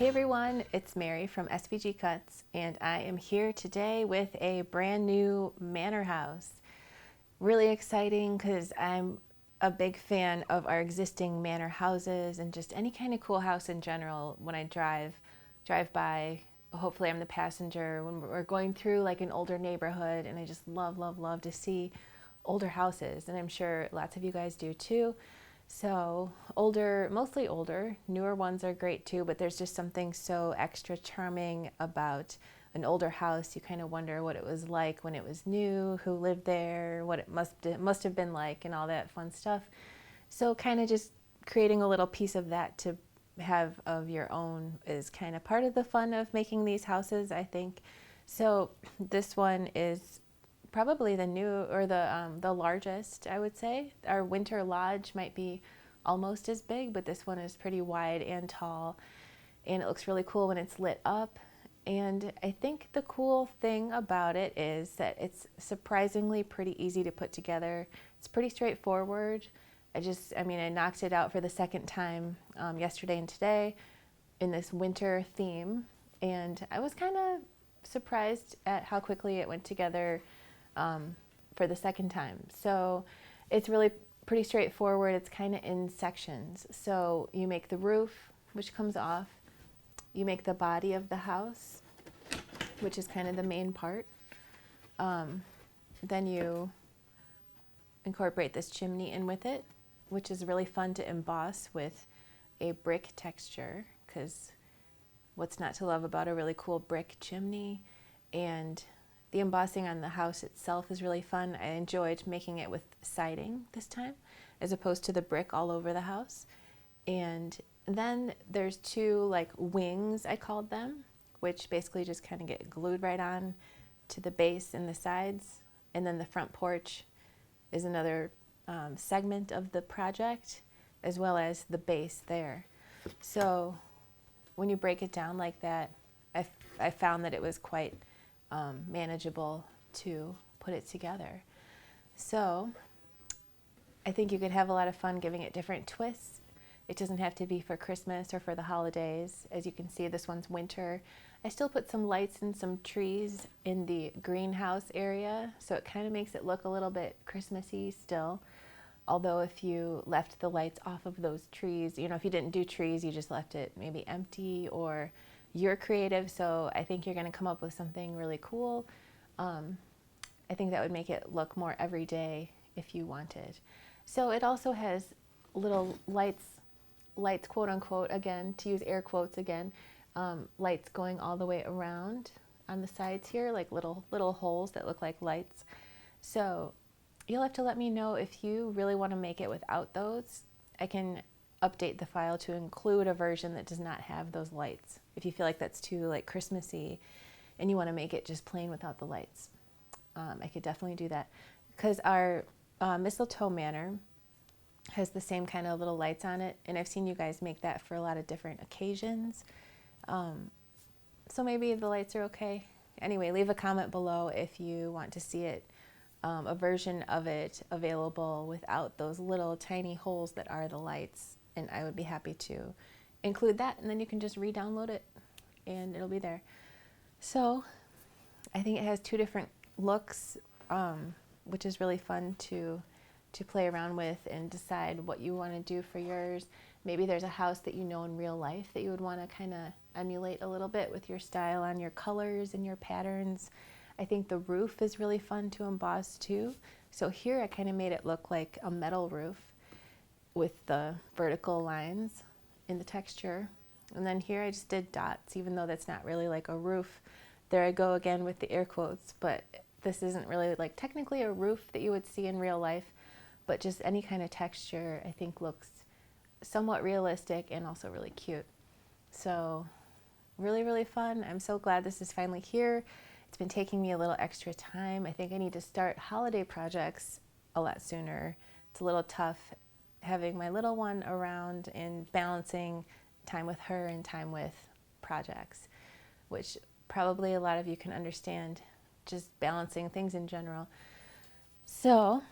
Hey everyone, it's Mary from SVG Cuts, and I am here today with a brand new manor house. Really exciting because I'm a big fan of our existing manor houses and just any kind of cool house in general. When I drive by, hopefully I'm the passenger when we're going through like an older neighborhood, and I just love to see older houses, and I'm sure lots of you guys do too. So older, mostly older, newer ones are great too, but there's just something so extra charming about an older house. You kind of wonder what it was like when it was new, who lived there, what it must have been like, and all that fun stuff. So kind of just creating a little piece of that to have of your own is kind of part of the fun of making these houses, I think. So this one is probably the new or the largest, I would say. Our winter lodge might be almost as big, but this one is pretty wide and tall, and it looks really cool when it's lit up. And I think the cool thing about it is that it's surprisingly pretty easy to put together. It's pretty straightforward. I knocked it out for the second time yesterday and today in this winter theme, and I was kind of surprised at how quickly it went together for the second time. So it's really pretty straightforward. It's kind of in sections. So you make the roof, which comes off. You make the body of the house, which is kind of the main part. Then you incorporate this chimney in with it, which is really fun to emboss with a brick texture, because what's not to love about a really cool brick chimney? And the embossing on the house itself is really fun. I enjoyed making it with siding this time, as opposed to the brick all over the house. And then there's two like wings, I called them, which basically just kind of get glued right on to the base and the sides. And then the front porch is another segment of the project, as well as the base there. So when you break it down like that, I found that it was quite manageable to put it together. So I think you could have a lot of fun giving it different twists. It doesn't have to be for Christmas or for the holidays. As you can see, this one's winter. I still put some lights and some trees in the greenhouse area, so it kind of makes it look a little bit Christmassy still. Although if you left the lights off of those trees, if you didn't do trees, you just left it maybe empty, or you're creative, so I think you're going to come up with something really cool. I think that would make it look more everyday if you wanted. So it also has little lights quote unquote, again, to use air quotes again, lights going all the way around on the sides here, like little holes that look like lights. So you'll have to let me know if you really want to make it without those. I can update the file to include a version that does not have those lights, if you feel like that's too like Christmassy and you want to make it just plain without the lights. I could definitely do that, because our mistletoe manor has the same kind of little lights on it, and I've seen you guys make that for a lot of different occasions. So maybe the lights are okay. Anyway, leave a comment below if you want to see it, a version of it available without those little tiny holes that are the lights, and I would be happy to include that, and then you can just re-download it and it'll be there. So I think it has two different looks, which is really fun to play around with and decide what you want to do for yours. Maybe there's a house that you know in real life that you would want to kind of emulate a little bit with your style on your colors and your patterns. I think the roof is really fun to emboss too. So here I kind of made it look like a metal roof with the vertical lines in the texture. And then here I just did dots, even though that's not really like a roof. There I go again with the air quotes, but this isn't really like technically a roof that you would see in real life, but just any kind of texture I think looks somewhat realistic and also really cute. So really fun. I'm so glad this is finally here. It's been taking me a little extra time. I think I need to start holiday projects a lot sooner. It's a little tough having my little one around and balancing time with her and time with projects, which probably a lot of you can understand, just balancing things in general. So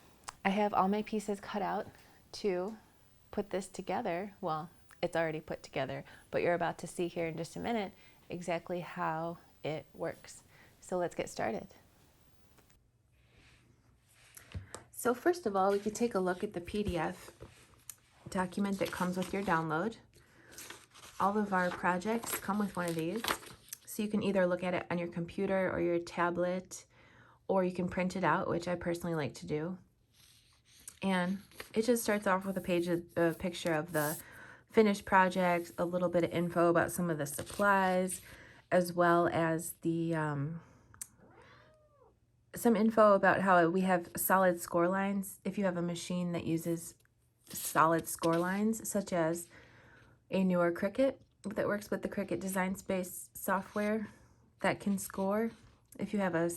I have all my pieces cut out to put this together. Well, it's already put together, but you're about to see here in just a minute exactly how it works. So let's get started. So first of all, we could take a look at the PDF document that comes with your download. All of our projects come with one of these. So you can either look at it on your computer or your tablet, or you can print it out, which I personally like to do. And it just starts off with a picture of the finished project, a little bit of info about some of the supplies, as well as the some info about how we have solid score lines. If you have a machine that uses solid score lines, such as a newer Cricut that works with the Cricut Design Space software that can score. If you have a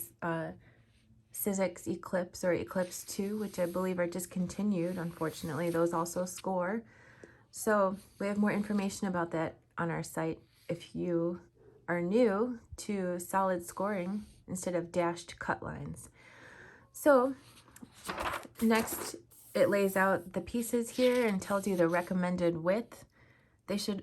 Syzyx Eclipse or Eclipse 2, which I believe are discontinued, unfortunately, those also score. So we have more information about that on our site if you are new to solid scoring instead of dashed cut lines. So next, it lays out the pieces here and tells you the recommended width. They should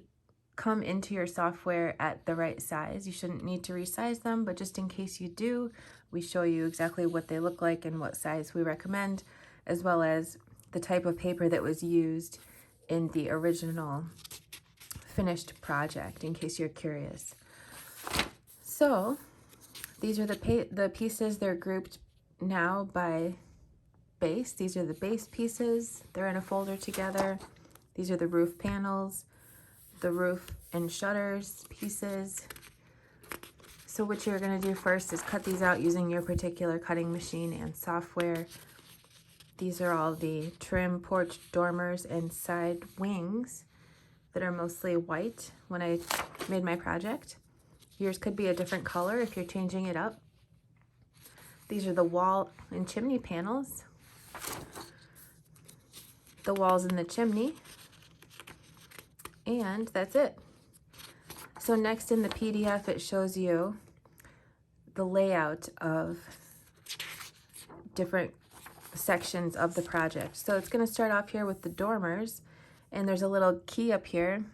come into your software at the right size. You shouldn't need to resize them, but just in case you do, we show you exactly what they look like and what size we recommend, as well as the type of paper that was used in the original finished project, in case you're curious. So these are the pieces. They're grouped now by base. These are the base pieces. They're in a folder together. These are the roof panels, the roof and shutters pieces. So what you're going to do first is cut these out using your particular cutting machine and software. These are all the trim, porch, dormers, and side wings that are mostly white when I made my project. Yours could be a different color if you're changing it up. These are the wall and chimney panels, the walls in the chimney, and that's it. So next in the PDF, it shows you the layout of different sections of the project. So it's going to start off here with the dormers, and there's a little key up here.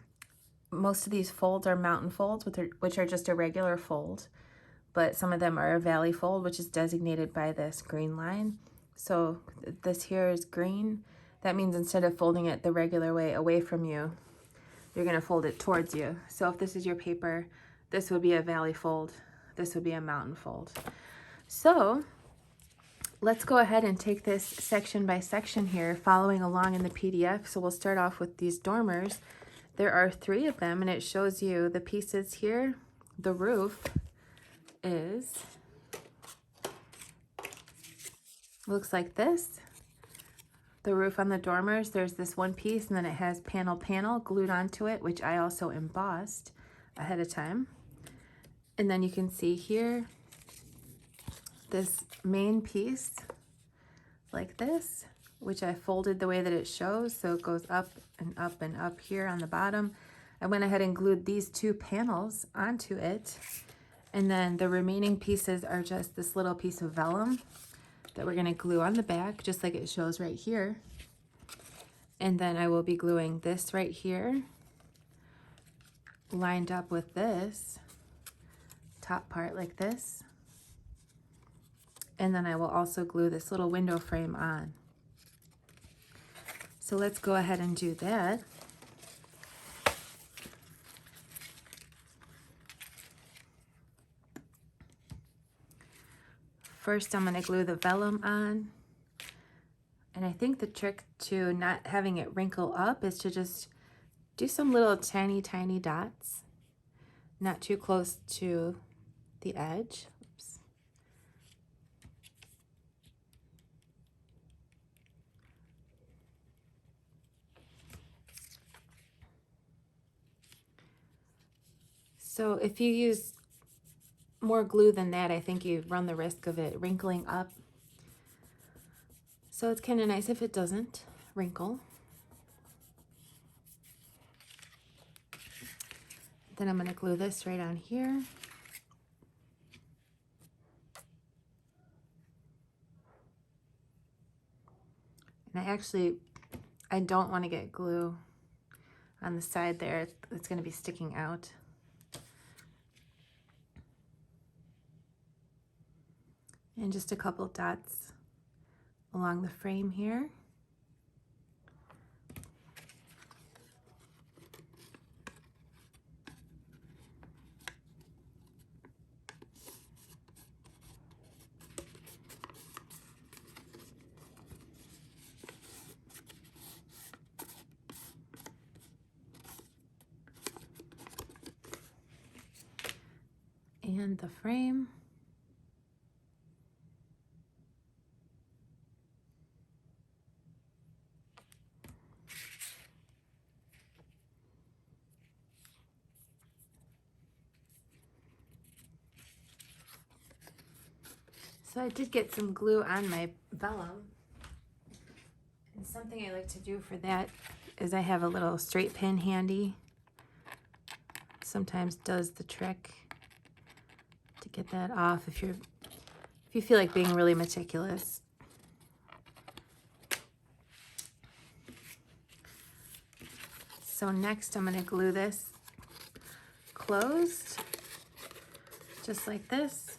Most of these folds are mountain folds, which are just a regular fold, but some of them are a valley fold, which is designated by this green line. So this here is green. That means instead of folding it the regular way away from you, you're going to fold it towards you. So if this is your paper, this would be a valley fold. This would be a mountain fold. So let's go ahead and take this section by section here, following along in the PDF. So we'll start off with these dormers. There are 3 of them, and it shows you the pieces here. The roof looks like this. The roof on the dormers, there's this one piece, and then it has panel glued onto it, which I also embossed ahead of time. And then you can see here this main piece like this, which I folded the way that it shows, so it goes up and up and up here on the bottom. I went ahead and glued these 2 panels onto it, and then the remaining pieces are just this little piece of vellum that we're going to glue on the back, just like it shows right here. And then I will be gluing this right here, lined up with this top part like this. And then I will also glue this little window frame on. So let's go ahead and do that. First, I'm going to glue the vellum on. And I think the trick to not having it wrinkle up is to just do some little tiny dots, not too close to the edge. Oops. So if you use more glue than that, I think you run the risk of it wrinkling up. So it's kind of nice if it doesn't wrinkle. Then I'm going to glue this right on here. And I don't want to get glue on the side there, it's going to be sticking out. And just a couple dots along the frame here. And the frame. So I did get some glue on my vellum. And something I like to do for that is I have a little straight pin handy. Sometimes does the trick to get that off if you feel like being really meticulous. So next I'm going to glue this closed, just like this.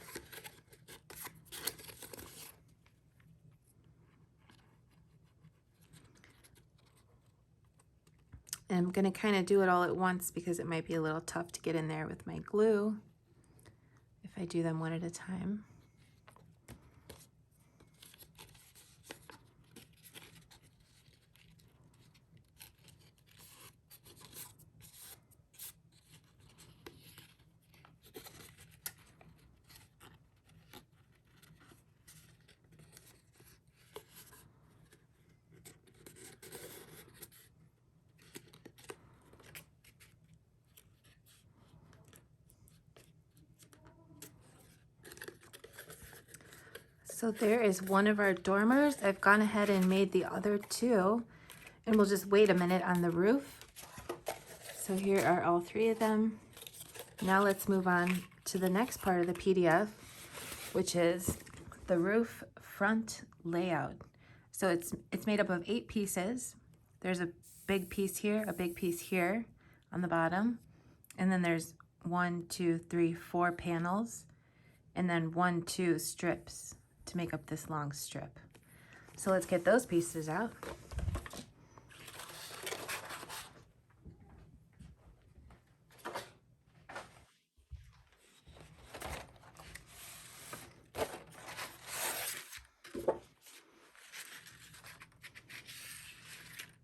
And I'm going to kind of do it all at once because it might be a little tough to get in there with my glue if I do them one at a time. So there is one of our dormers. I've gone ahead and made the other two, and we'll just wait a minute on the roof. So here are all three of them. Now let's move on to the next part of the PDF, which is the roof front layout. So it's made up of 8 pieces. There's a big piece here, a big piece here on the bottom, and then there's 1, 2, 3, 4 panels, and then 1, 2 strips to make up this long strip. So let's get those pieces out.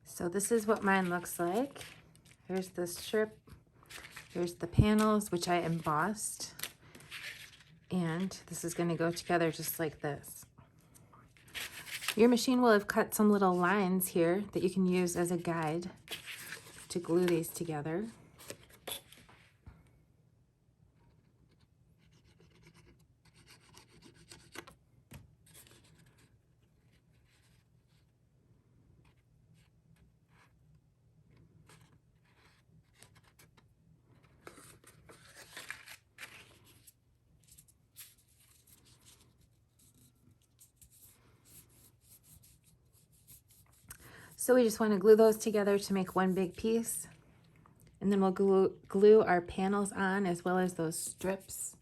So this is what mine looks like. Here's the strip, here's the panels, which I embossed, and this is going to go together just like this. Your machine will have cut some little lines here that you can use as a guide to glue these together. So we just want to glue those together to make one big piece. And then we'll glue our panels on as well as those strips.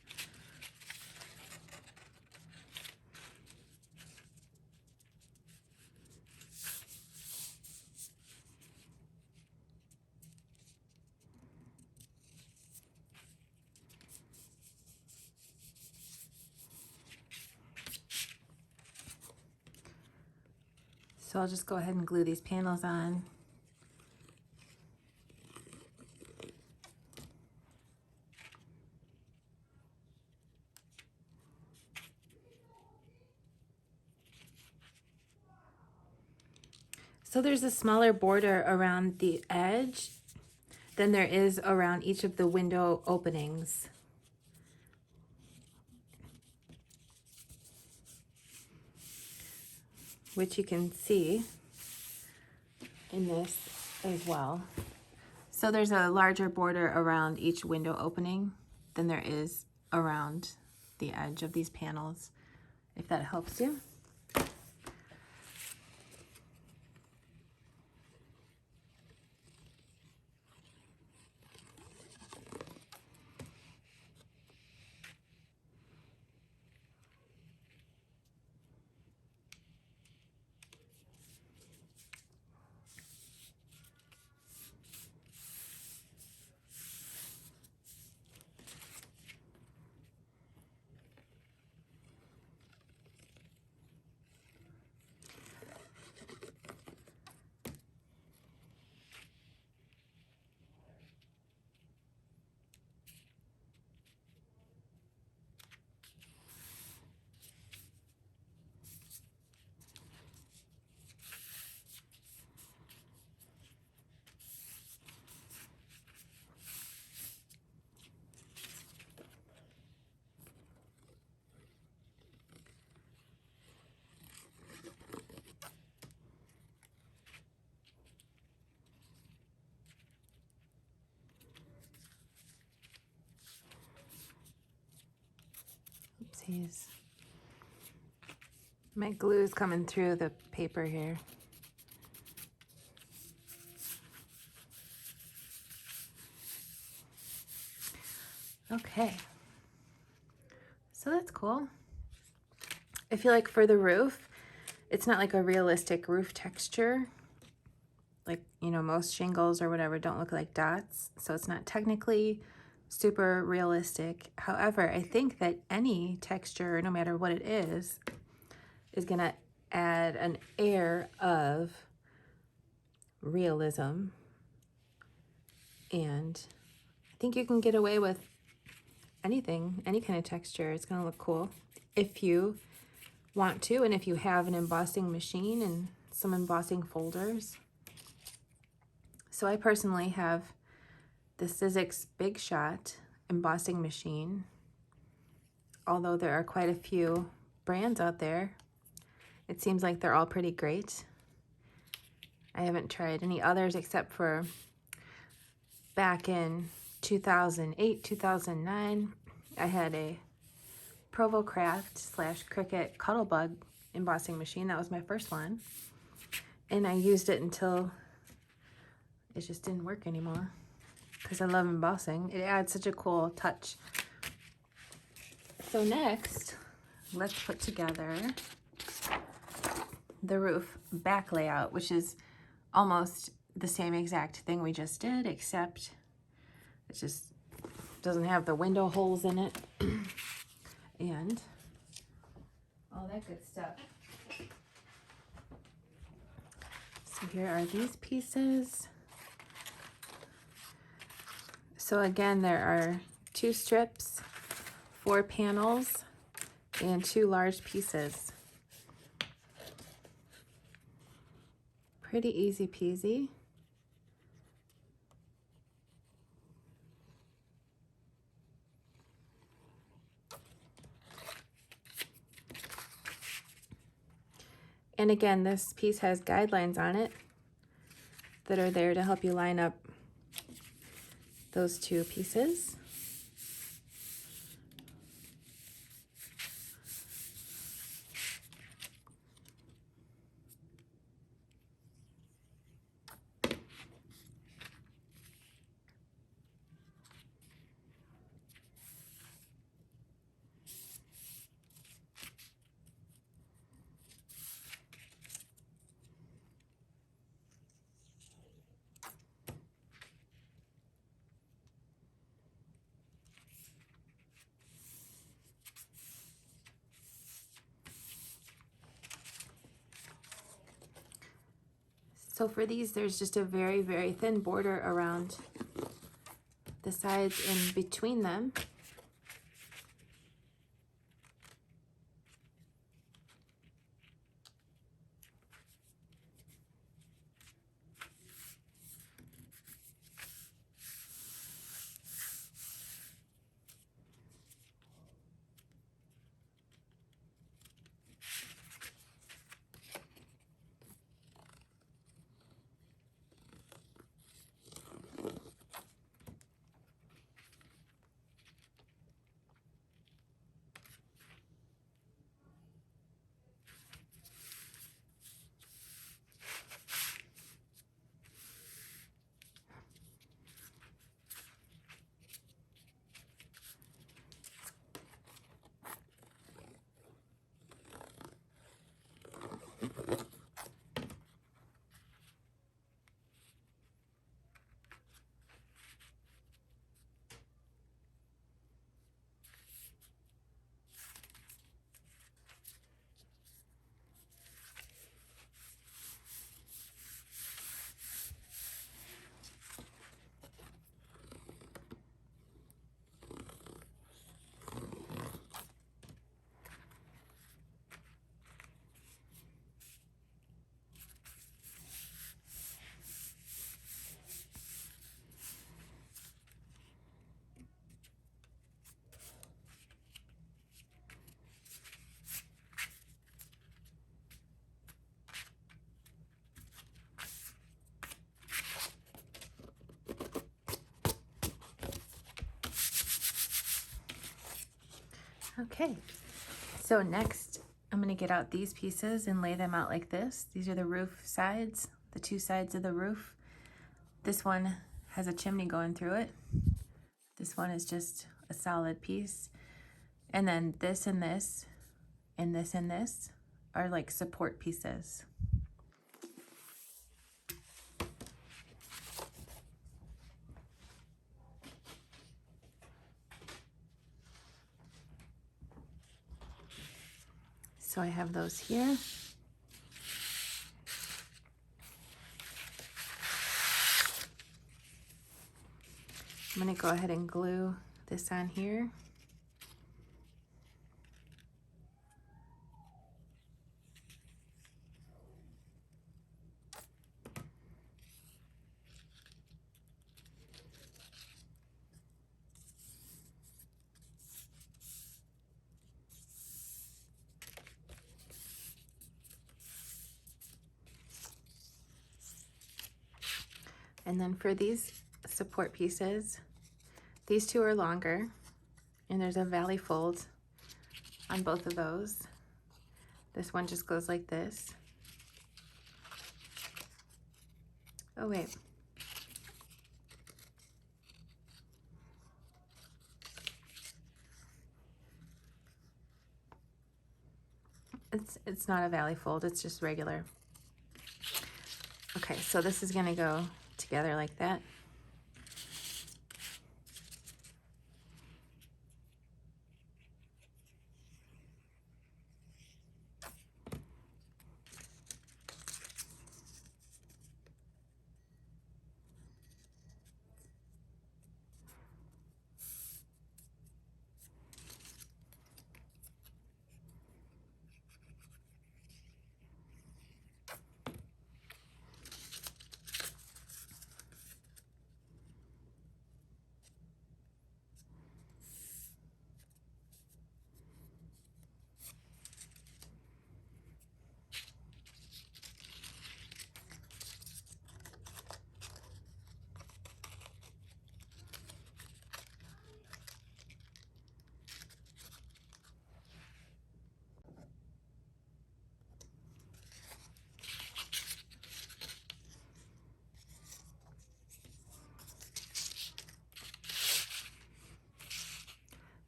So I'll just go ahead and glue these panels on. So there's a smaller border around the edge than there is around each of the window openings. Which you can see in this as well. So there's a larger border around each window opening than there is around the edge of these panels, if that helps you. Oopsies. My glue's coming through the paper here. Okay. So that's cool. I feel like for the roof, it's not like a realistic roof texture. Like, you know, most shingles or whatever don't look like dots. So it's not technically super realistic. However, I think that any texture, no matter what it is gonna add an air of realism. And I think you can get away with anything, any kind of texture. It's gonna look cool if you want to, and if you have an embossing machine and some embossing folders. So I personally have the Sizzix Big Shot embossing machine. Although there are quite a few brands out there, it seems like they're all pretty great. I haven't tried any others except for back in 2008, 2009, I had a Provocraft / Cricut Cuttlebug embossing machine. That was my first one. And I used it until it just didn't work anymore because I love embossing. It adds such a cool touch. So next, let's put together the roof back layout, which is almost the same exact thing we just did, except it just doesn't have the window holes in it and all that good stuff. So here are these pieces. So again, there are 2 strips, 4 panels, and 2 large pieces. Pretty easy peasy. And again, this piece has guidelines on it that are there to help you line up those 2 pieces. So for these, there's just a very, very thin border around the sides and between them. Okay, So next, I'm going to get out these pieces and lay them out like this. These are the roof sides, the two sides of the roof. This one has a chimney going through it. This one is just a solid piece. And then this and this and this and this are like support pieces. So I have those here. I'm going to go ahead and glue this on here. And then for these support pieces, these two are longer, and there's a valley fold on both of those. This one just goes like this. Oh wait. It's not a valley fold, it's just regular. Okay, so this is gonna go together like that.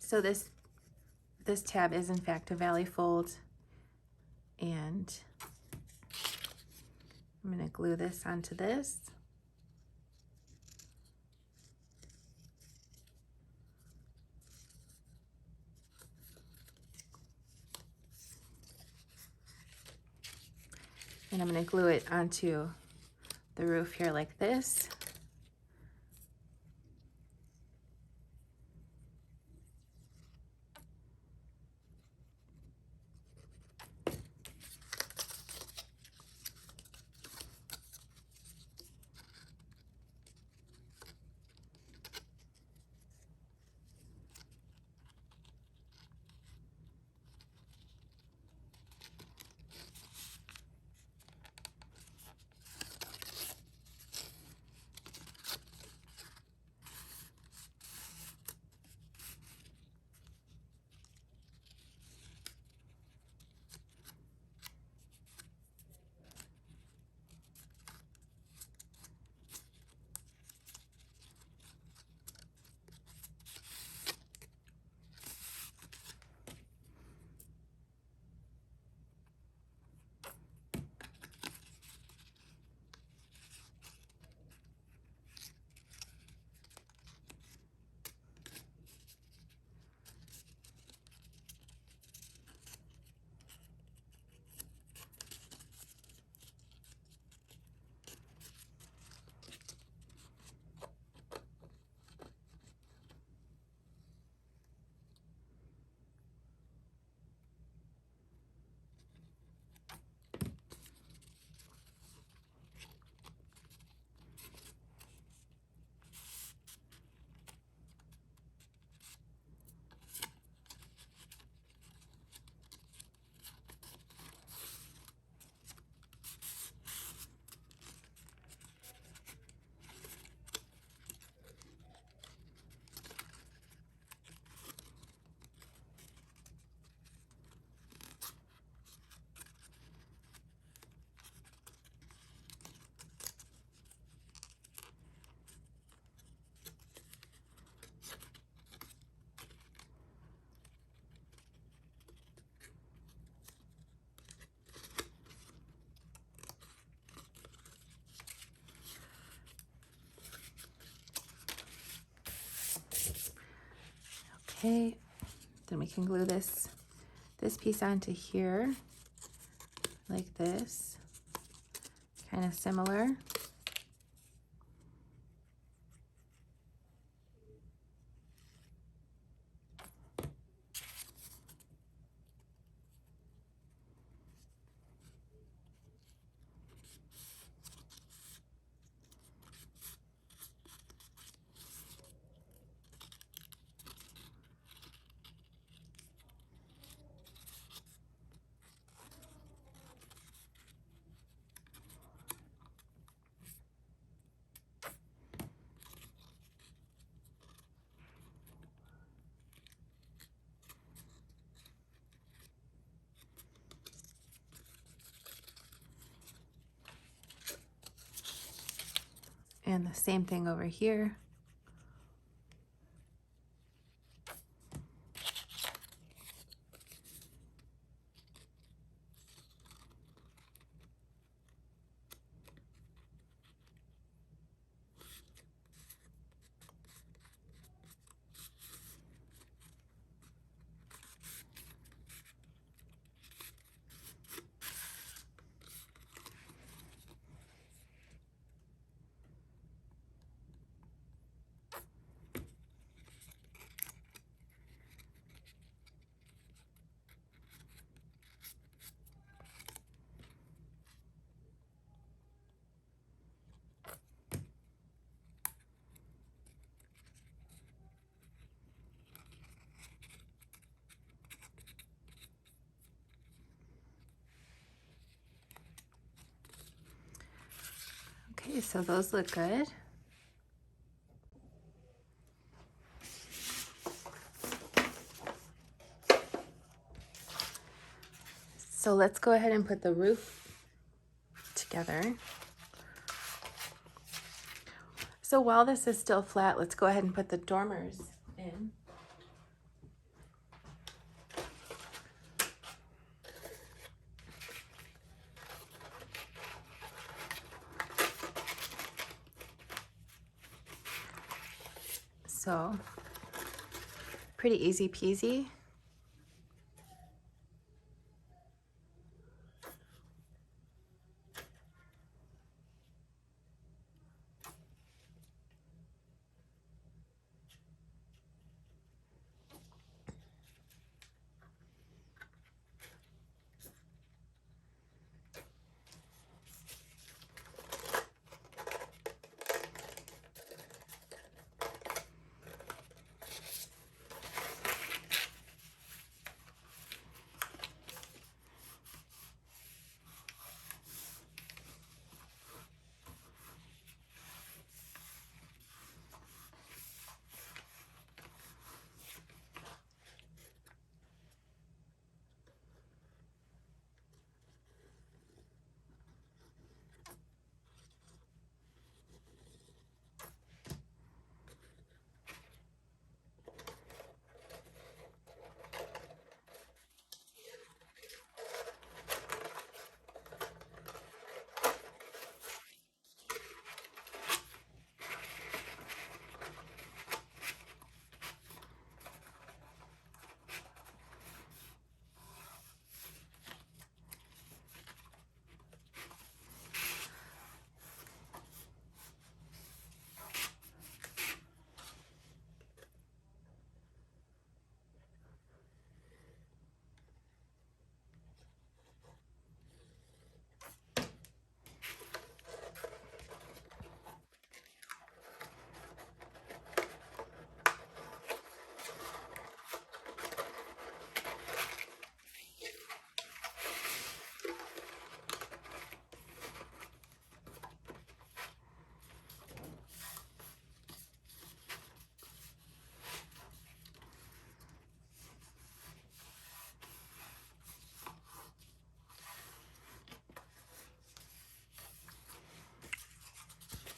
So this tab is in fact a valley fold, and I'm going to glue this onto this. And I'm going to glue it onto the roof here like this. Okay, then we can glue this piece onto here like this, kind of similar. And the same thing over here. Okay, so those look good. So let's go ahead and put the roof together. So while this is still flat, let's go ahead and put the dormers in. So pretty easy peasy.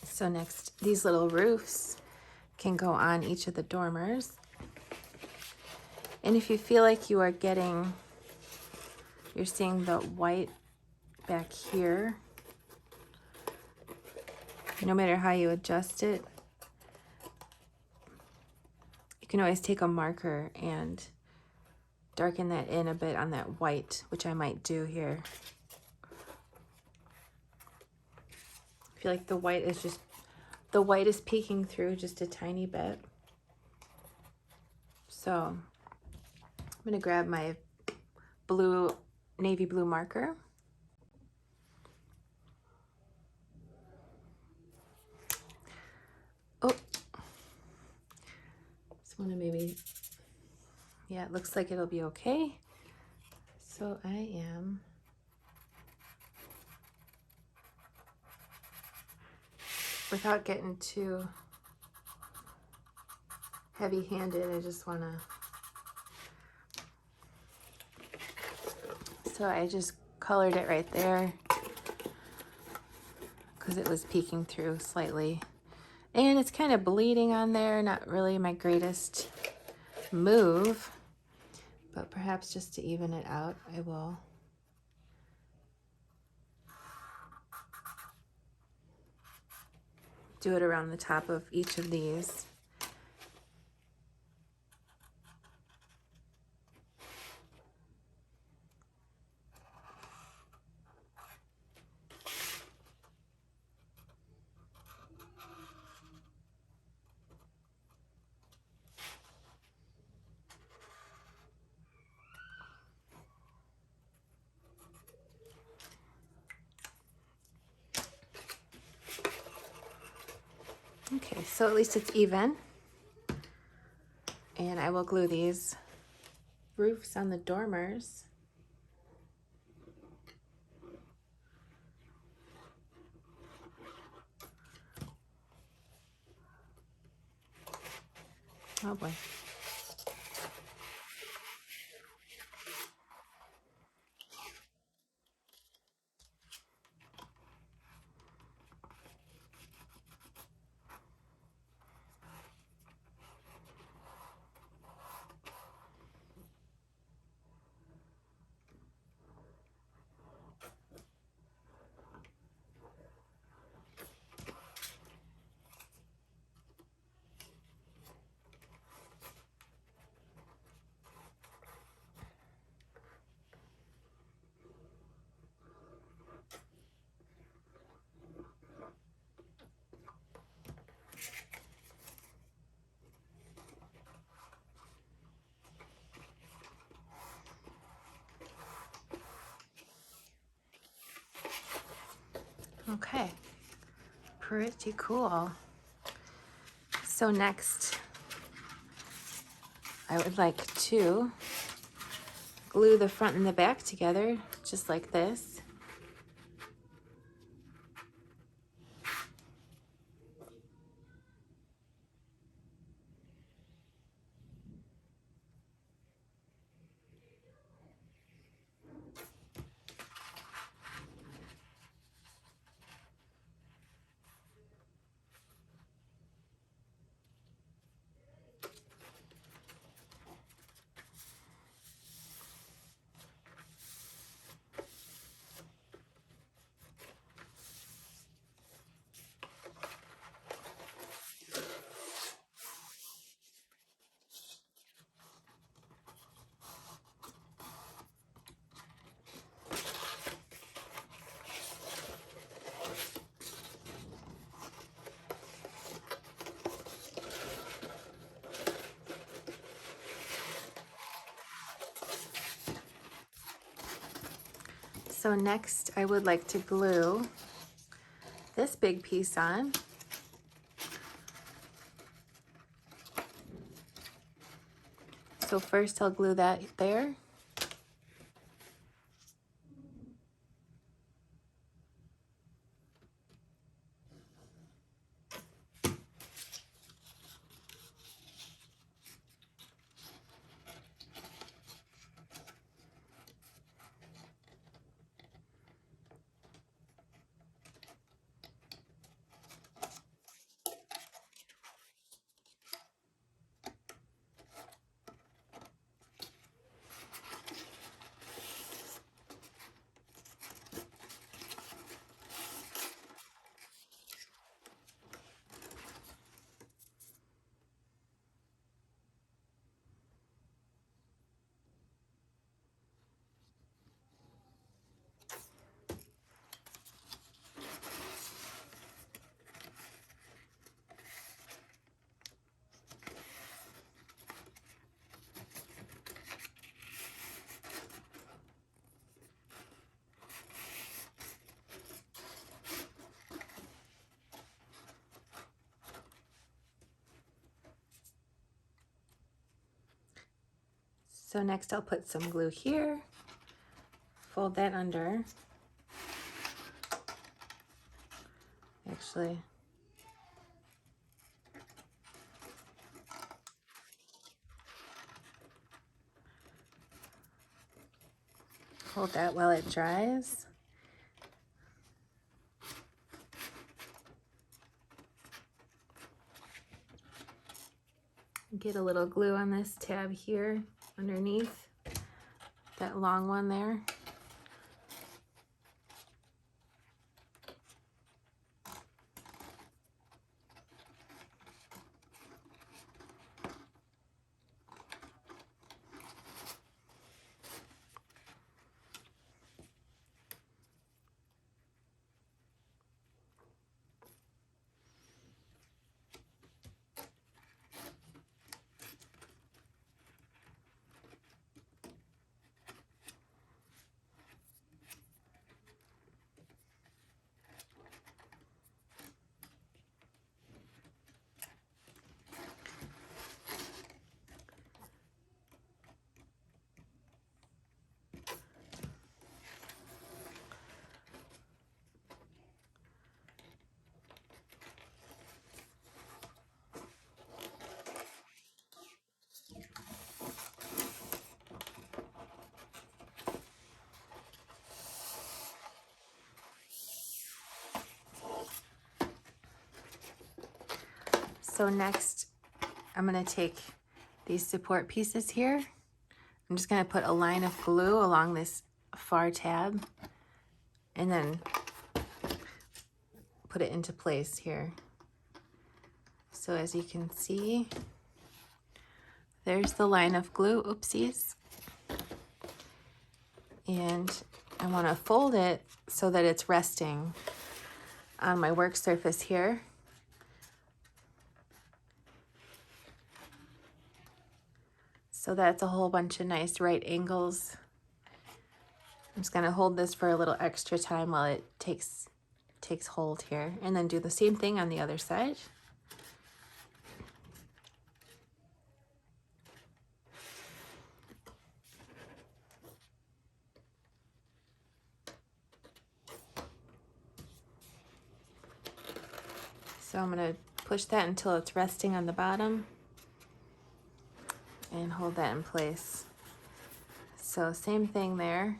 So next, these little roofs can go on each of the dormers. And if you feel like you're seeing the white back here, no matter how you adjust it, you can always take a marker and darken that in a bit on that white, which I might do here. I feel like the white is peeking through just a tiny bit. So I'm gonna grab my navy blue marker. Oh, just wanna maybe, yeah, it looks like it'll be okay. So I am without getting too heavy-handed, I just wanna, so I just colored it right there because it was peeking through slightly. And it's kind of bleeding on there, not really my greatest move, but perhaps just to even it out, I will do it around the top of each of these. Okay, so at least it's even. And I will glue these roofs on the dormers. Oh boy. Okay, pretty cool. So next, I would like to glue the front and the back together, just like this. So next I would like to glue this big piece on. So first I'll glue that there. So next I'll put some glue here, fold that under. Actually, hold that while it dries. Get a little glue on this tab here underneath, that long one there. So next, I'm going to take these support pieces here. I'm just going to put a line of glue along this far tab and then put it into place here. So as you can see, there's the line of glue, oopsies. And I want to fold it so that it's resting on my work surface here. So that's a whole bunch of nice right angles. I'm just gonna hold this for a little extra time while it takes hold here, and then do the same thing on the other side. So I'm gonna push that until it's resting on the bottom and hold that in place. So same thing there.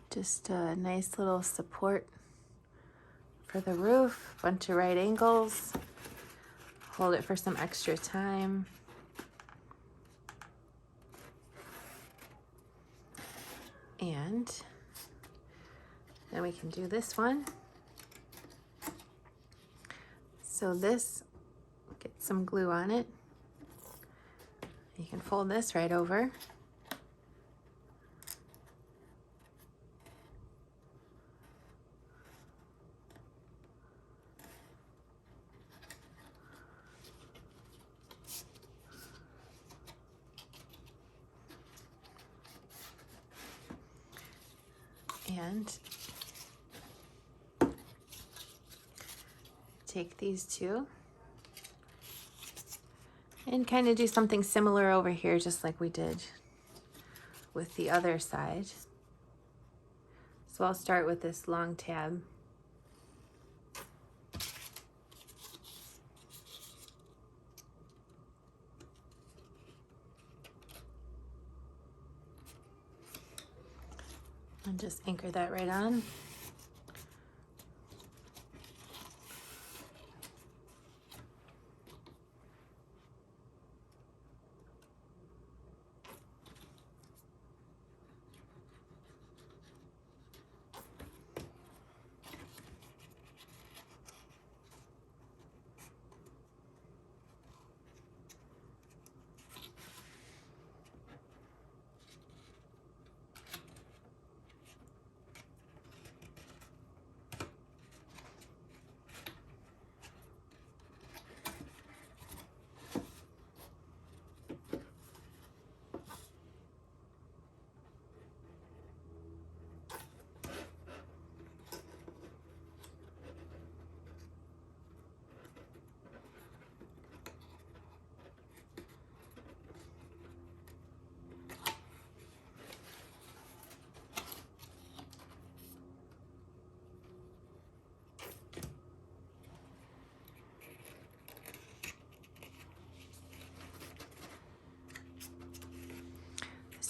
Just a nice little support for the roof, bunch of right angles. Hold it for some extra time. And then we can do this one. So this, get some glue on it. You can fold this right over. And take these two and kind of do something similar over here, just like we did with the other side. So I'll start with this long tab. And just anchor that right on.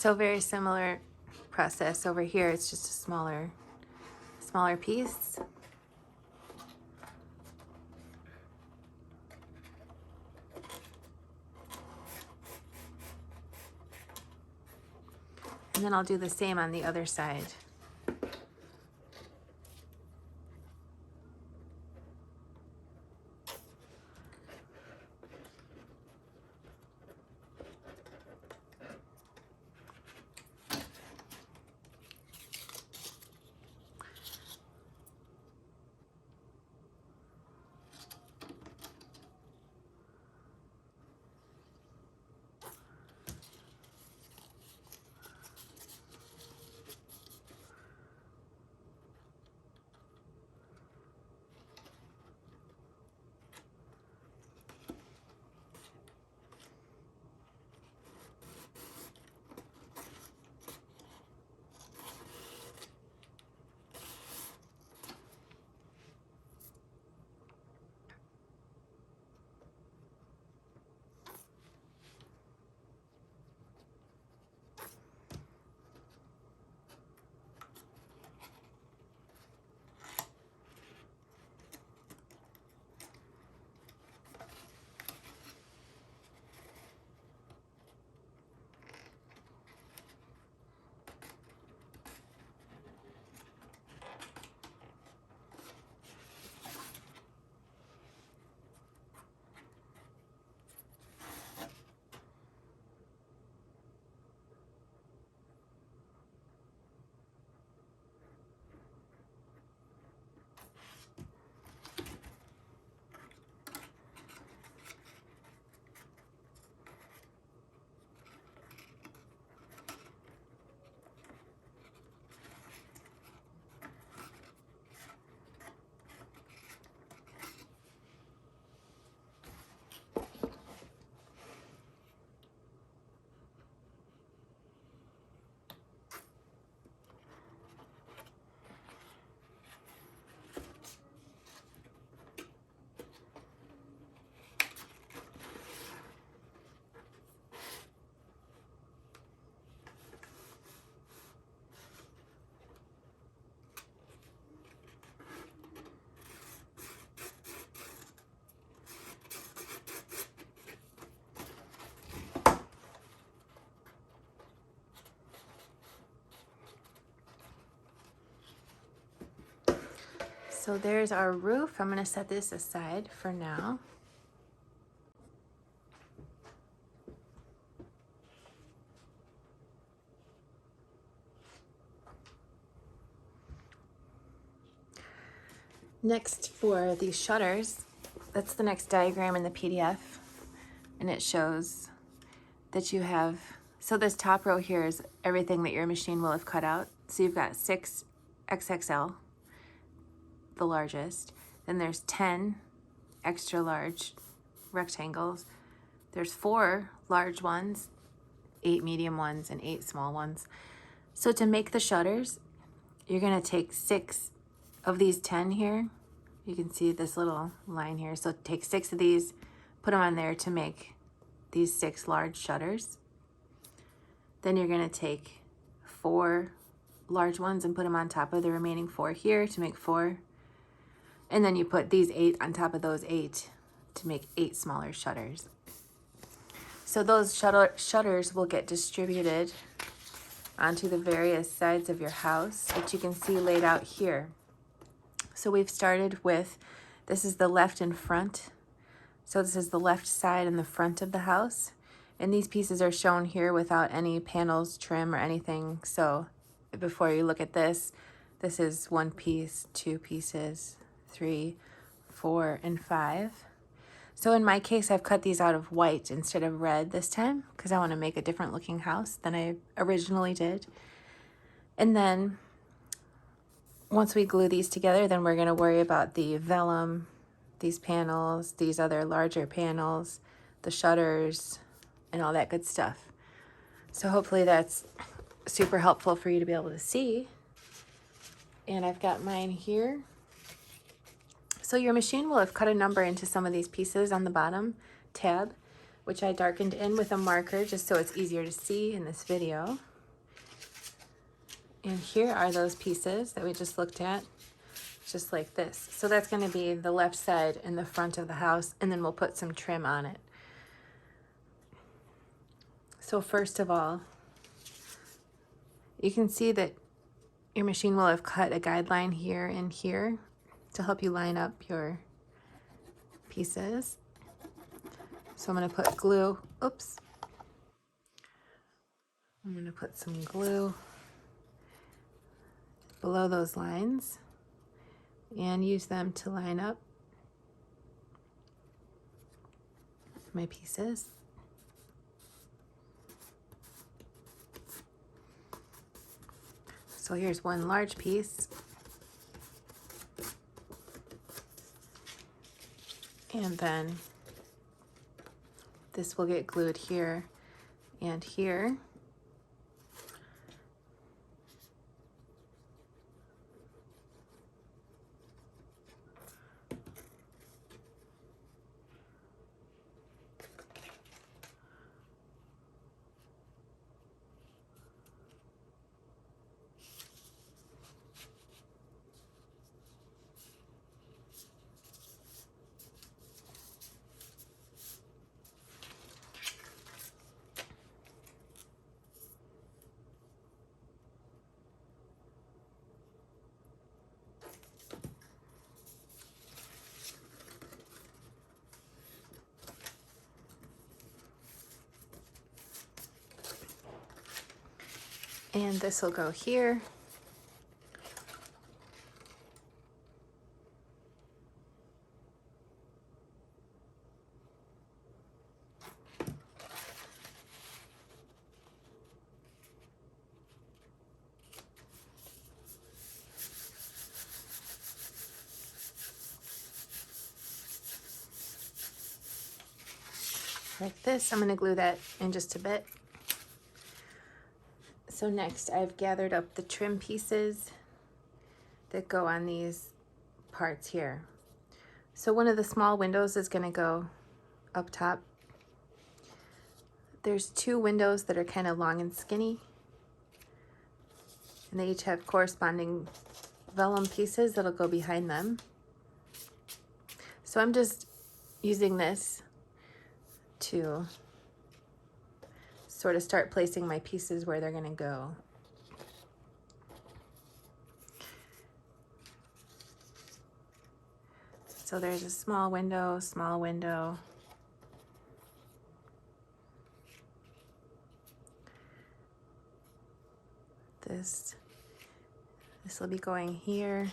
So very similar process over here. It's just a smaller piece. And then I'll do the same on the other side. So there's our roof. I'm going to set this aside for now. Next, for these shutters, that's the next diagram in the PDF, and it shows that you have, so this top row here is everything that your machine will have cut out. So you've got 6 XXL, the largest, then there's 10 extra large rectangles, there's 4 large ones, 8 medium ones, and 8 small ones. So to make the shutters, you're gonna take 6 of these 10 here. You can see this little line here. So take 6 of these, put them on there to make these 6 large shutters. Then you're gonna take 4 large ones and put them on top of the remaining 4 here to make 4. And then you put these 8 on top of those 8 to make 8 smaller shutters. So those shutters will get distributed onto the various sides of your house, which you can see laid out here. So we've started with, this is the left and front. So this is the left side and the front of the house. And these pieces are shown here without any panels, trim, or anything. So before you look at this, this is 1 piece, 2 pieces, 3, 4, and 5. So in my case, I've cut these out of white instead of red this time because I want to make a different looking house than I originally did. And then once we glue these together, then we're going to worry about the vellum, these panels, these other larger panels, the shutters, and all that good stuff. So hopefully that's super helpful for you to be able to see. And I've got mine here. So your machine will have cut a number into some of these pieces on the bottom tab, which I darkened in with a marker just so it's easier to see in this video. And here are those pieces that we just looked at, just like this. So that's going to be the left side and the front of the house, and then we'll put some trim on it. So first of all, you can see that your machine will have cut a guideline here and here to help you line up your pieces. So I'm going to put glue, oops. I'm going to put some glue below those lines and use them to line up my pieces. So here's one large piece. And then this will get glued here and here. And this will go here. Like this. I'm going to glue that in just a bit. So next I've gathered up the trim pieces that go on these parts here. So one of the small windows is going to go up top. There's two windows that are kind of long and skinny, and they each have corresponding vellum pieces that'll go behind them. So I'm just using this to sort of start placing my pieces where they're going to go. So there's a small window, small window. This will be going here.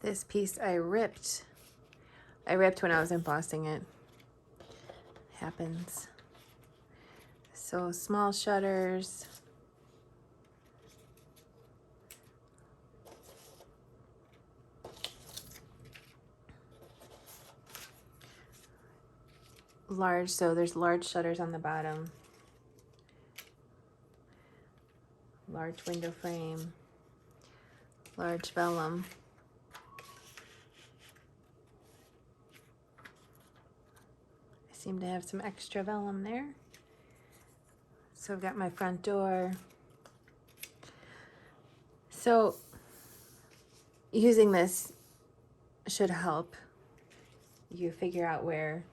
This piece I ripped when I was embossing it. Happens. So small shutters. Large, so there's large shutters on the bottom. Large window frame. Large vellum. Seem to have some extra vellum there. So I've got my front door. So using this should help you figure out where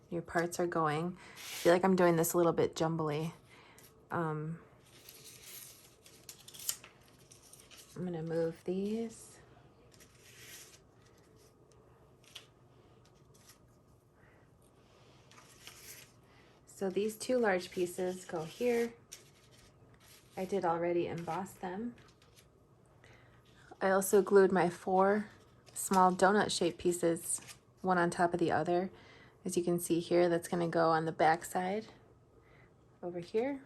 your parts are going. I feel like I'm doing this a little bit jumbly. I'm gonna move these. So these two large pieces go here. I did already emboss them. I also glued my 4 small donut-shaped pieces, one on top of the other. As you can see here, that's going to go on the back side over here.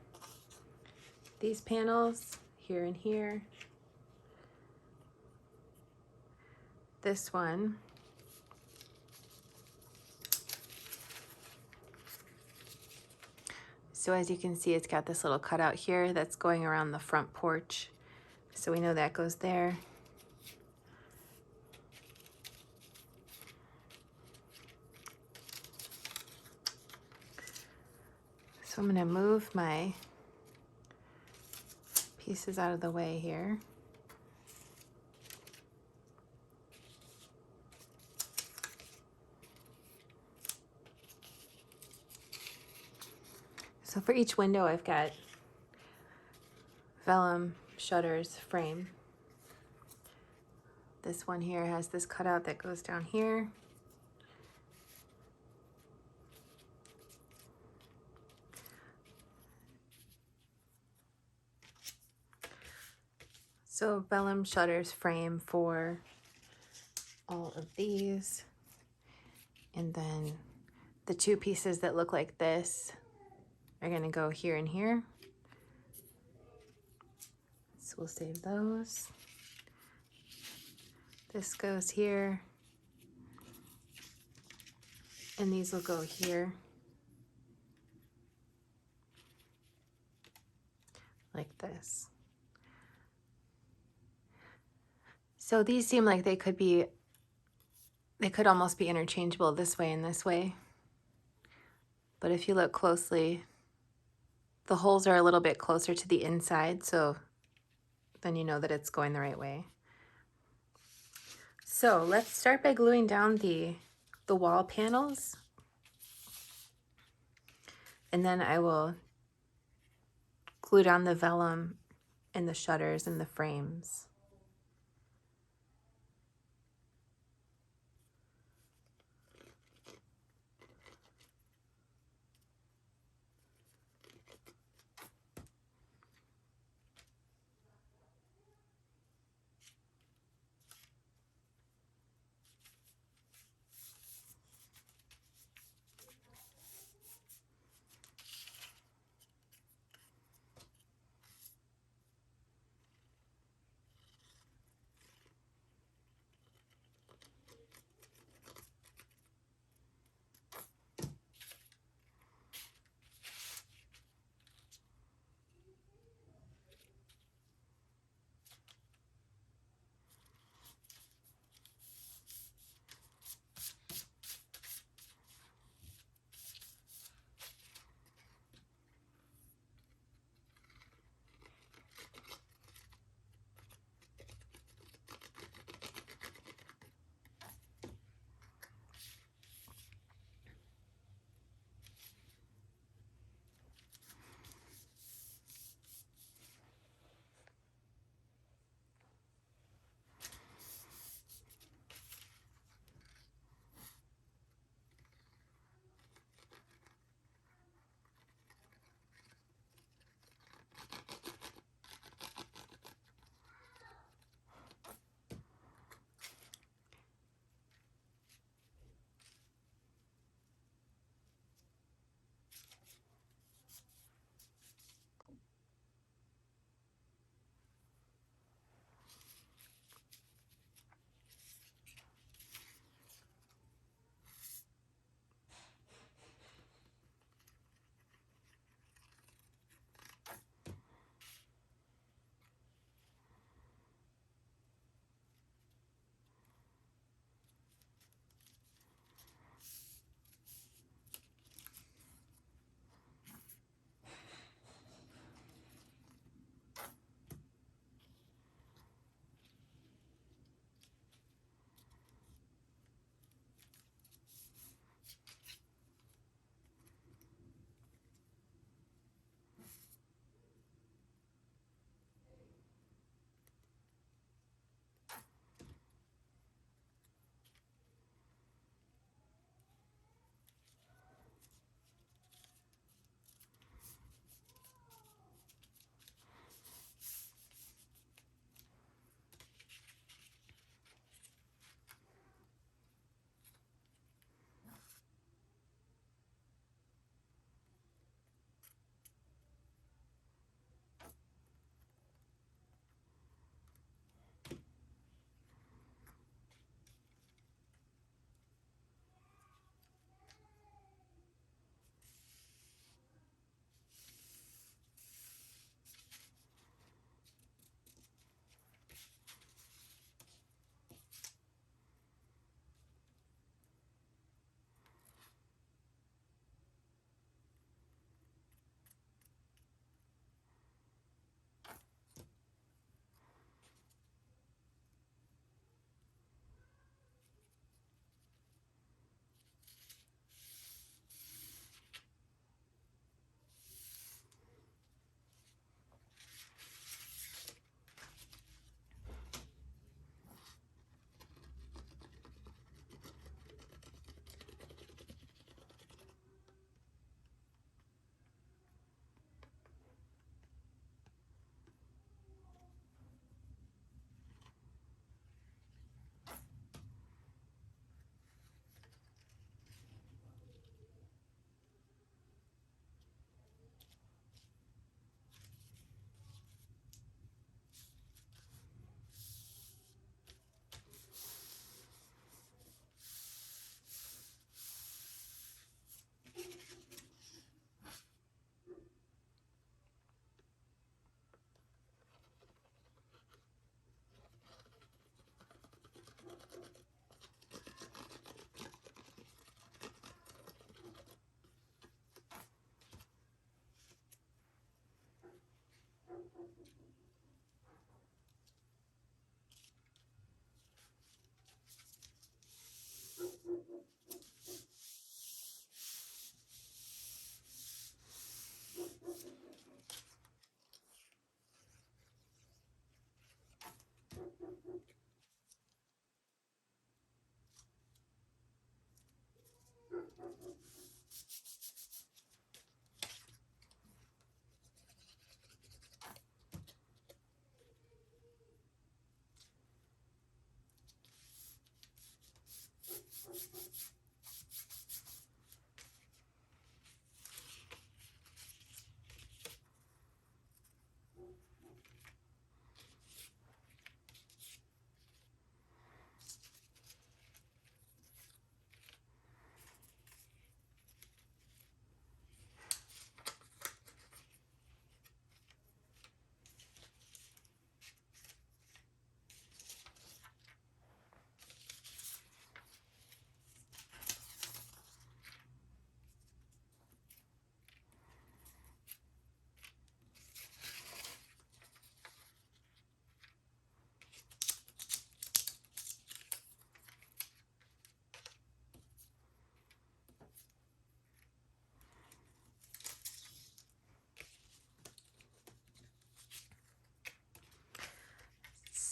These panels, here and here. This one. So as you can see, it's got this little cutout here that's going around the front porch. So we know that goes there. So I'm going to move my pieces out of the way here. So for each window, I've got vellum shutters frame. This one here has this cutout that goes down here. So vellum shutters frame for all of these. And then the two pieces that look like this are gonna go here and here. So we'll save those. This goes here. And these will go here. Like this. So these seem like they could almost be interchangeable this way and this way. But if you look closely, the holes are a little bit closer to the inside, so then you know that it's going the right way. So let's start by gluing down the wall panels. And then I will glue down the vellum and the shutters and the frames.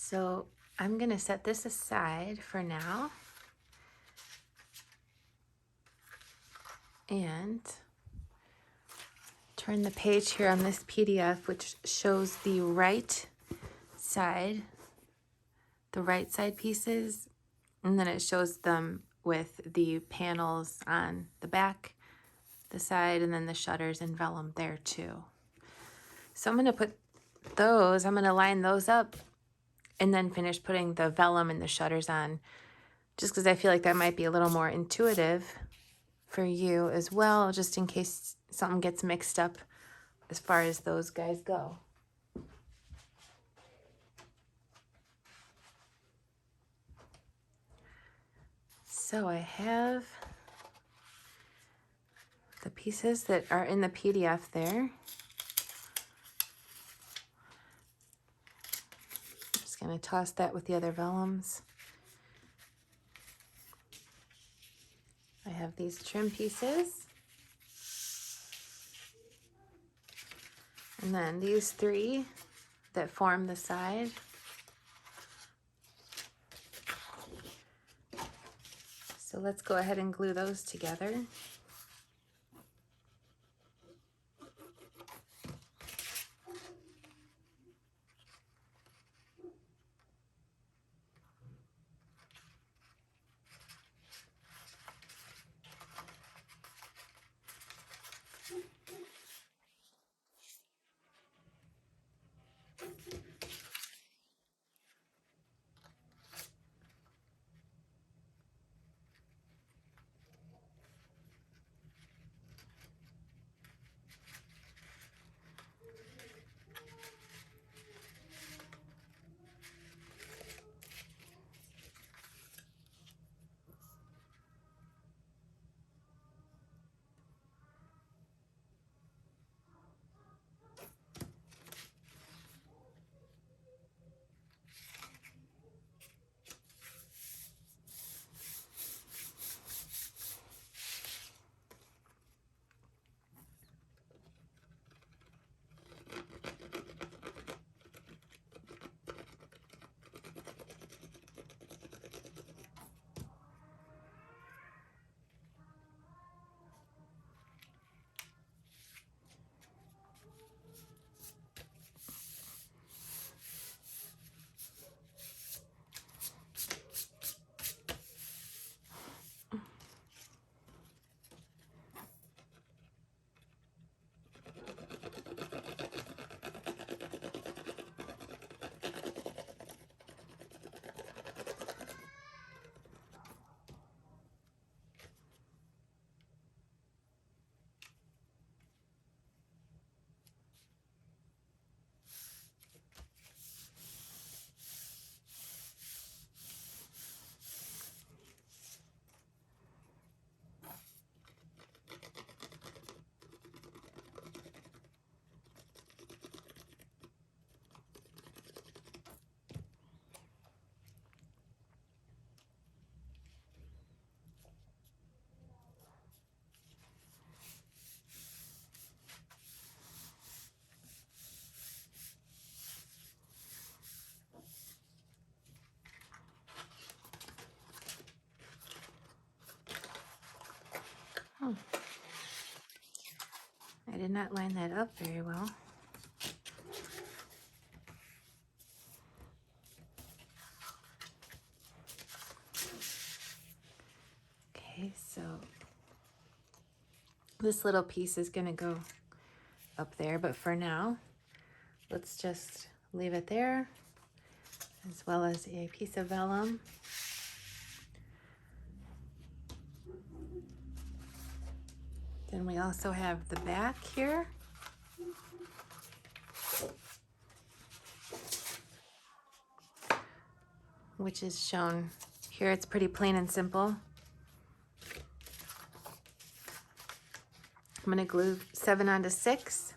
So I'm going to set this aside for now and turn the page here on this PDF, which shows the right side pieces, and then it shows them with the panels on the back, the side, and then the shutters and vellum there too. So I'm going to put those, I'm going to line those up and then finish putting the vellum and the shutters on, just because I feel like that might be a little more intuitive for you as well, just in case something gets mixed up as far as those guys go. So I have the pieces that are in the PDF there. Just going to toss that with the other vellums. I have these trim pieces. And then these three that form the side. So let's go ahead and glue those together. Oh, I did not line that up very well. Okay, so this little piece is going to go up there, but for now, let's just leave it there, as well as a piece of vellum. Then we also have the back here. Which is shown here. It's pretty plain and simple. I'm going to glue 7 onto 6.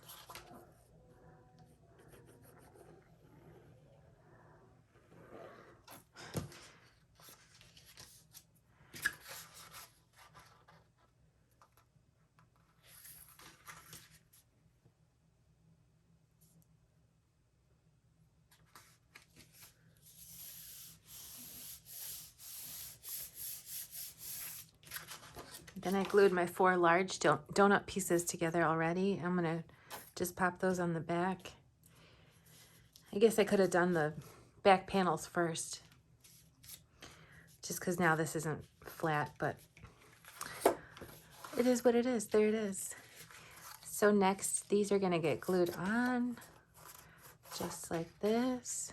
Then I glued my 4 large donut pieces together already. I'm gonna just pop those on the back. I guess I could have done the back panels first, just because now this isn't flat, but it is what it is. There it is. So next, these are gonna get glued on, just like this.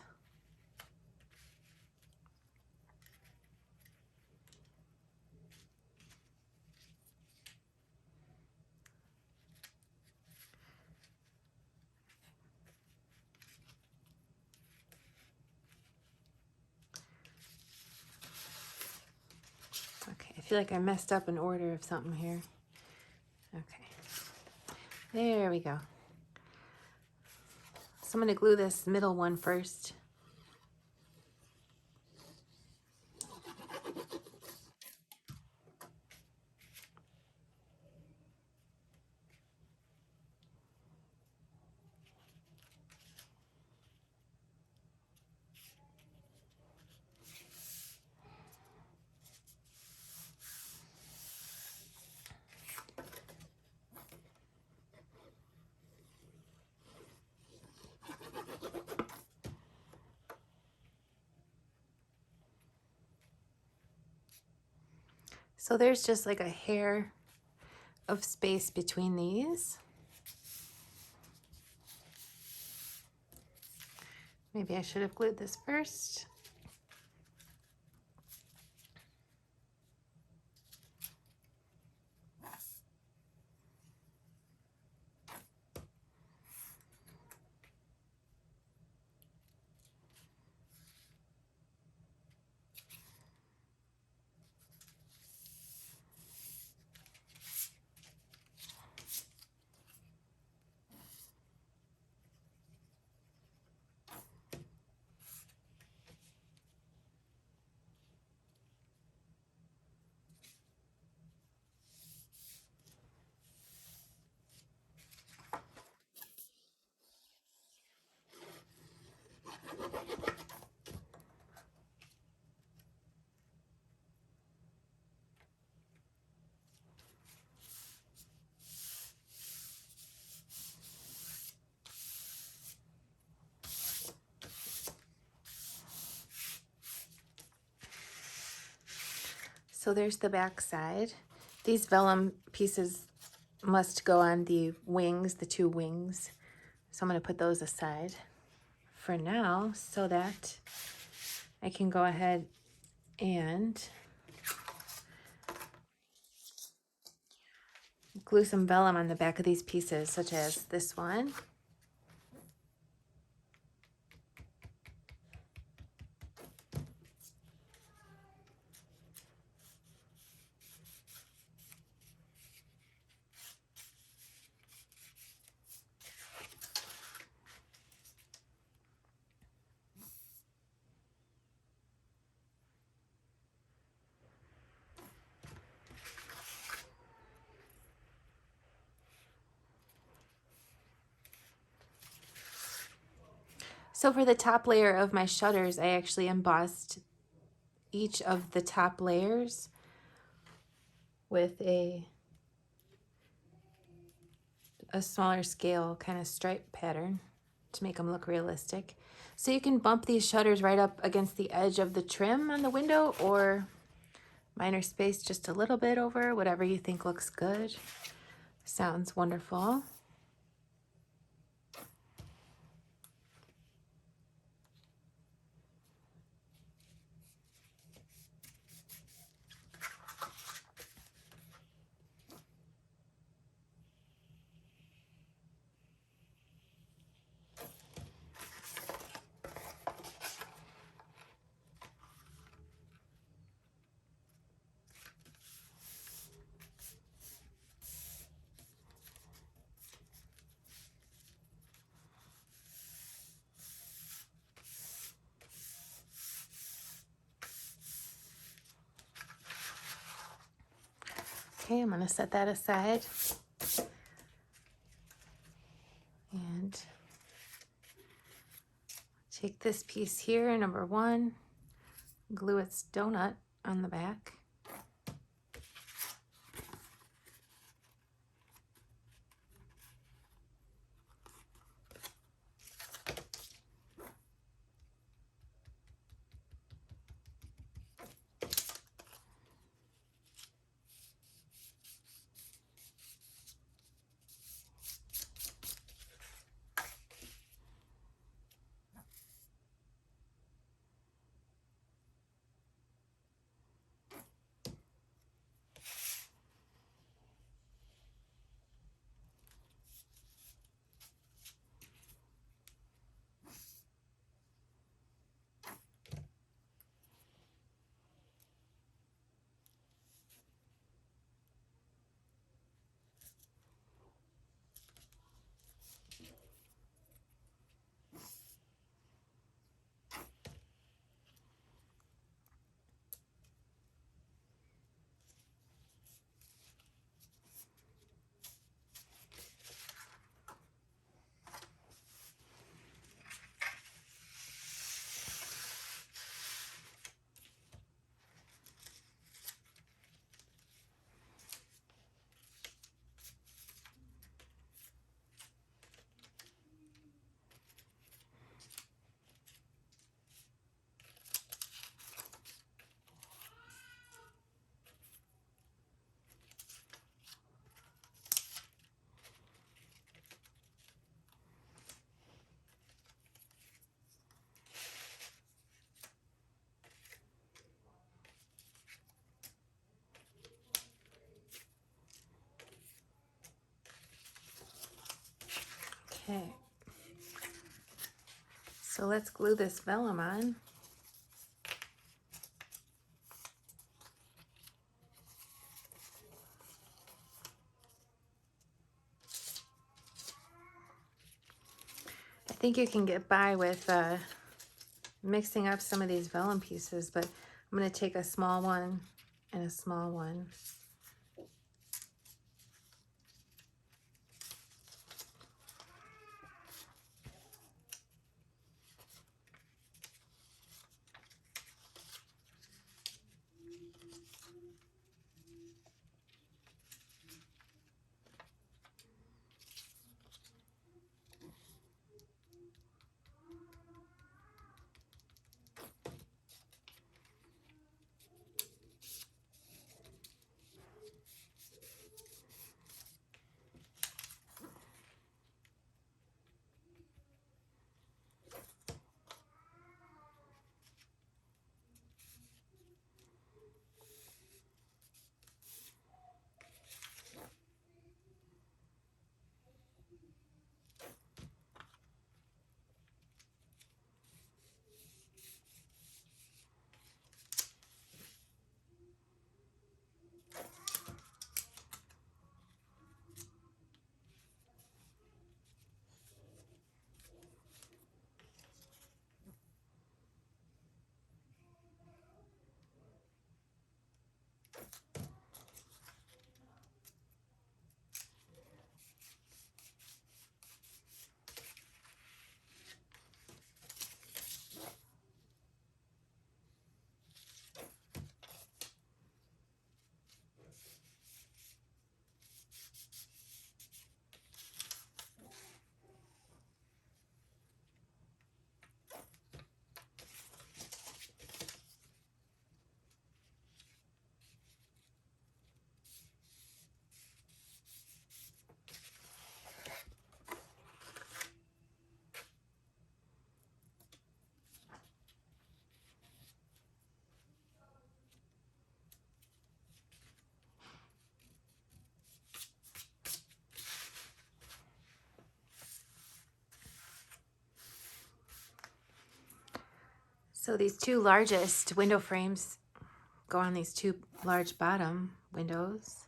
Okay, I feel like I messed up an order of something here. Okay, there we go. So I'm gonna glue this middle one first. So there's just like a hair of space between these. Maybe I should have glued this first. So there's the back side. These vellum pieces must go on the wings, the 2 wings. So I'm going to put those aside for now so that I can go ahead and glue some vellum on the back of these pieces, such as this one. So for the top layer of my shutters, I actually embossed each of the top layers with a smaller scale kind of stripe pattern to make them look realistic. So you can bump these shutters right up against the edge of the trim on the window, or mine are spaced just a little bit over, whatever you think looks good. Sounds wonderful. Okay, I'm going to set that aside. And take this piece here, number 1, glue its donut on the back. Okay, so let's glue this vellum on. I think you can get by with mixing up some of these vellum pieces, but I'm going to take a small one and a small one. So these two largest window frames go on these two large bottom windows.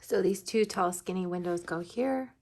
So these two tall skinny windows go here.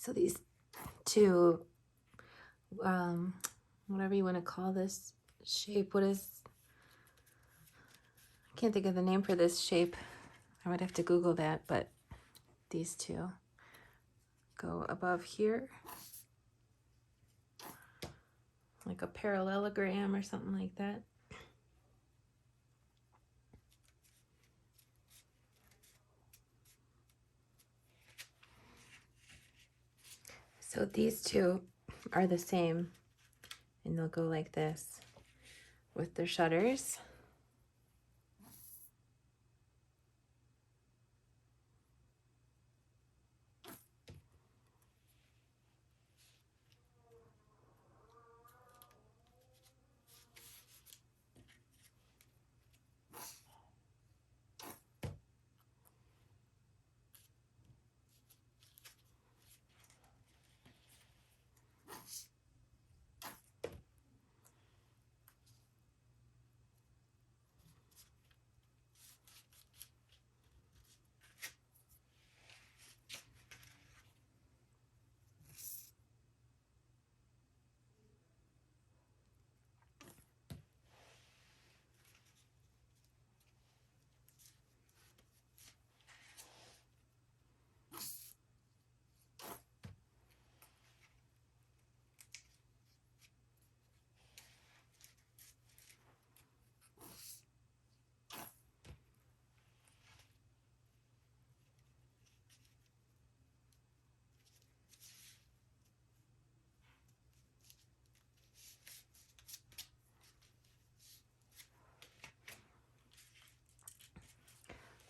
So these two, whatever you want to call this shape, I can't think of the name for this shape. I would have to Google that, but these two go above here, like a parallelogram or something like that. So these two are the same, and they'll go like this with their shutters.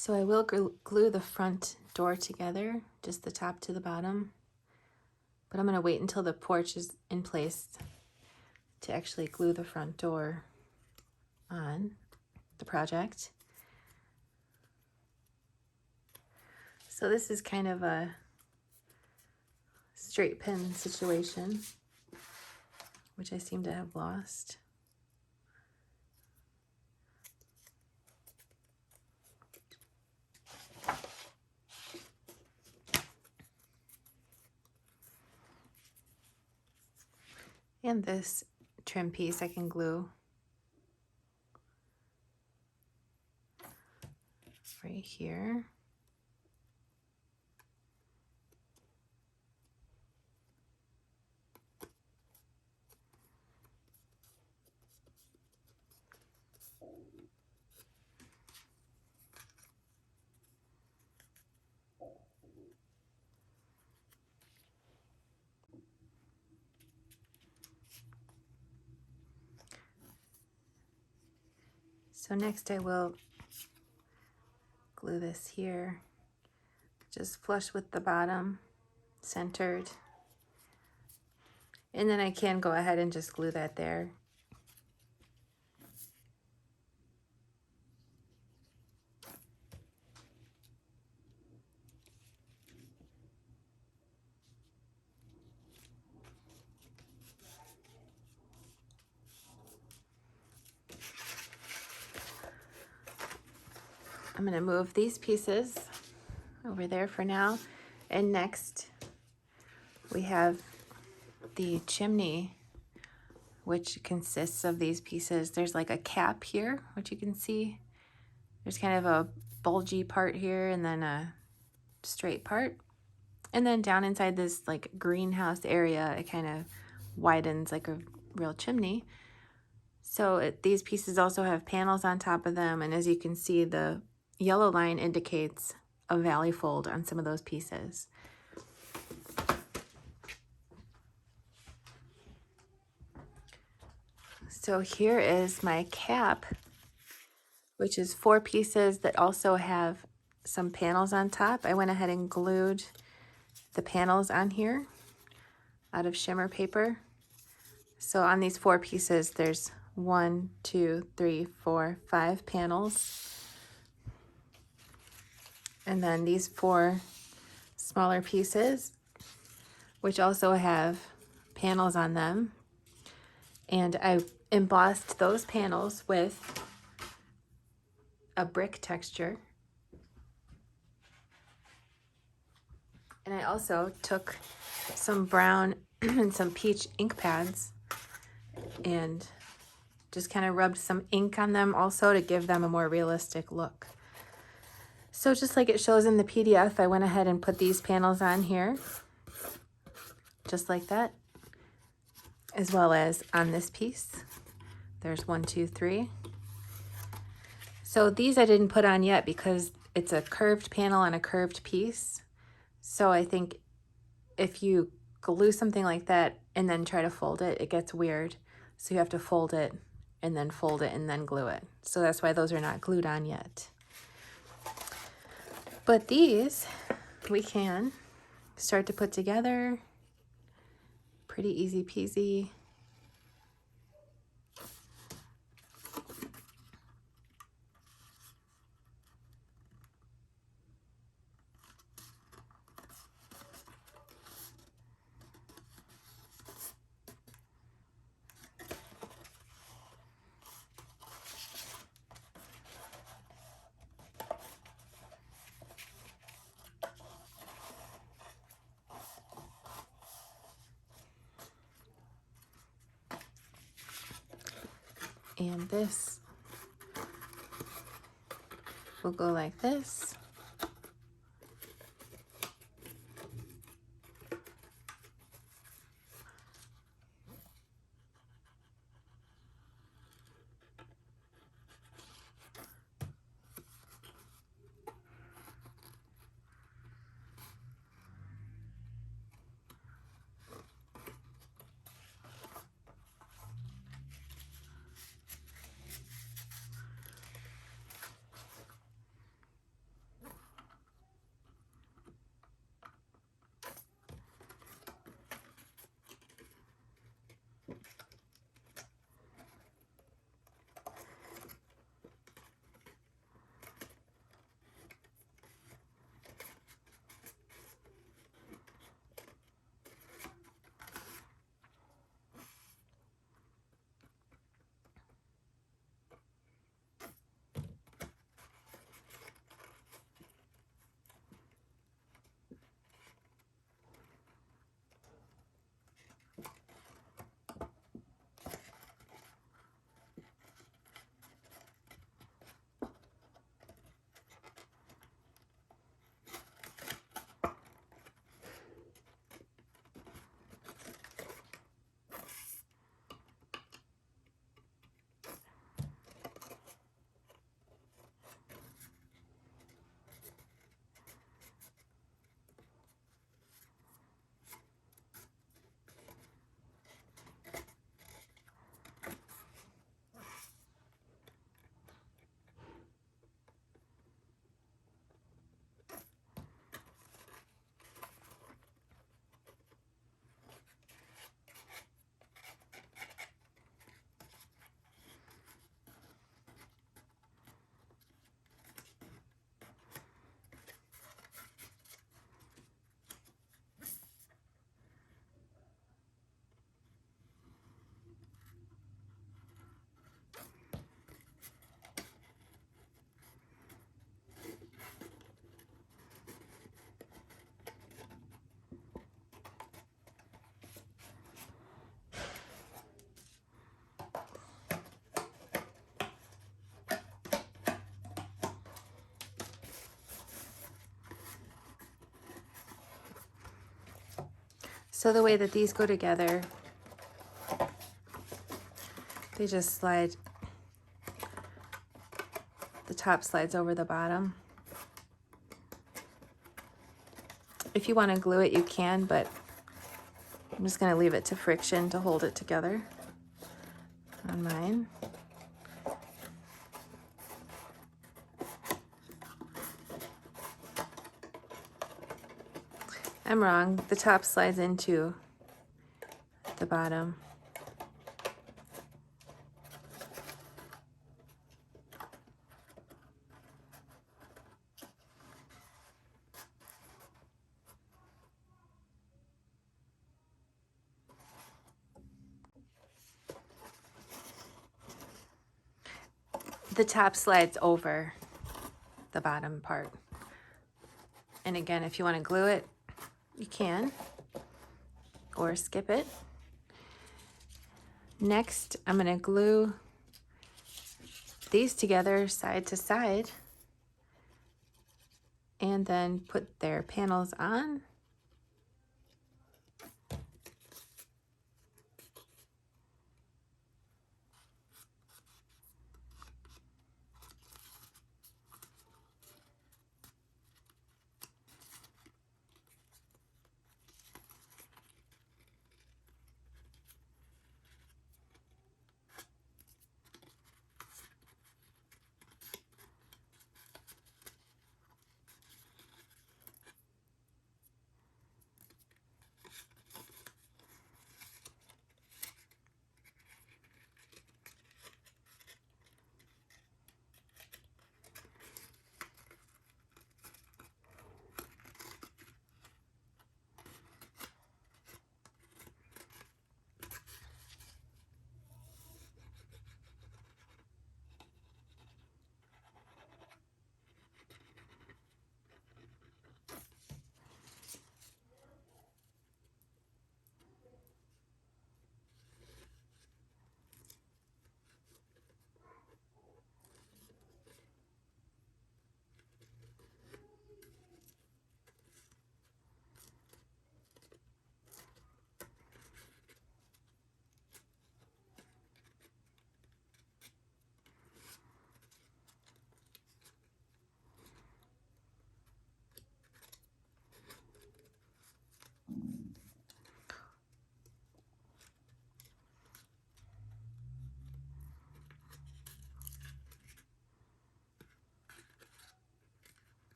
So I will glue the front door together, just the top to the bottom, but I'm going to wait until the porch is in place to actually glue the front door on the project. So this is kind of a straight pin situation, which I seem to have lost. And this trim piece I can glue right here. So next I will glue this here, just flush with the bottom, centered. And then I can go ahead and just glue that there. I'm going to move these pieces over there for now. And next we have the chimney, which consists of these pieces. There's like a cap here, which you can see. There's kind of a bulgy part here and then a straight part. And then down inside this like greenhouse area, it kind of widens like a real chimney. So these pieces also have panels on top of them. And as you can see, the yellow line indicates a valley fold on some of those pieces. So here is my cap, which is 4 pieces that also have some panels on top. I went ahead and glued the panels on here out of shimmer paper. So on these 4 pieces, there's 1, 2, 3, 4, 5 panels. And then these 4 smaller pieces, which also have panels on them. And I embossed those panels with a brick texture. And I also took some brown and some peach ink pads and just kind of rubbed some ink on them also to give them a more realistic look. So just like it shows in the PDF, I went ahead and put these panels on here, just like that, as well as on this piece. There's 1, 2, 3. So these I didn't put on yet because it's a curved panel on a curved piece. So I think if you glue something like that and then try to fold it, it gets weird. So you have to fold it and then fold it and then glue it. So that's why those are not glued on yet. But these we can start to put together. Pretty easy peasy. And this will go like this. So the way that these go together, they just slide, the top slides over the bottom. If you want to glue it, you can, but I'm just going to leave it to friction to hold it together on mine. I'm wrong. The top slides into the bottom. The top slides over the bottom part. And again, if you want to glue it, you can. or skip it. Next, I'm going to glue these together side to side and then put their panels on.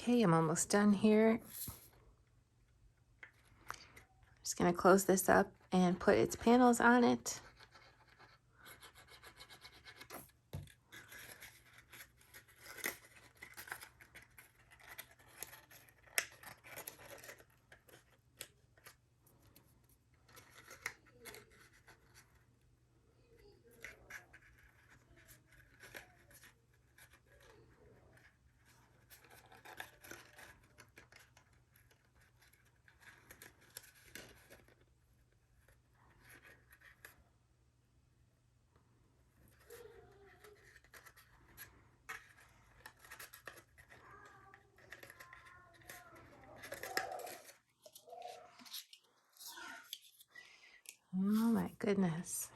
Okay, I'm almost done here. Just going to close this up and put its panels on it. Oh my goodness.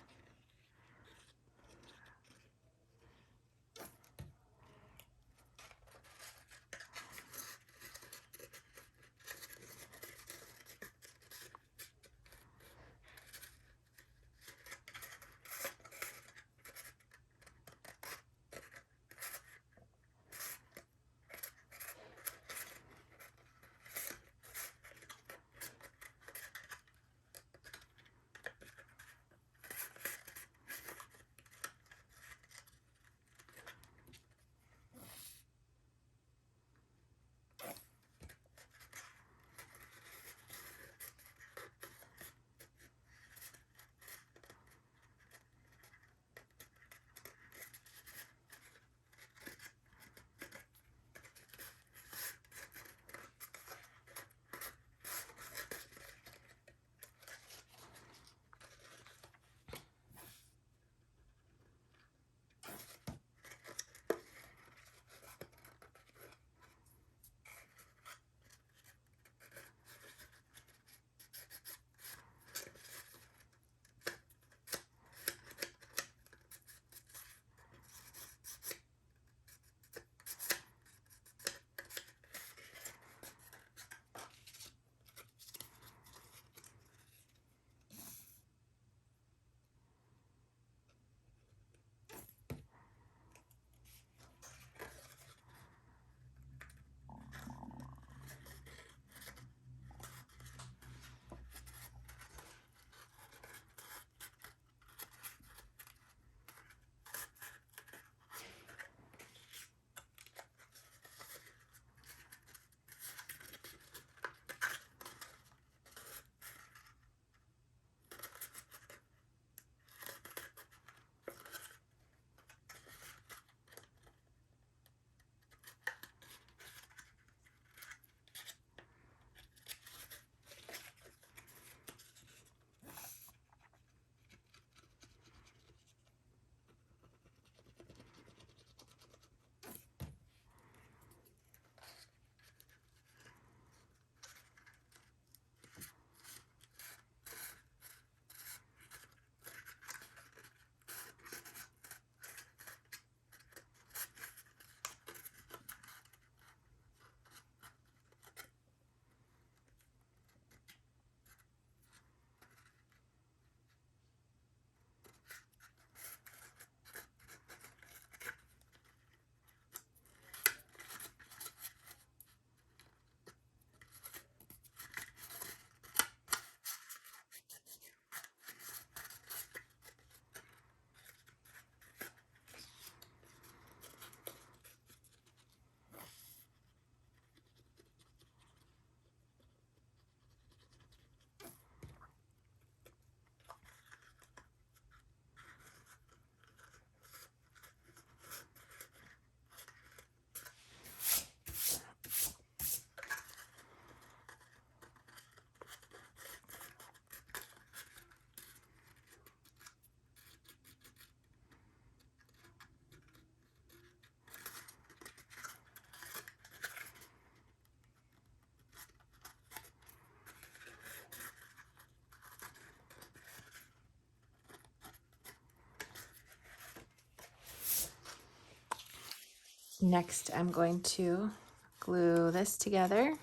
Next, I'm going to glue this together.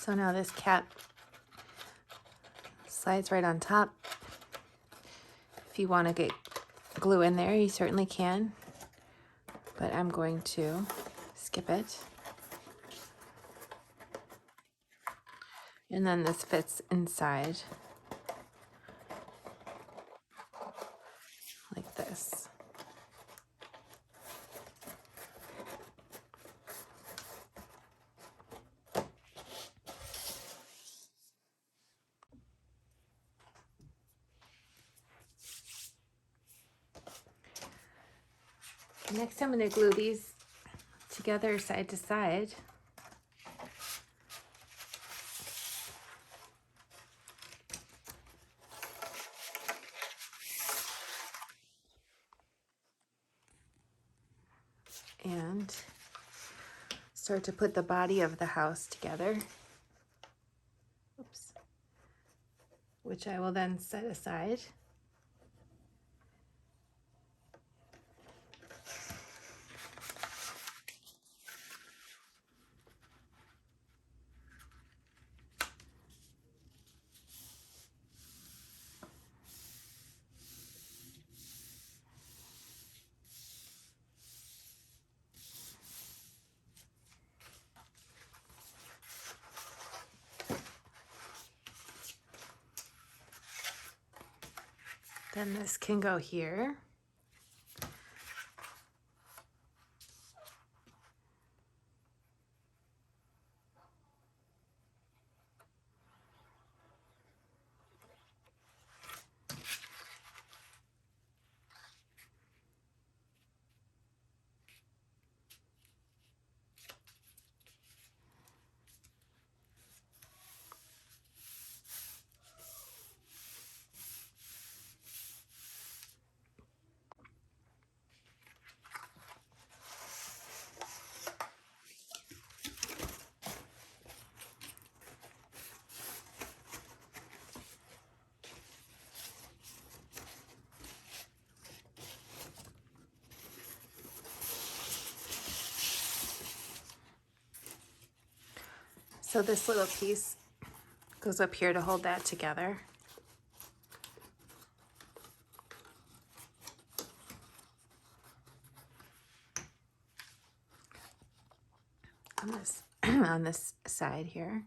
So now this cap slides right on top. If you want to get glue in there, you certainly can, but I'm going to skip it. And then this fits inside like this. Next, I'm going to glue these together side to side. and start to put the body of the house together. Oops. Which I will then set aside. Then this can go here. So this little piece goes up here to hold that together. On this, on this side here.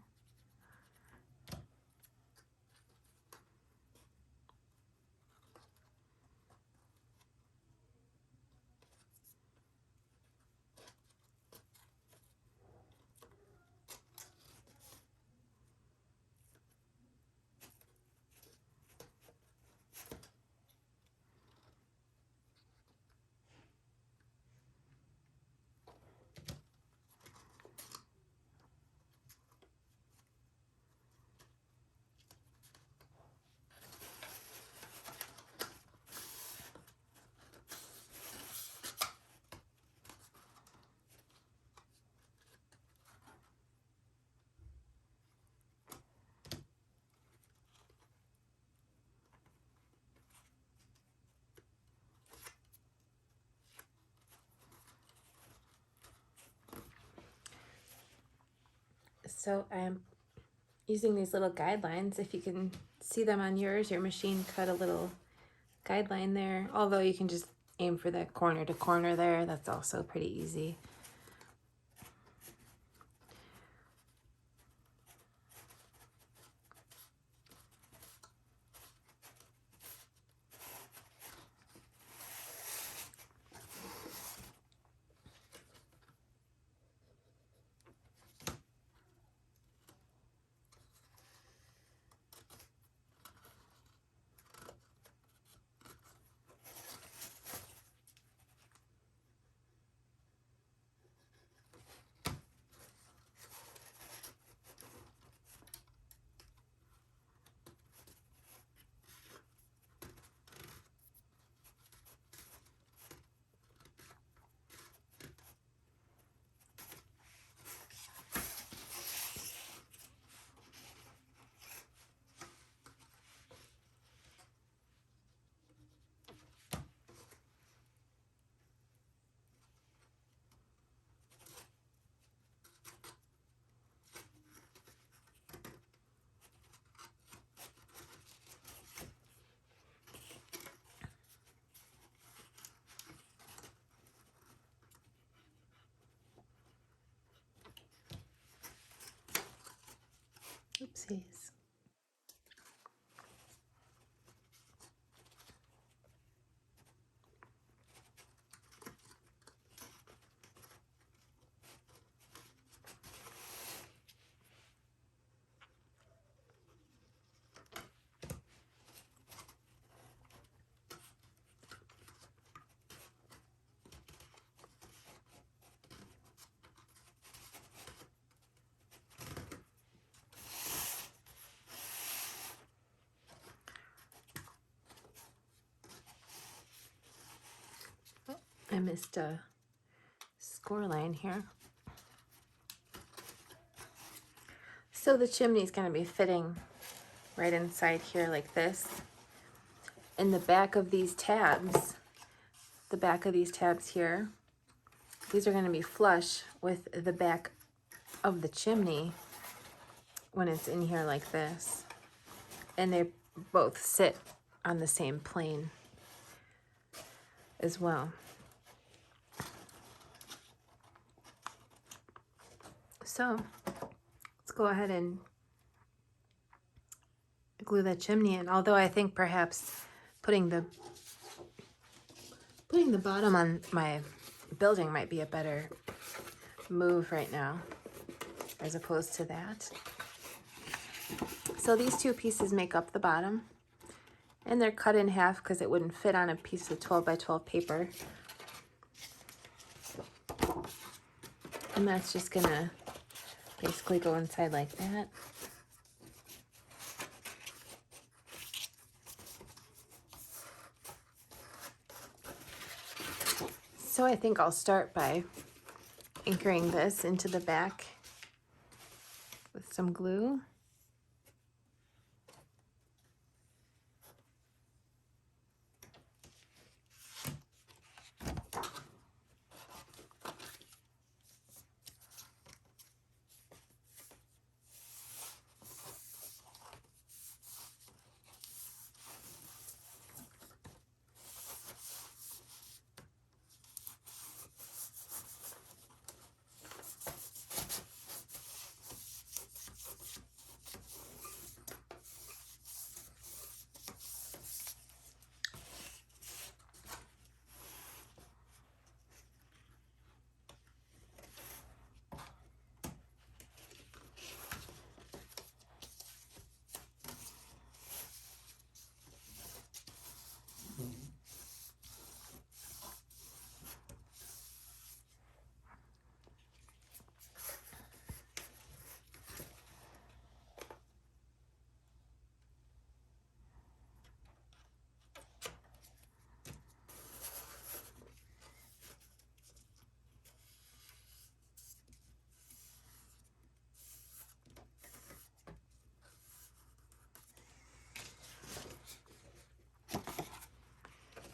So I'm using these little guidelines. If you can see them on yours, your machine cut a little guideline there. Although you can just aim for the corner to corner there. That's also pretty easy. Oopsies. I missed a score line here. So the chimney is going to be fitting right inside here like this. In the back of these tabs, here, these are going to be flush with the back of the chimney when it's in here like this. And they both sit on the same plane as well. So let's go ahead and glue that chimney in. Although I think perhaps putting the bottom on my building might be a better move right now as opposed to that. So these two pieces make up the bottom, and they're cut in half because it wouldn't fit on a piece of 12 by 12 paper. And that's just gonna basically go inside like that. So I think I'll start by anchoring this into the back with some glue.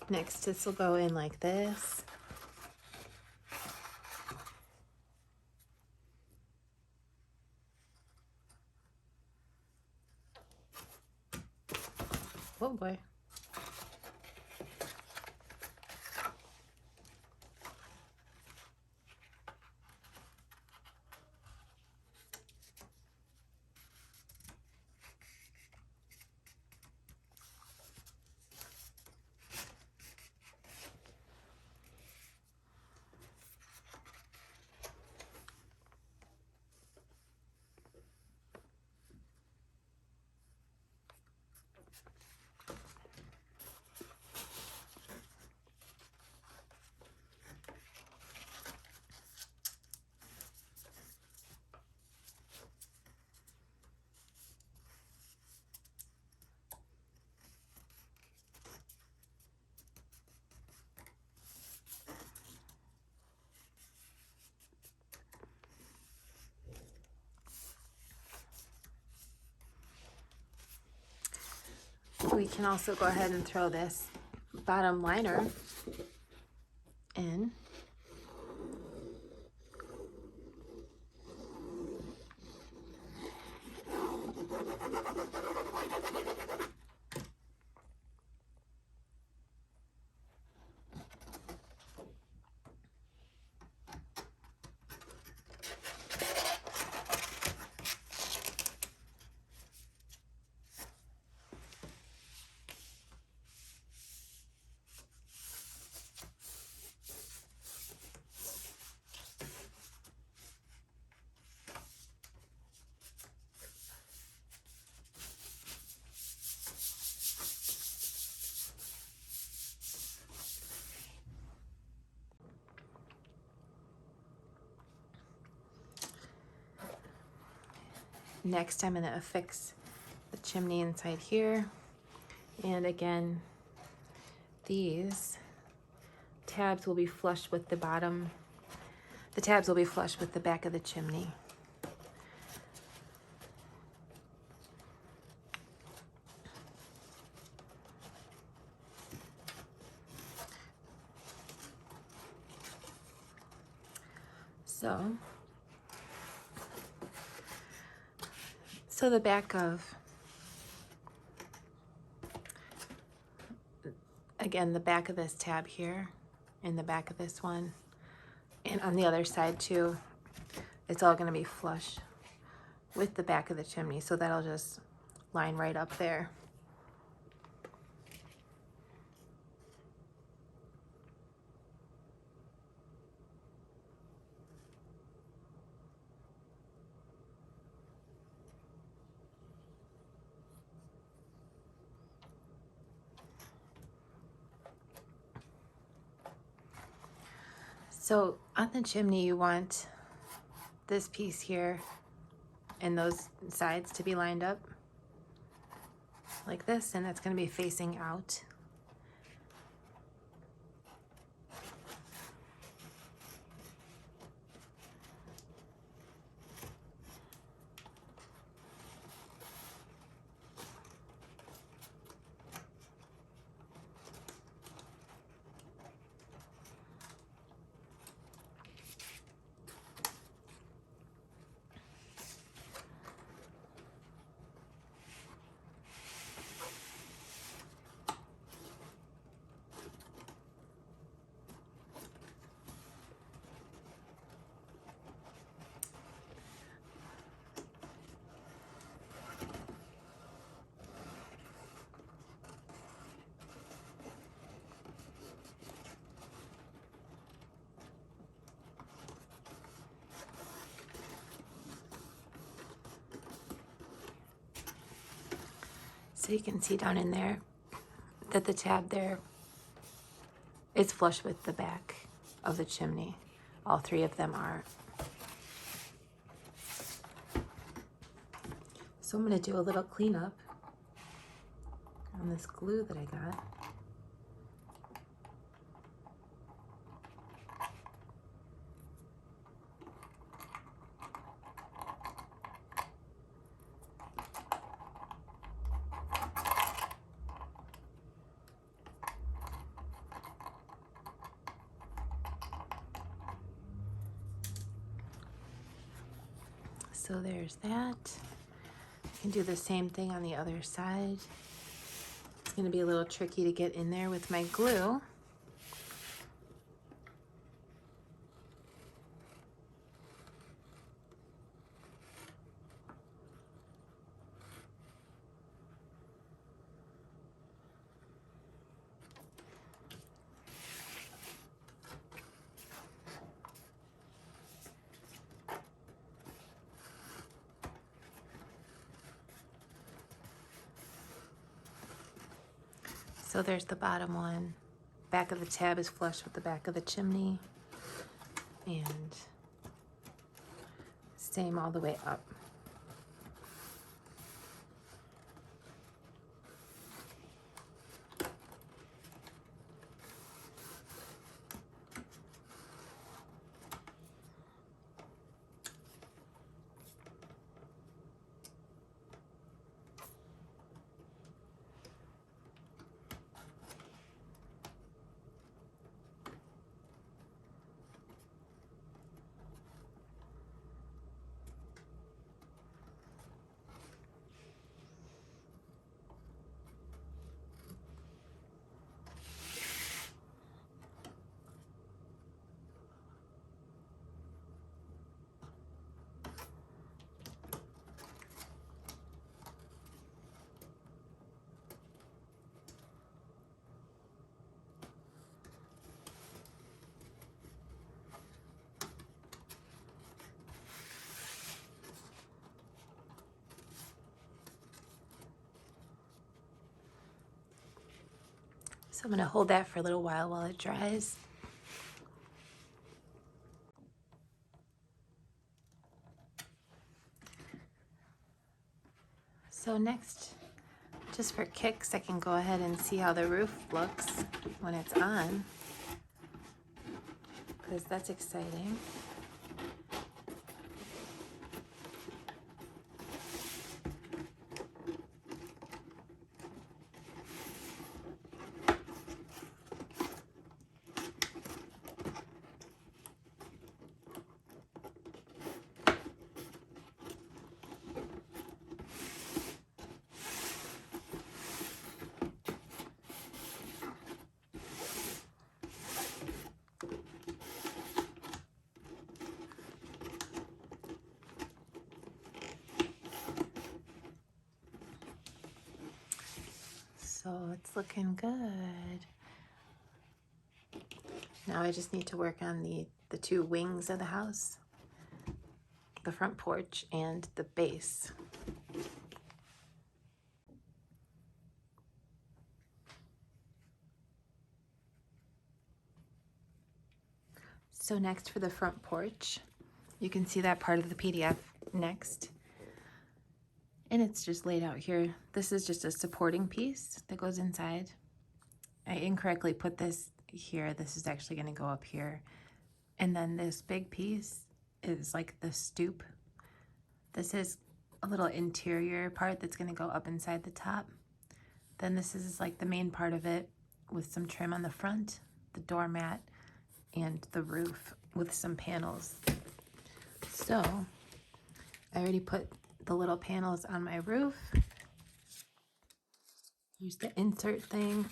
Next, this will go in like this. Oh boy. We can also go ahead and throw this bottom liner in. Next, I'm going to affix the chimney inside here. And again, these tabs will be flush with the bottom The tabs will be flush with the back of the chimney. So the back of, again, the back of this tab here, and the back of this one, and on the other side too, it's all going to be flush with the back of the chimney, so that'll just line right up there. So on the chimney, you want this piece here and those sides to be lined up like this, and that's going to be facing out. So you can see down in there that the tab there is flush with the back of the chimney. All three of them are. So I'm going to do a little cleanup on this glue that I got. So there's that. I can do the same thing on the other side. It's going to be a little tricky to get in there with my glue. So there's the bottom one. Back of the tab is flush with the back of the chimney. And same all the way up. So I'm going to hold that for a little while it dries. So next, just for kicks, I can go ahead and see how the roof looks when it's on, because that's exciting. So it's looking good. Now I just need to work on the two wings of the house, the front porch and the base. So next for the front porch, you can see that part of the PDF next. And it's just laid out here. This is just a supporting piece that goes inside. I incorrectly put this here. This is actually going to go up here. And then this big piece is like the stoop. This is a little interior part that's going to go up inside the top. Then this is like the main part of it with some trim on the front, the doormat, and the roof with some panels. So I already put the little panels on my roof. Here's the insert thing.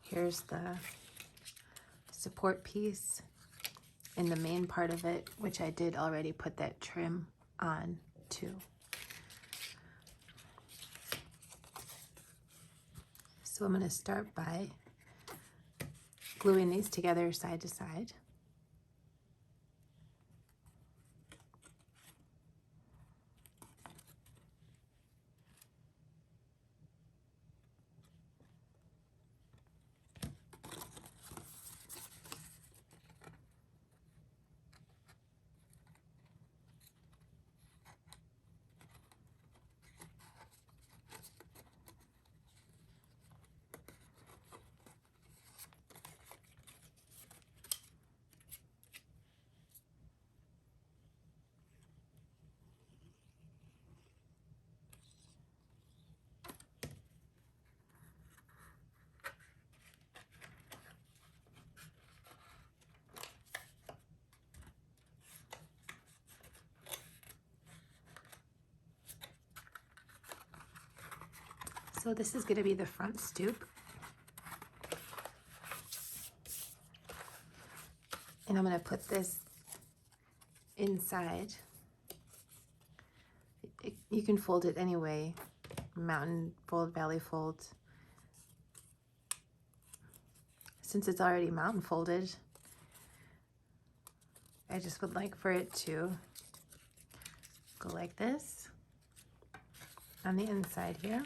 Here's the support piece and the main part of it, which I did already put that trim on too. So I'm going to start by gluing these together side to side. So this is going to be the front stoop. And I'm going to put this inside. You can fold it anyway, mountain fold, valley fold. Since it's already mountain folded, I just would like for it to go like this on the inside here.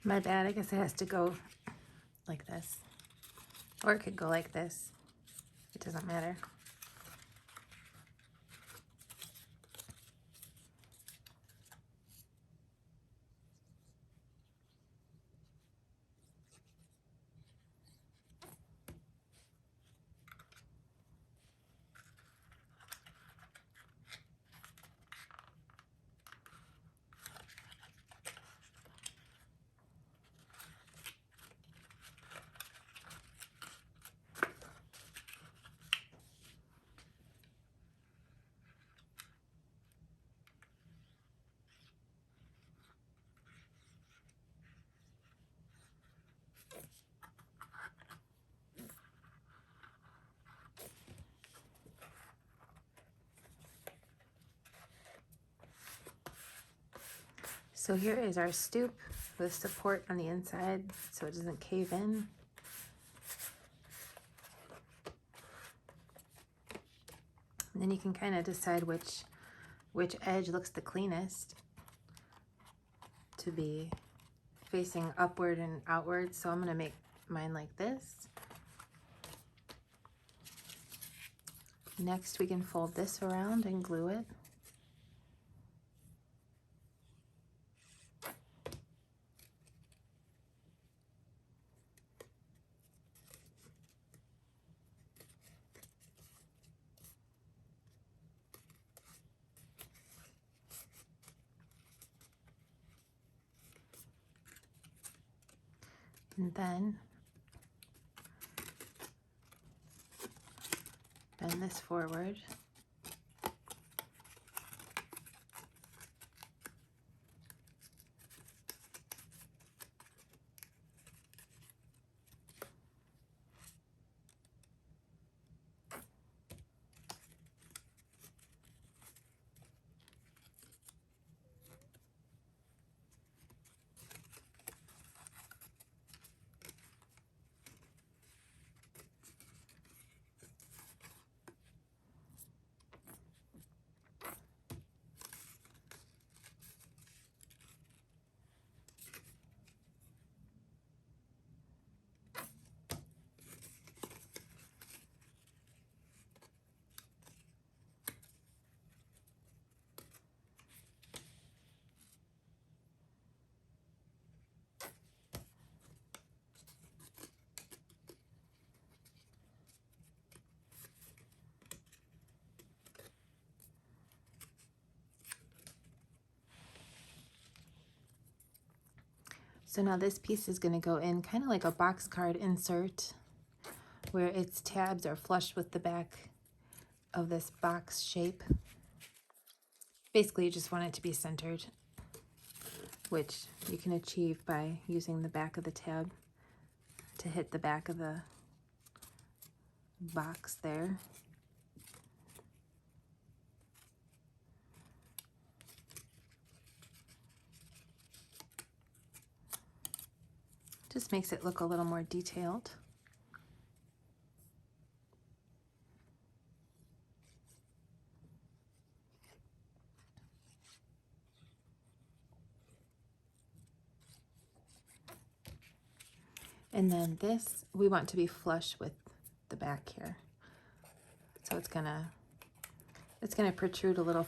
My bad, I guess it has to go like this. Or it could go like this. It doesn't matter. So here is our stoop with support on the inside so it doesn't cave in. And then you can kind of decide which edge looks the cleanest to be facing upward and outward. So I'm going to make mine like this. Next we can fold this around and glue it. And then bend this forward. So now this piece is going to go in kind of like a box card insert, where its tabs are flush with the back of this box shape. Basically, you just want it to be centered, which you can achieve by using the back of the tab to hit the back of the box there. Just makes it look a little more detailed. And then this, we want to be flush with the back here. So it's gonna protrude a little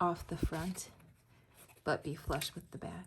off the front, but be flush with the back.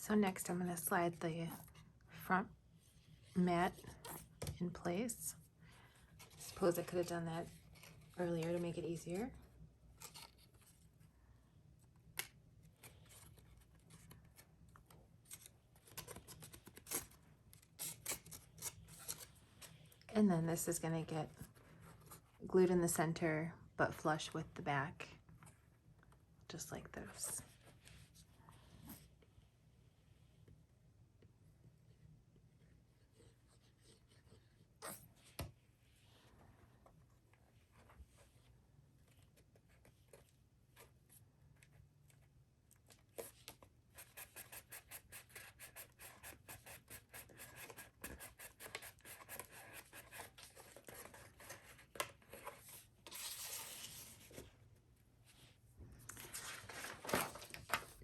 So next I'm going to slide the front mat in place. I suppose I could have done that earlier to make it easier. And then this is going to get glued in the center, but flush with the back, just like this.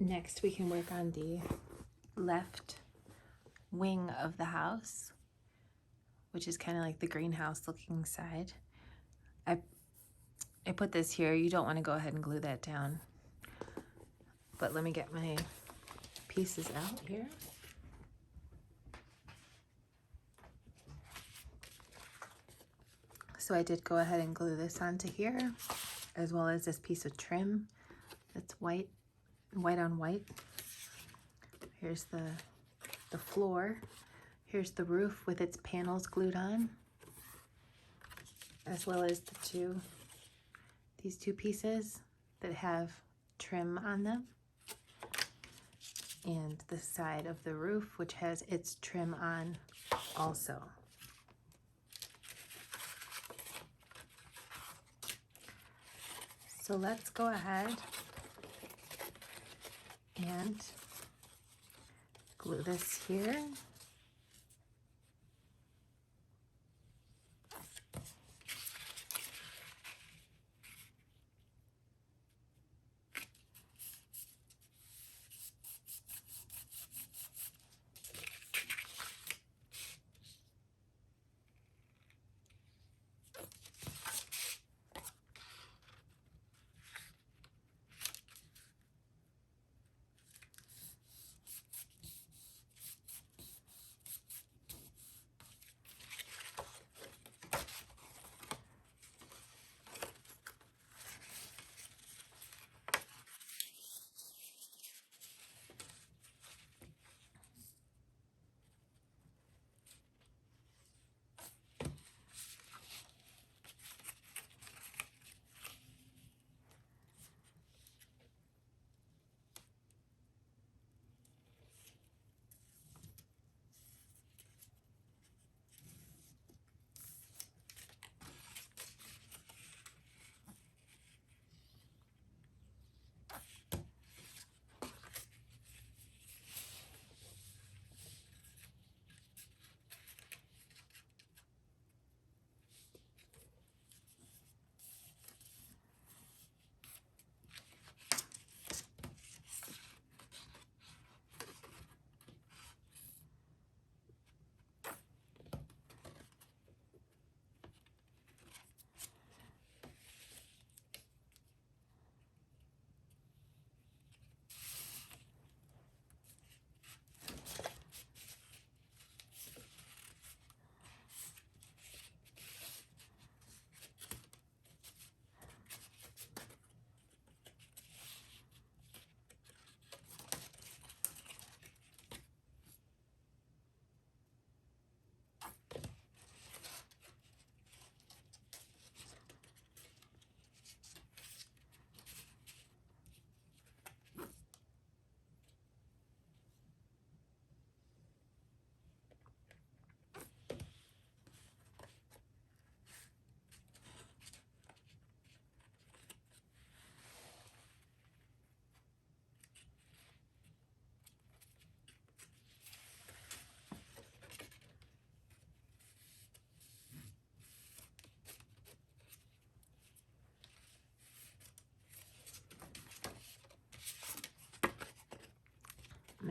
Next, we can work on the left wing of the house, which is kind of like the greenhouse looking side. I put this here. You don't want to go ahead and glue that down. But let me get my pieces out here. So I did go ahead and glue this onto here, as well as this piece of trim that's white on white. Here's the floor. Here's the roof with its panels glued on, as well as these two pieces that have trim on them, and the side of the roof, which has its trim on also. So let's go ahead and glue this here.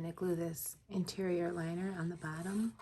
to glue this interior liner on the bottom.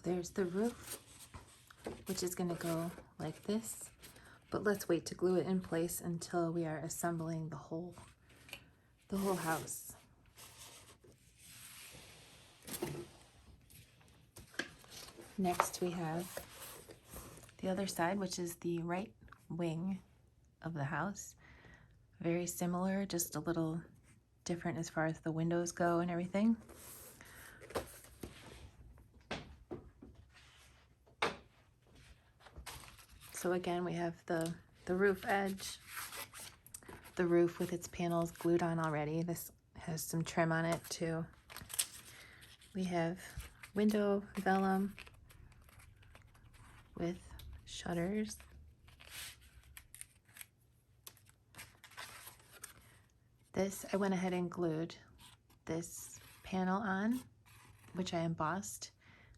There's the roof, which is going to go like this, but let's wait to glue it in place until we are assembling the whole house. Next we have the other side, which is the right wing of the house. Very similar, just a little different as far as the windows go and everything. So again, we have the roof edge, the roof with its panels glued on already. This has some trim on it too. We have window vellum with shutters. This, I went ahead and glued this panel on, which I embossed,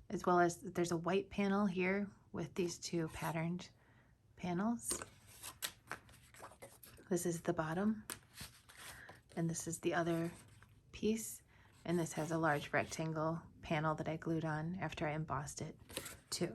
as well as there's a white panel here with these two patterned panels. This is the bottom, and this is the other piece, and this has a large rectangle panel that I glued on after I embossed it too.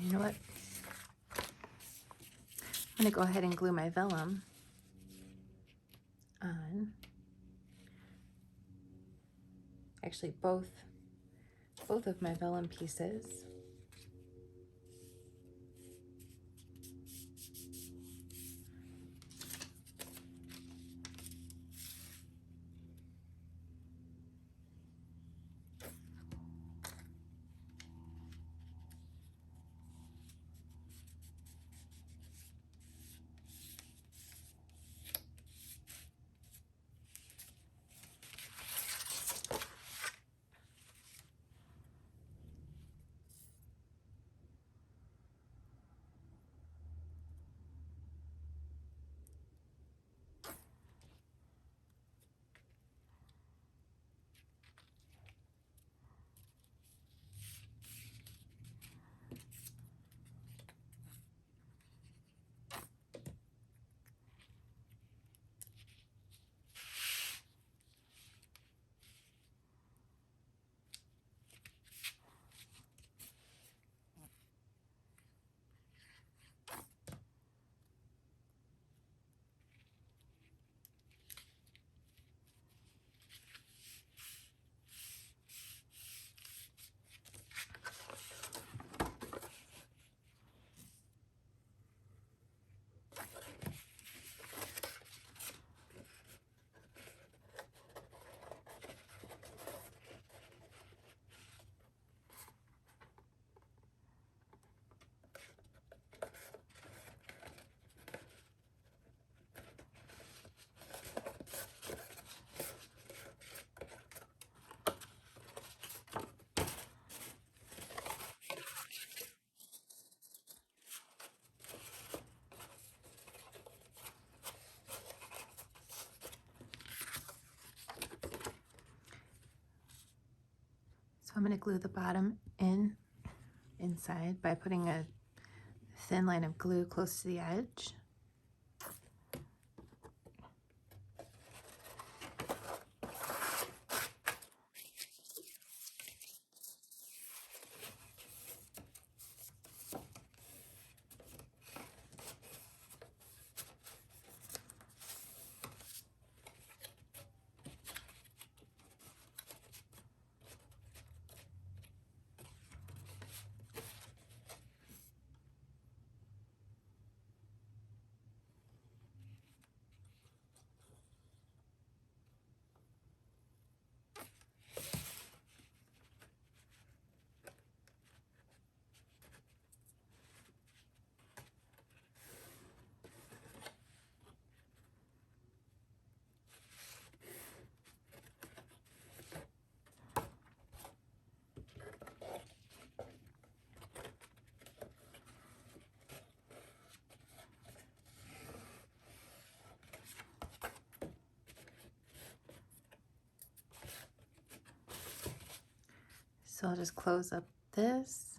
You know what? I'm going to go ahead and glue my vellum on. Actually, both of my vellum pieces. I'm going to glue the bottom inside by putting a thin line of glue close to the edge. So I'll just close up this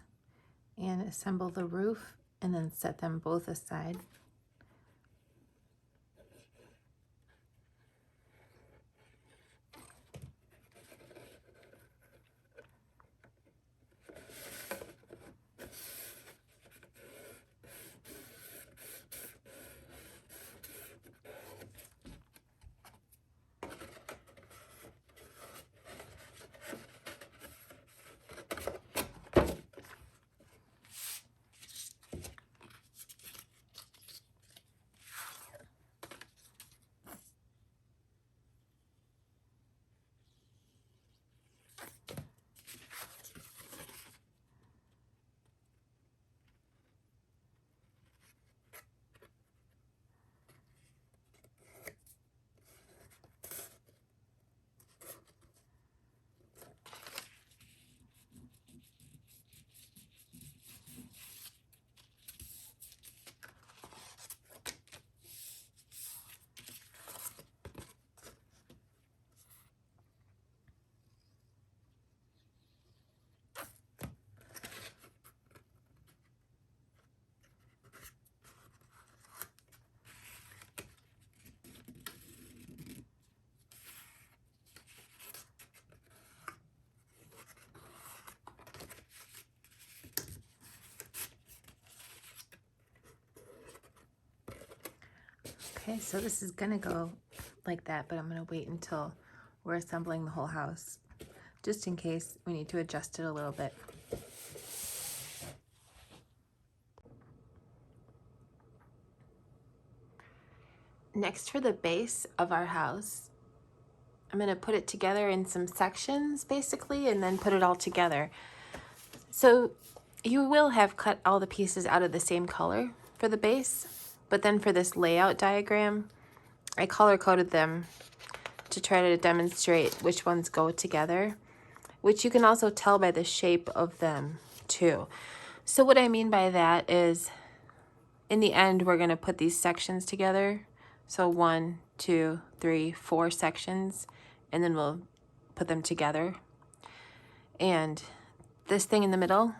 and assemble the roof and then set them both aside. Okay, so this is gonna go like that, but I'm gonna wait until we're assembling the whole house, just in case we need to adjust it a little bit. Next, for the base of our house, I'm gonna put it together in some sections basically, and then put it all together. So you will have cut all the pieces out of the same color for the base, but then for this layout diagram, I color coded them to try to demonstrate which ones go together, which you can also tell by the shape of them too. So what I mean by that is, in the end, we're gonna put these sections together. So 1, 2, 3, 4 sections, and then we'll put them together. And this thing in the middle,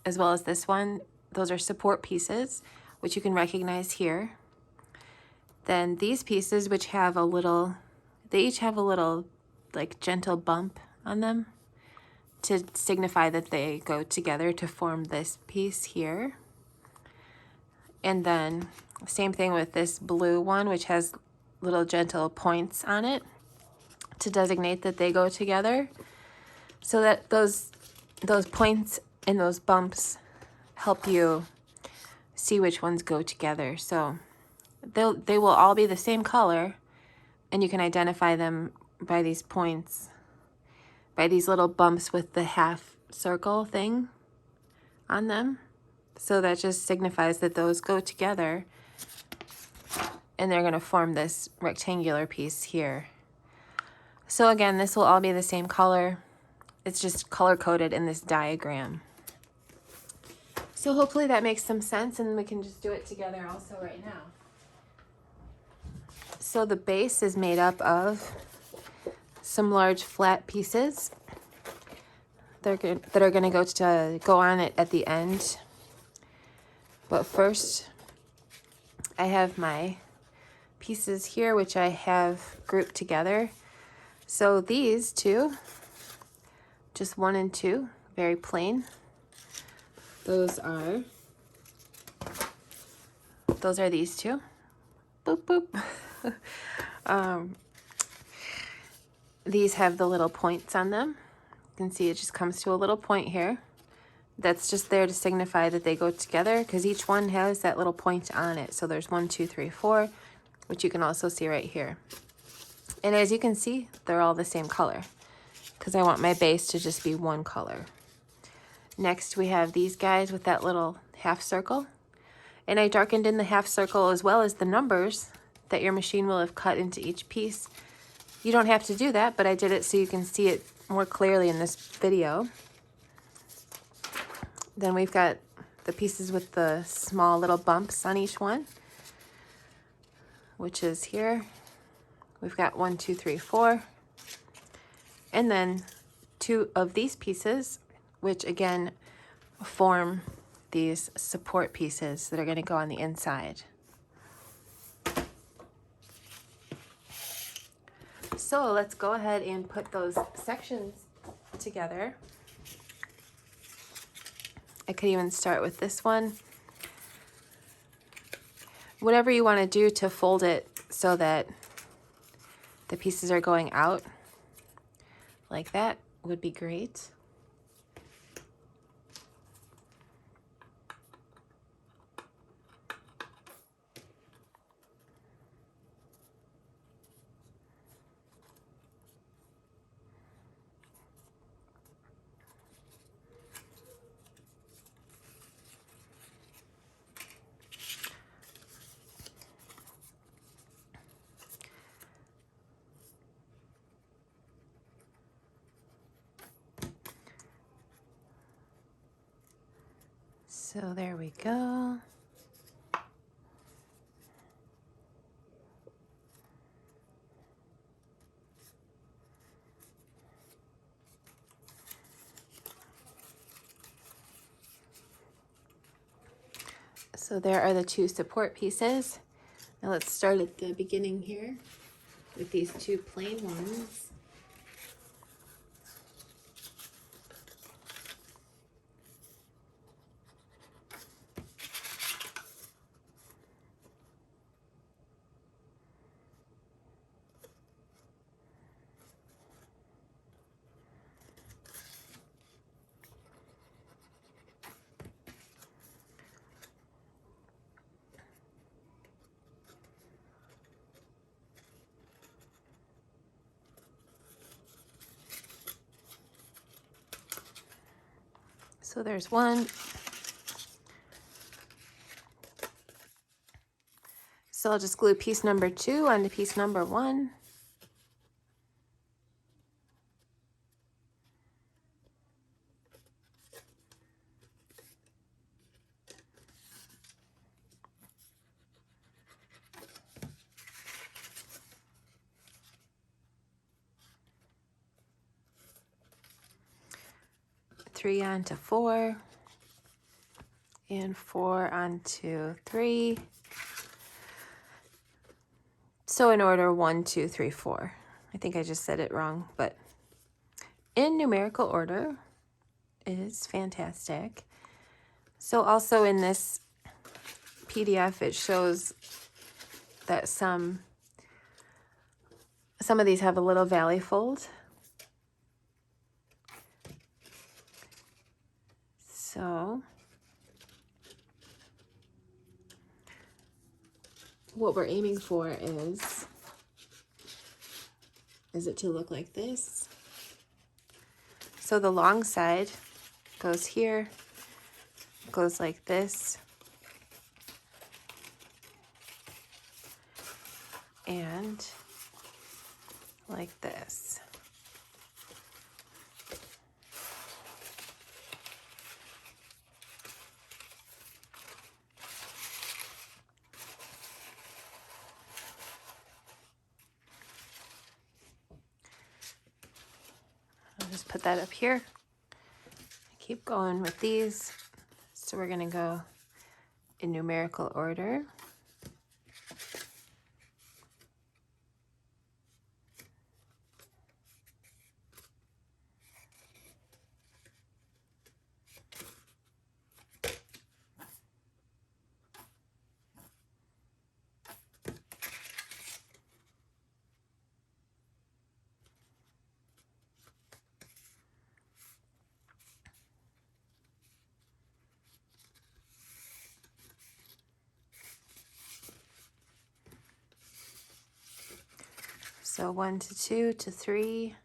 as well as this one, those are support pieces, which you can recognize here. Then these pieces, which have a little, they each have a little like gentle bump on them to signify that they go together to form this piece here. And then same thing with this blue one, which has little gentle points on it to designate that they go together. So that those points and those bumps help you see which ones go together. So they will all be the same color, and you can identify them by these points, by these little bumps with the half circle thing on them. So that just signifies that those go together, and they're going to form this rectangular piece here. So again, this will all be the same color. It's just color coded in this diagram. So hopefully that makes some sense, and we can just do it together also right now. So the base is made up of some large flat pieces. that are going to go on it at the end. But first, I have my pieces here, which I have grouped together. So these two, just 1 and 2, very plain. Those are these two. Boop, boop. These have the little points on them. You can see it just comes to a little point here. That's just there to signify that they go together, because each one has that little point on it. So there's 1, 2, 3, 4, which you can also see right here. And as you can see, they're all the same color, because I want my base to just be one color. Next, we have these guys with that little half circle. And I darkened in the half circle as well as the numbers that your machine will have cut into each piece. You don't have to do that, but I did it so you can see it more clearly in this video. Then we've got the pieces with the small little bumps on each one, which is here. We've got 1, 2, 3, 4. And then 2 of these pieces, which again form these support pieces that are going to go on the inside. So let's go ahead and put those sections together. I could even start with this one. Whatever you want to do to fold it so that the pieces are going out like that would be great. So there we go. So there are the 2 support pieces. Now let's start at the beginning here with these 2 plain ones. So there's one. So I'll just glue piece number 2 onto piece number 1. Three onto 4, and 4 onto 3. So in order 1, 2, 3, 4. I think I just said it wrong, but in numerical order is fantastic. So also in this PDF, it shows that some of these have a little valley fold. So what we're aiming for is it to look like this. So the long side goes here, goes like this, and like this. I'll just put that up here. keep going with these. So we're gonna go in numerical order. So 1 to 2 to 3.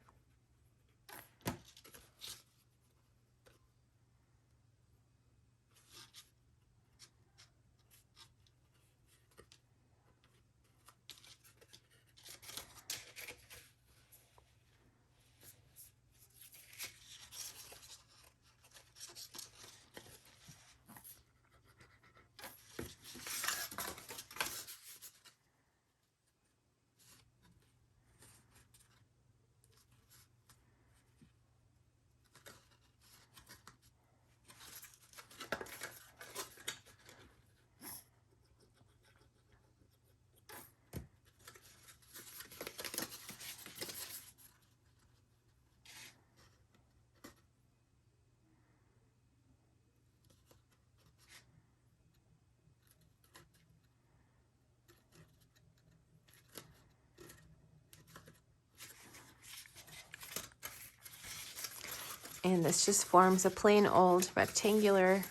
And this just forms a plain old rectangular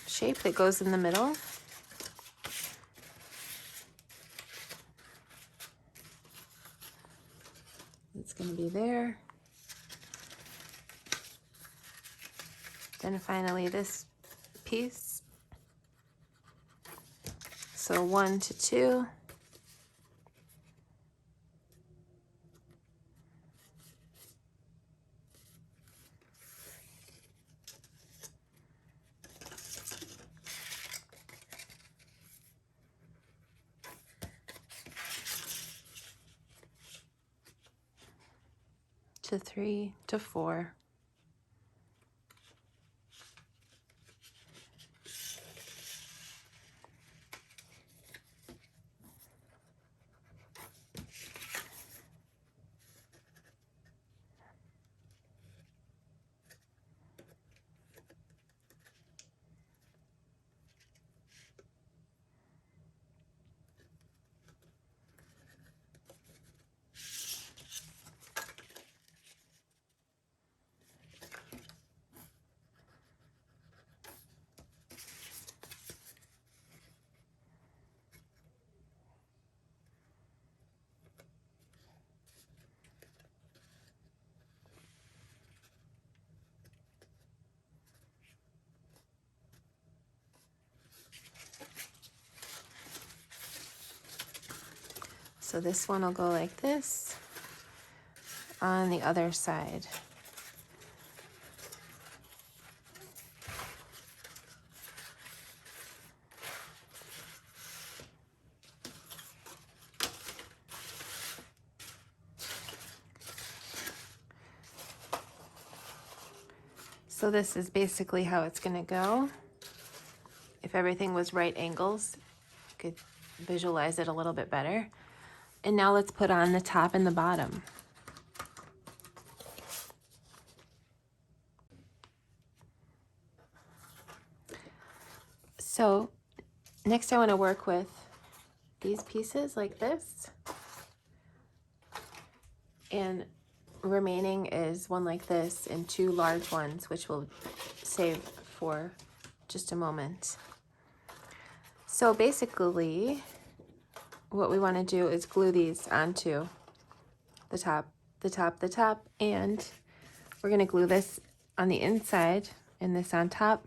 shape that goes in the middle. It's going to be there. Then finally this piece. So 1 to 2. To 3 to 4. So this one will go like this on the other side. So this is basically how it's going to go. If everything was right angles, you could visualize it a little bit better. And now let's put on the top and the bottom. So next I want to work with these pieces like this. And remaining is one like this and 2 large ones, which we'll save for just a moment. So basically, what we want to do is glue these onto the top, the top, the top, and we're going to glue this on the inside and this on top.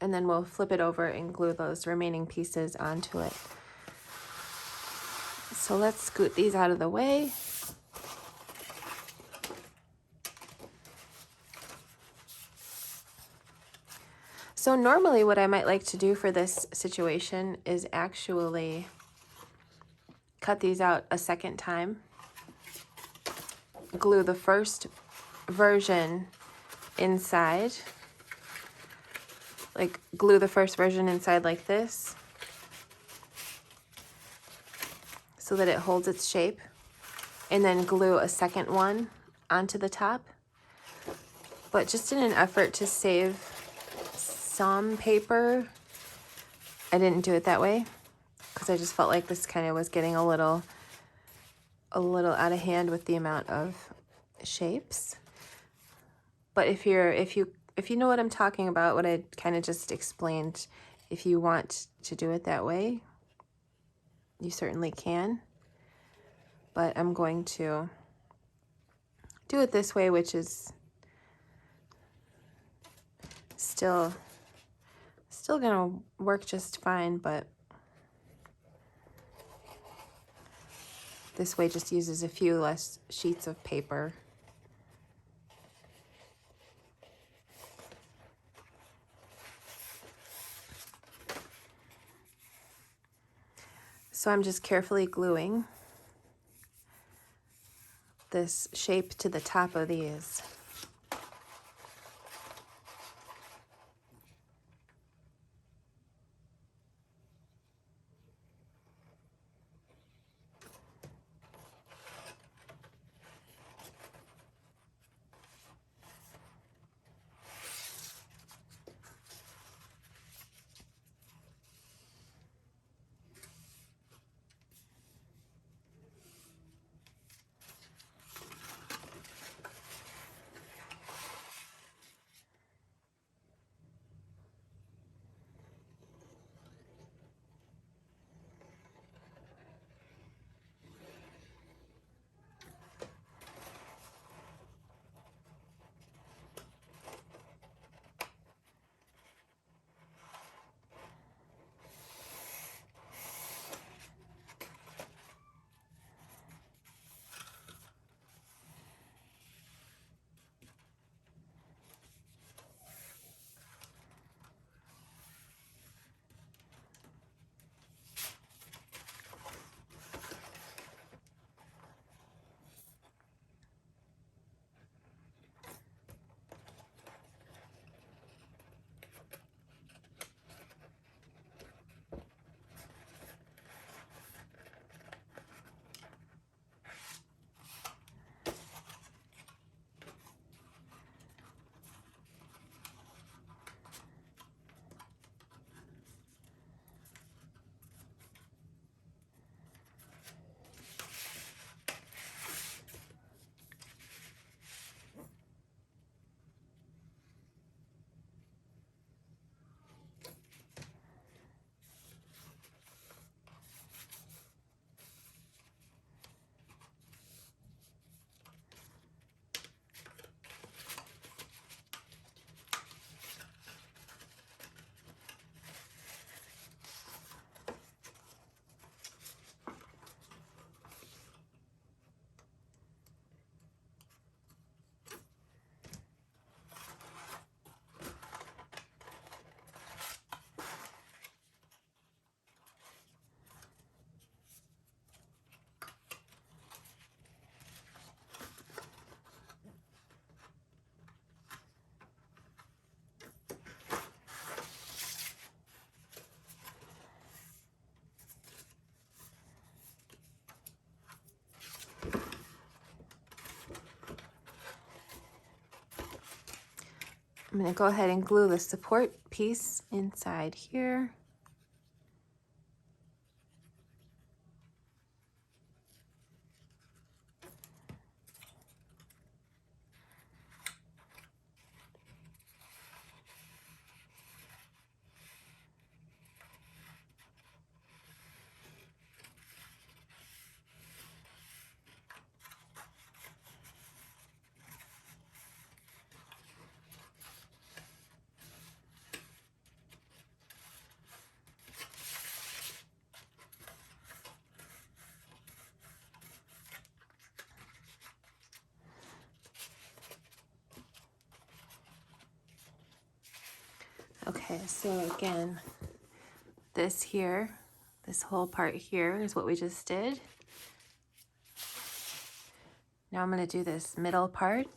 And then we'll flip it over and glue those remaining pieces onto it. So let's scoot these out of the way. So normally what I might like to do for this situation is actually cut these out a second time, glue the first version inside, like glue the first version inside like this so that it holds its shape, and then glue a second one onto the top. But just in an effort to save some paper, I didn't do it that way because I just felt like this kind of was getting a little out of hand with the amount of shapes. But if you know what I'm talking about, what I kind of just explained, if you want to do it that way, you certainly can. But I'm going to do it this way, which is still gonna work just fine, but this way just uses a few less sheets of paper. So I'm just carefully gluing this shape to the top of these. I'm going to go ahead and glue the support piece inside here. Okay, so again, this whole part here is what we just did. Now I'm going to do this middle part.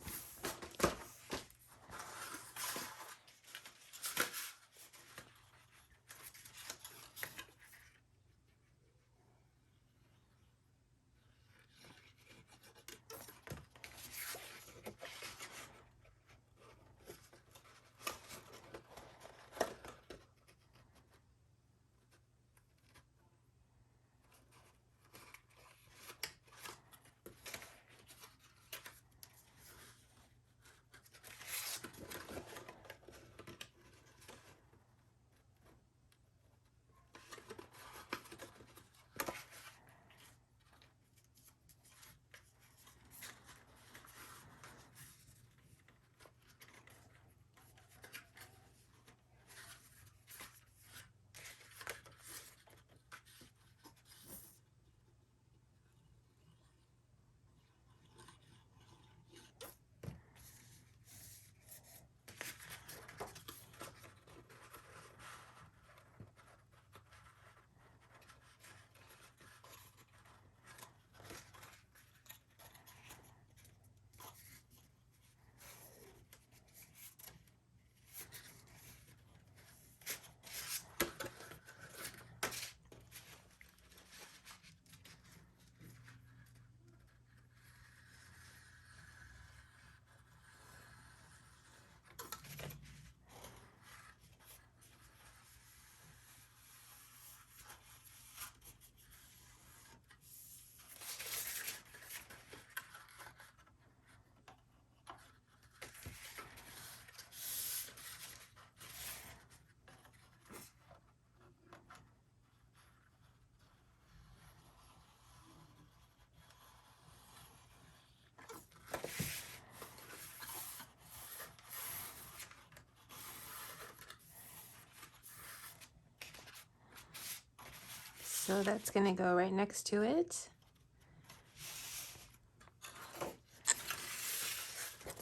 So that's going to go right next to it.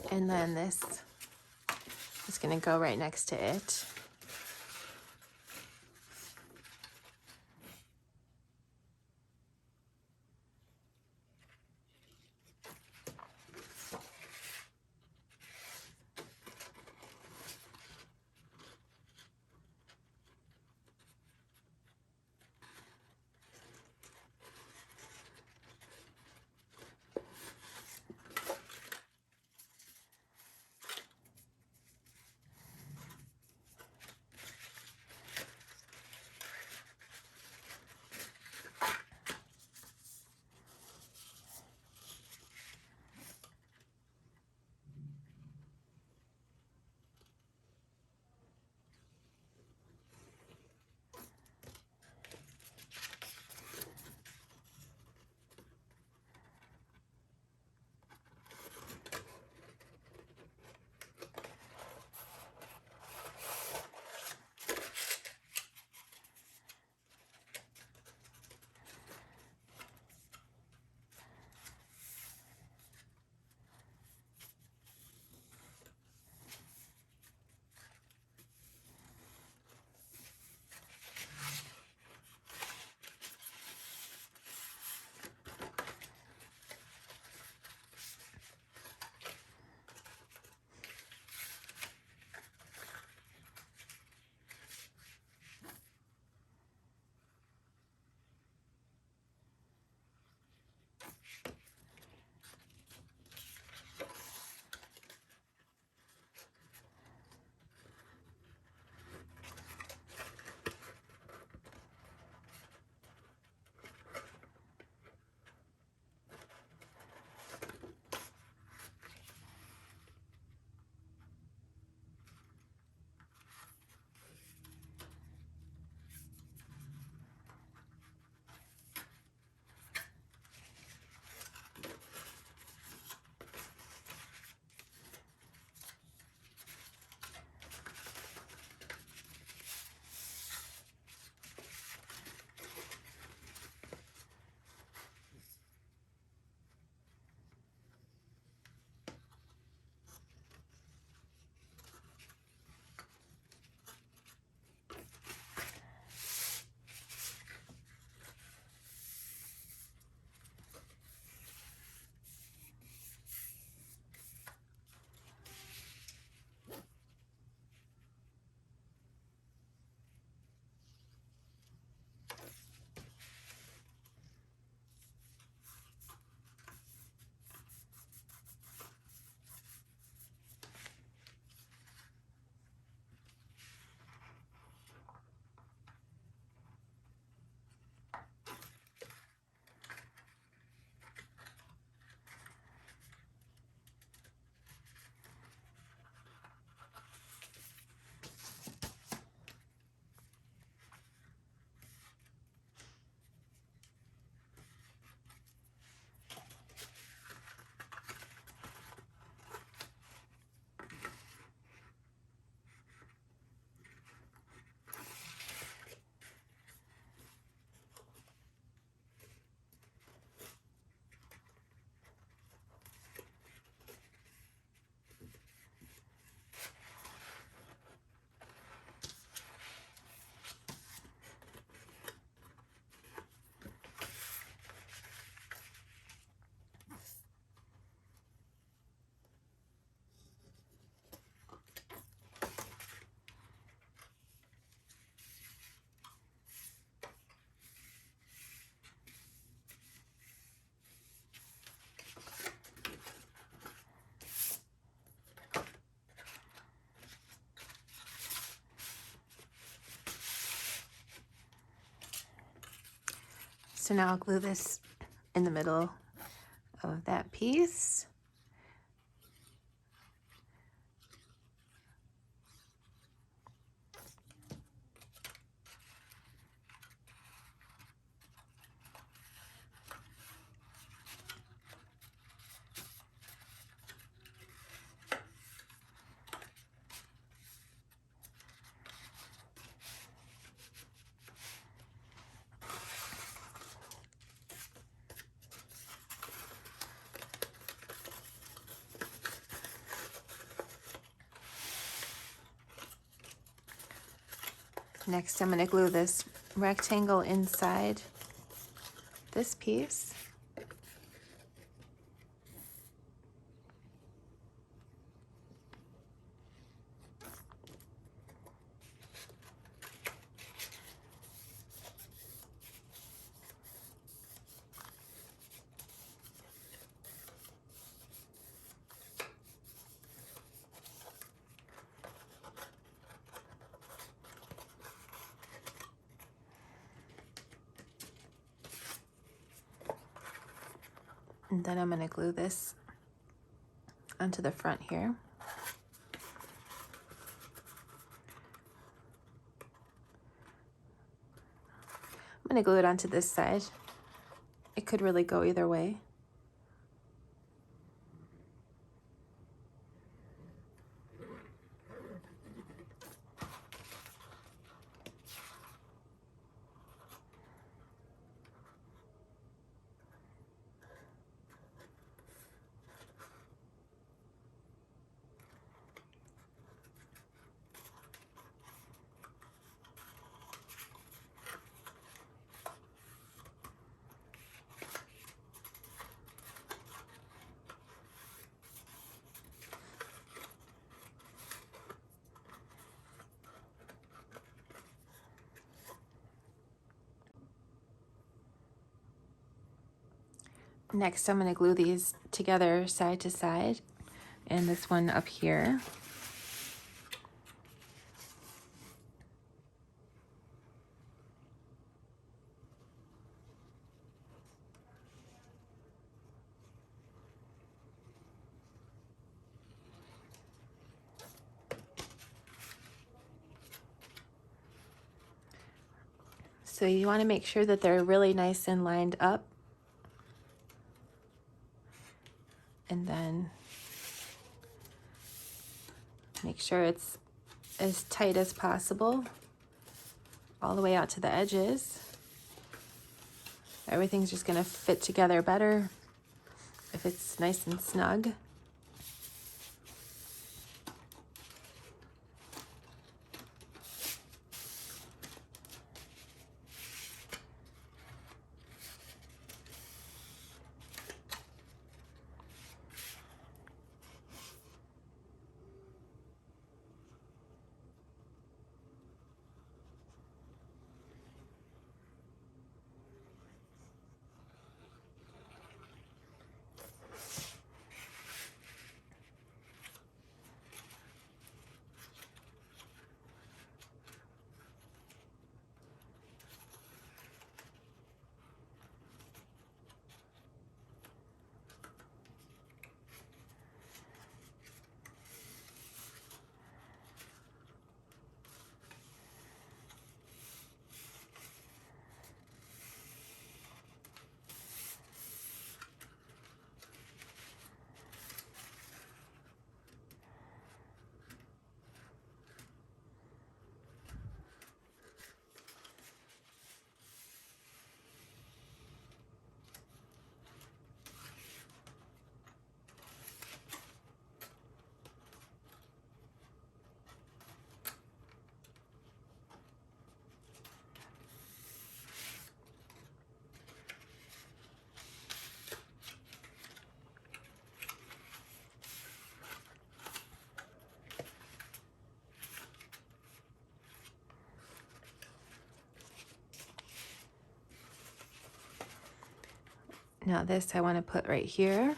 And then this is going to go right next to it. So now I'll glue this in the middle of that piece. Next, I'm going to glue this rectangle inside this piece. And then I'm going to glue this onto the front here. I'm going to glue it onto this side. It could really go either way. Next, I'm going to glue these together side to side, and this one up here. So you want to make sure that they're really nice and lined up. And then make sure it's as tight as possible all the way out to the edges. Everything's just going to fit together better if it's nice and snug. Now this I want to put right here.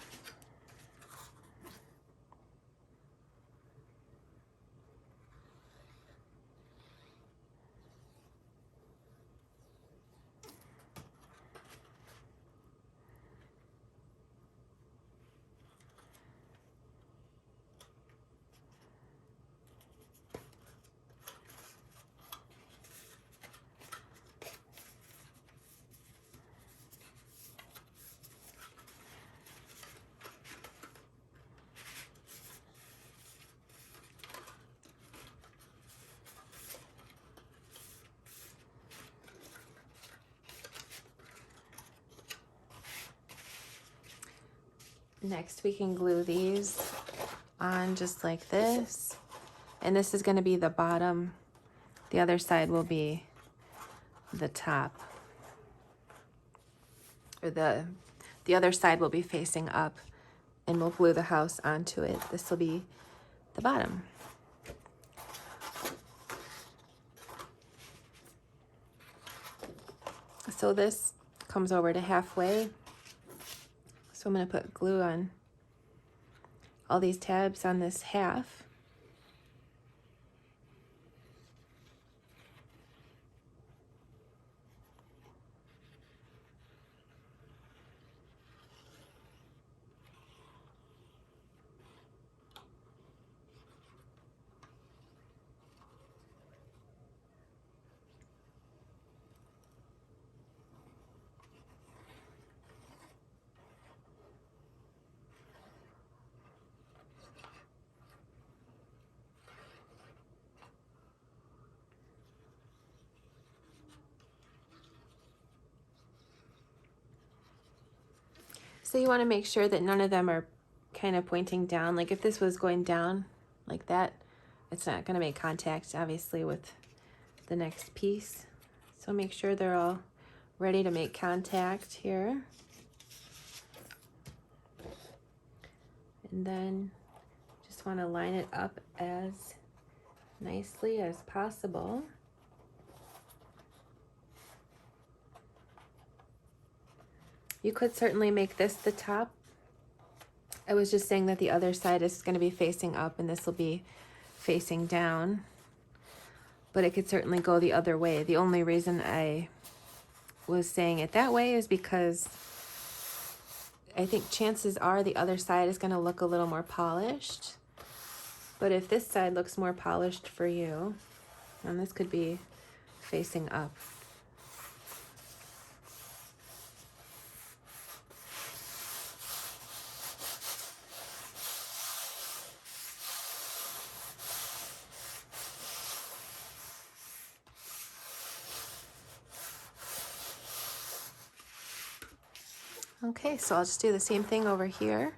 Next, we can glue these on just like this. And this is going to be the bottom The other side will be the top, or the other side will be facing up, and we'll glue the house onto it. This will be the bottom. So this comes over to halfway. So I'm going to put glue on all these tabs on this half. So you want to make sure that none of them are kind of pointing down. Like if this was going down like that, it's not going to make contact, obviously, with the next piece. So make sure they're all ready to make contact here. And then just want to line it up as nicely as possible. You could certainly make this the top. I was just saying that the other side is going to be facing up and this will be facing down. But it could certainly go the other way. The only reason I was saying it that way is because I think chances are the other side is going to look a little more polished. But if this side looks more polished for you, and this could be facing up. Okay, so I'll just do the same thing over here.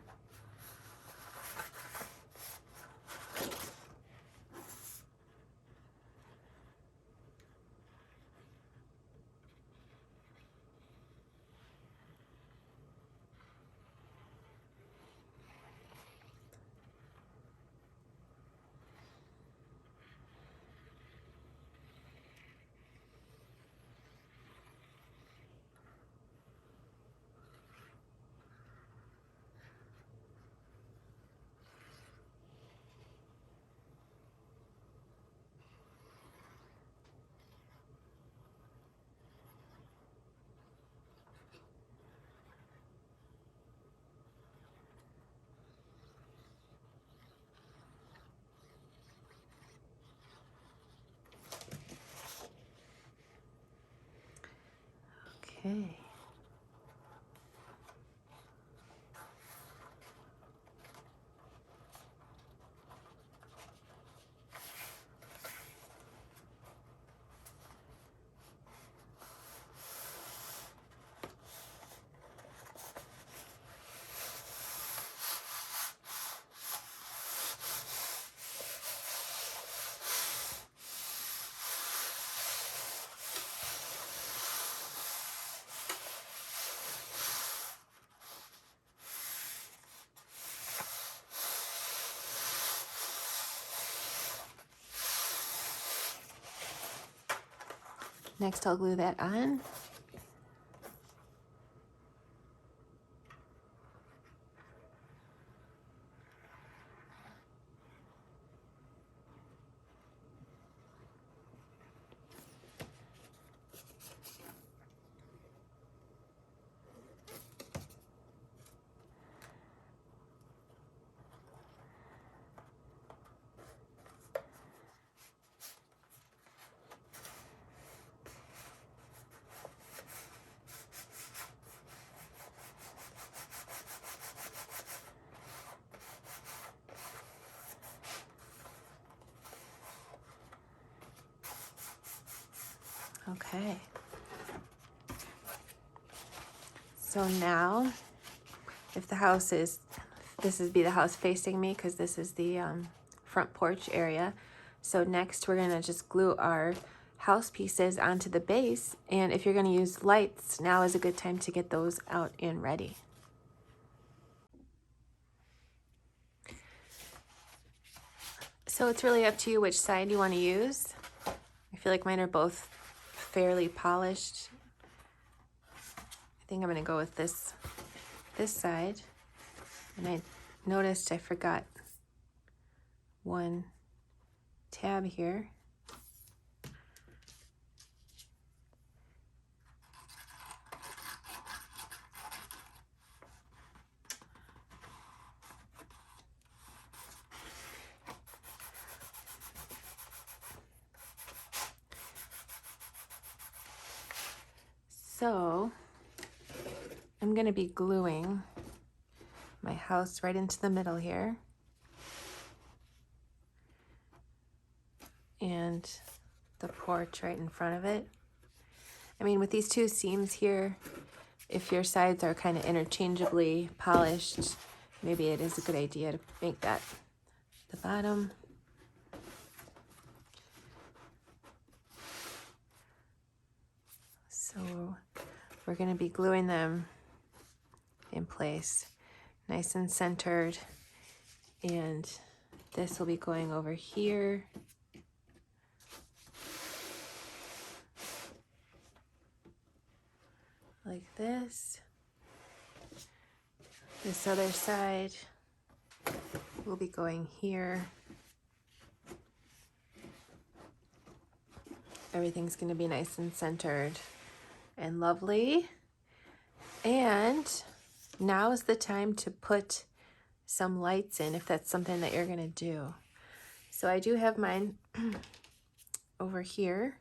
Okay. Next, I'll glue that on. Okay. So now, if the house is, this would be the house facing me because this is the front porch area. So next we're gonna just glue our house pieces onto the base, and if you're gonna use lights, now is a good time to get those out and ready. So it's really up to you which side you want to use. I feel like mine are both fairly polished. I think I'm gonna go with this side. And I noticed I forgot one tab here. So I'm gonna be gluing my house right into the middle here. And the porch right in front of it. I mean, with these two seams here, if your sides are kind of interchangeably polished, maybe it is a good idea to make that the bottom. So we're going to be gluing them in place, nice and centered, and this will be going over here. Like this. This other side will be going here. Everything's going to be nice and centered and lovely. And now is the time to put some lights in if that's something that you're going to do. So I do have mine over here.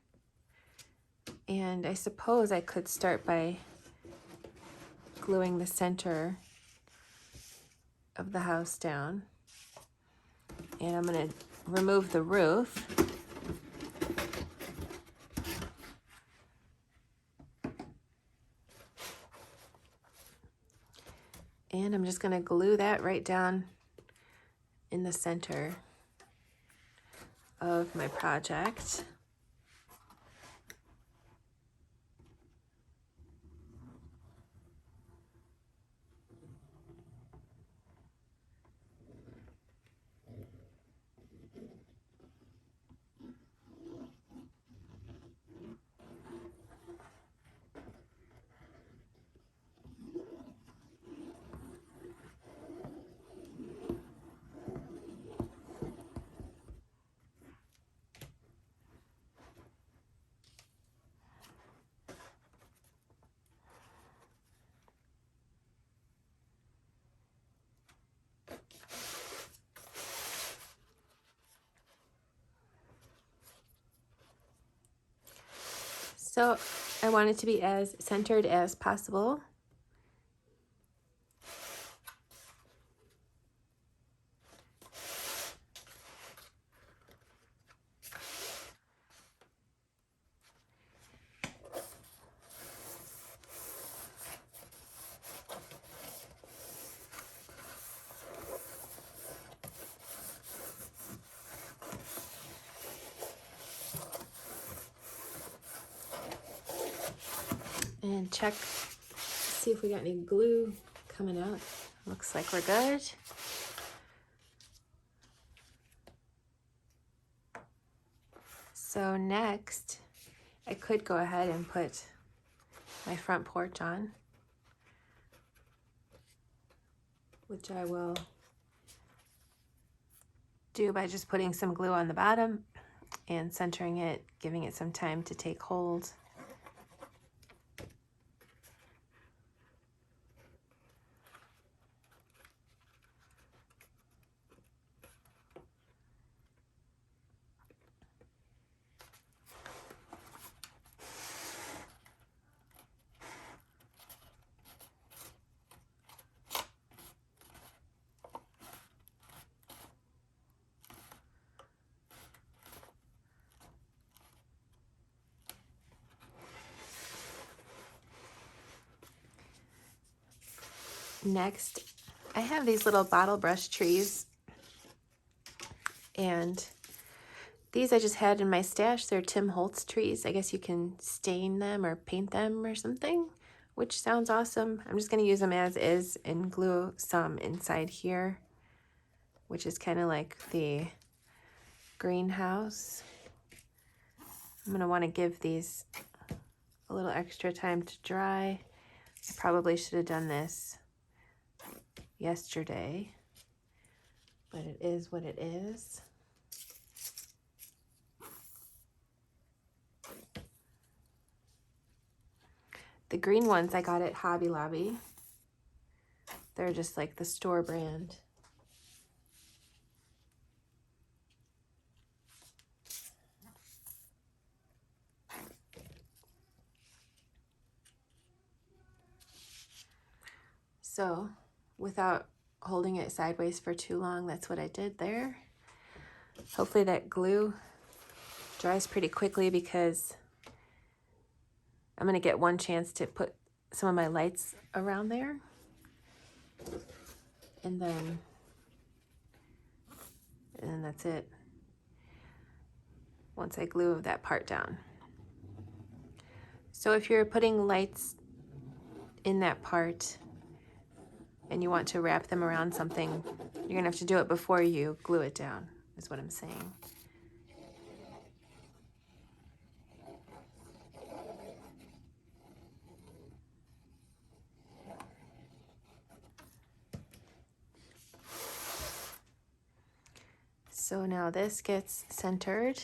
And I suppose I could start by gluing the center of the house down. And I'm going to remove the roof. And I'm just going to glue that right down in the center of my project. So I want it to be as centered as possible. And check, see if we got any glue coming out. Looks like we're good. So next, I could go ahead and put my front porch on, which I will do by just putting some glue on the bottom and centering it, giving it some time to take hold. Next, I have these little bottle brush trees, and These I just had in my stash. They're Tim Holtz trees. I guess you can stain them or paint them or something, which sounds awesome. I'm just going to use them as is and glue some inside here, which is kind of like the greenhouse. I'm going to want to give these a little extra time to dry. I probably should have done this yesterday, but it is what it is. The green ones I got at Hobby Lobby. They're just like the store brand. So without holding it sideways for too long, that's what I did there. Hopefully that glue dries pretty quickly because I'm going to get one chance to put some of my lights around there. And then that's it. Once I glue that part down. So if you're putting lights in that part and you want to wrap them around something, you're going to have to do it before you glue it down, is what I'm saying. So now this gets centered.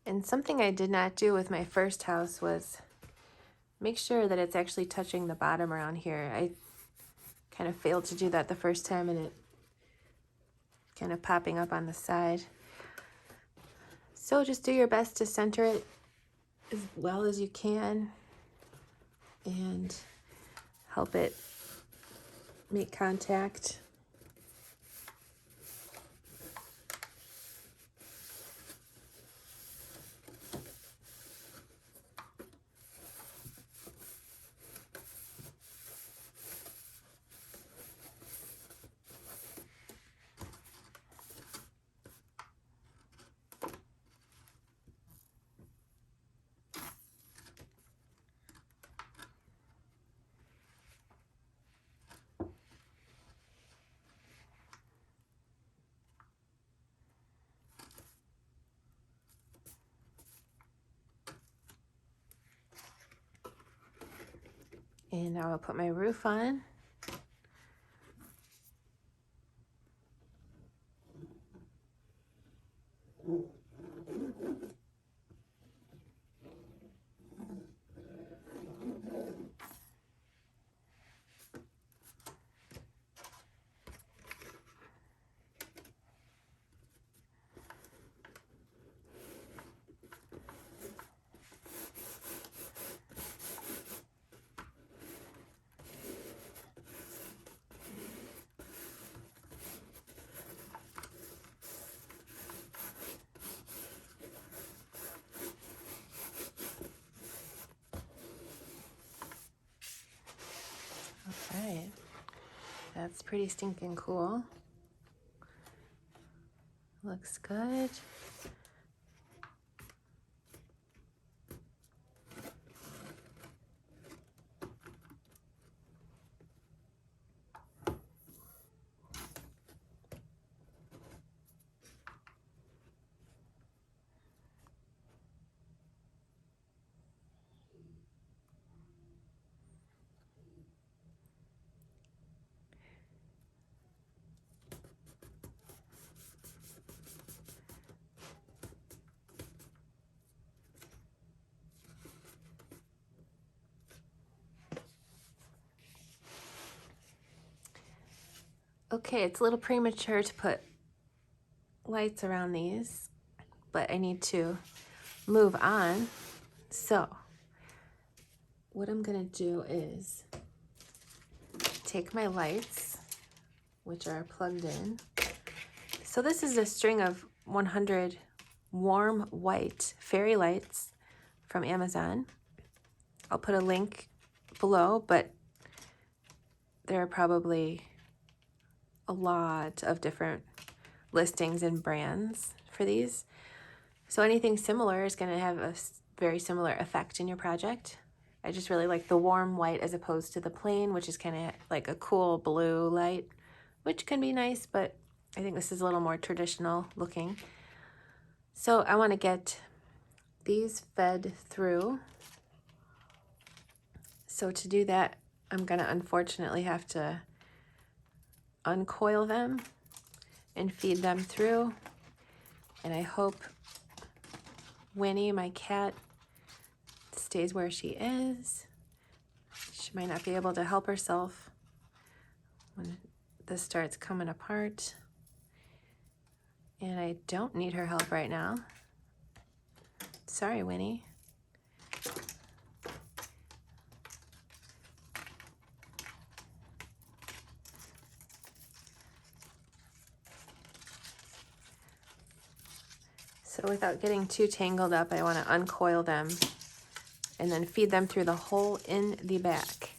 And something I did not do with my first house was make sure that it's actually touching the bottom around here. I kind of failed to do that the first time and it kind of popping up on the side. So just do your best to center it as well as you can and help it make contact. And now I'll put my roof on. Alright, that's pretty stinking cool. Looks good. Okay, it's a little premature to put lights around these, but I need to move on. So what I'm gonna do is take my lights, which are plugged in. So this is a string of 100 warm white fairy lights from Amazon. I'll put a link below, but there are probably a lot of different listings and brands for these. So anything similar is going to have a very similar effect in your project. I just really like the warm white as opposed to the plain, which is kind of like a cool blue light, which can be nice, but I think this is a little more traditional looking. So I want to get these fed through. So to do that, I'm going to unfortunately have to uncoil them and feed them through. And I hope Winnie, my cat, stays where she is. She might not be able to help herself when this starts coming apart. And I don't need her help right now. Sorry, Winnie. So without getting too tangled up, I want to uncoil them and then feed them through the hole in the back.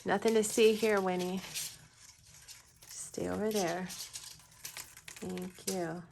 Nothing to see here, Winnie. Stay over there. Thank you.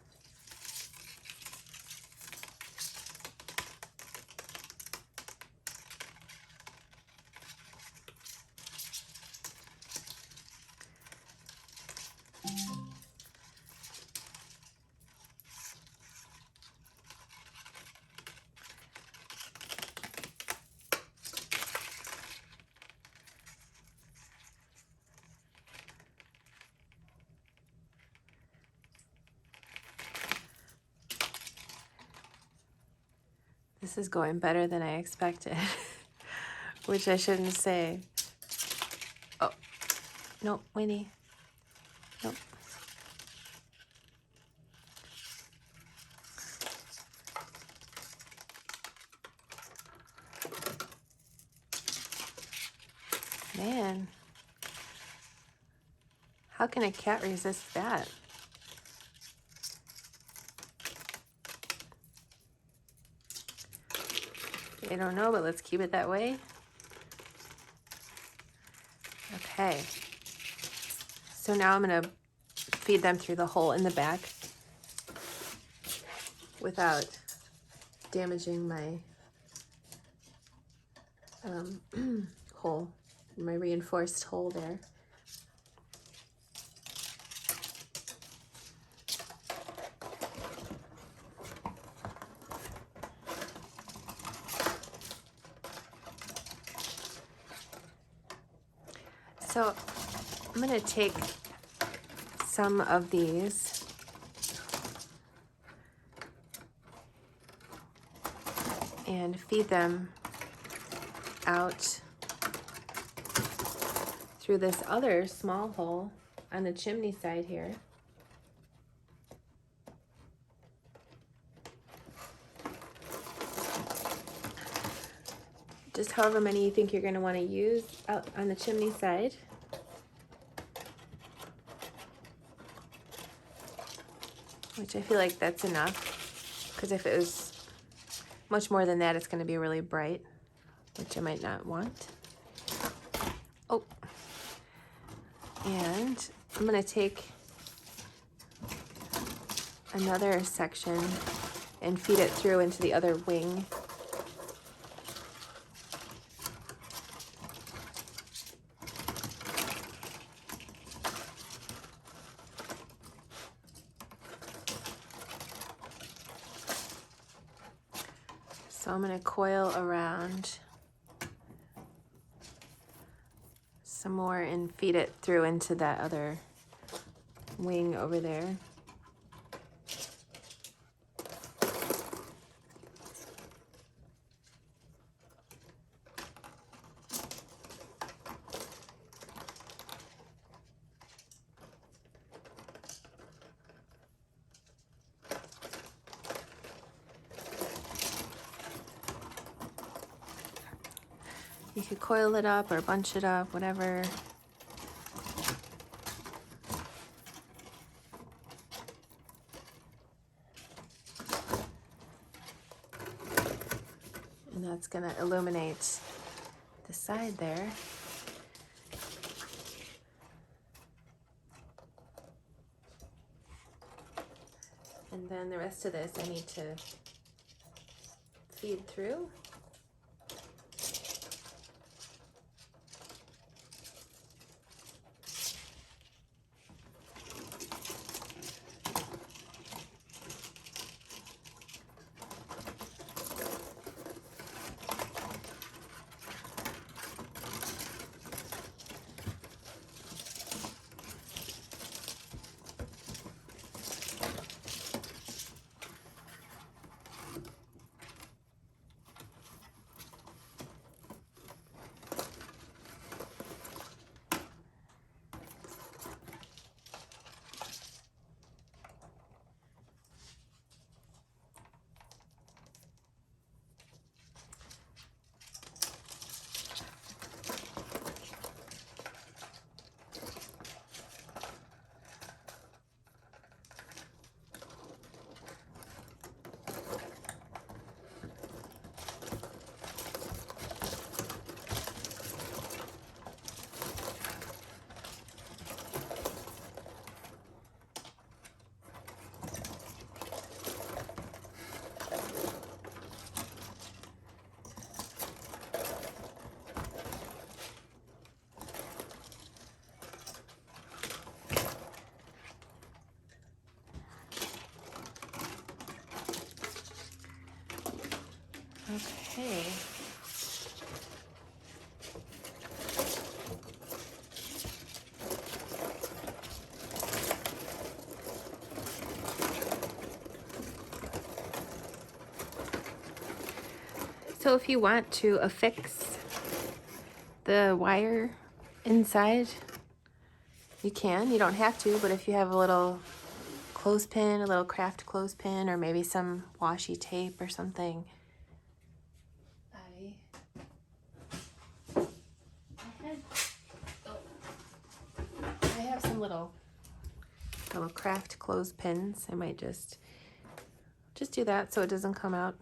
This is going better than I expected, which I shouldn't say. Oh, no, Winnie. Nope. Man, how can a cat resist that? I don't know, but let's keep it that way. Okay. So now I'm going to feed them through the hole in the back without damaging my hole, my reinforced hole there. So I'm going to take some of these and feed them out through this other small hole on the chimney side here. Just however many you think you're going to want to use out on the chimney side. Which I feel like that's enough, because if it was much more than that, it's going to be really bright, which I might not want. Oh, and I'm going to take another section and feed it through into the other wing. So I'm going to coil around some more and feed it through into that other wing over there. You could coil it up or bunch it up, whatever. And that's gonna illuminate the side there. And then the rest of this I need to feed through. Okay. So if you want to affix the wire inside, you can. You don't have to, but if you have a little clothespin, a little craft clothespin, or maybe some washi tape or something, I have some little craft clothespins. I might just do that so it doesn't come out.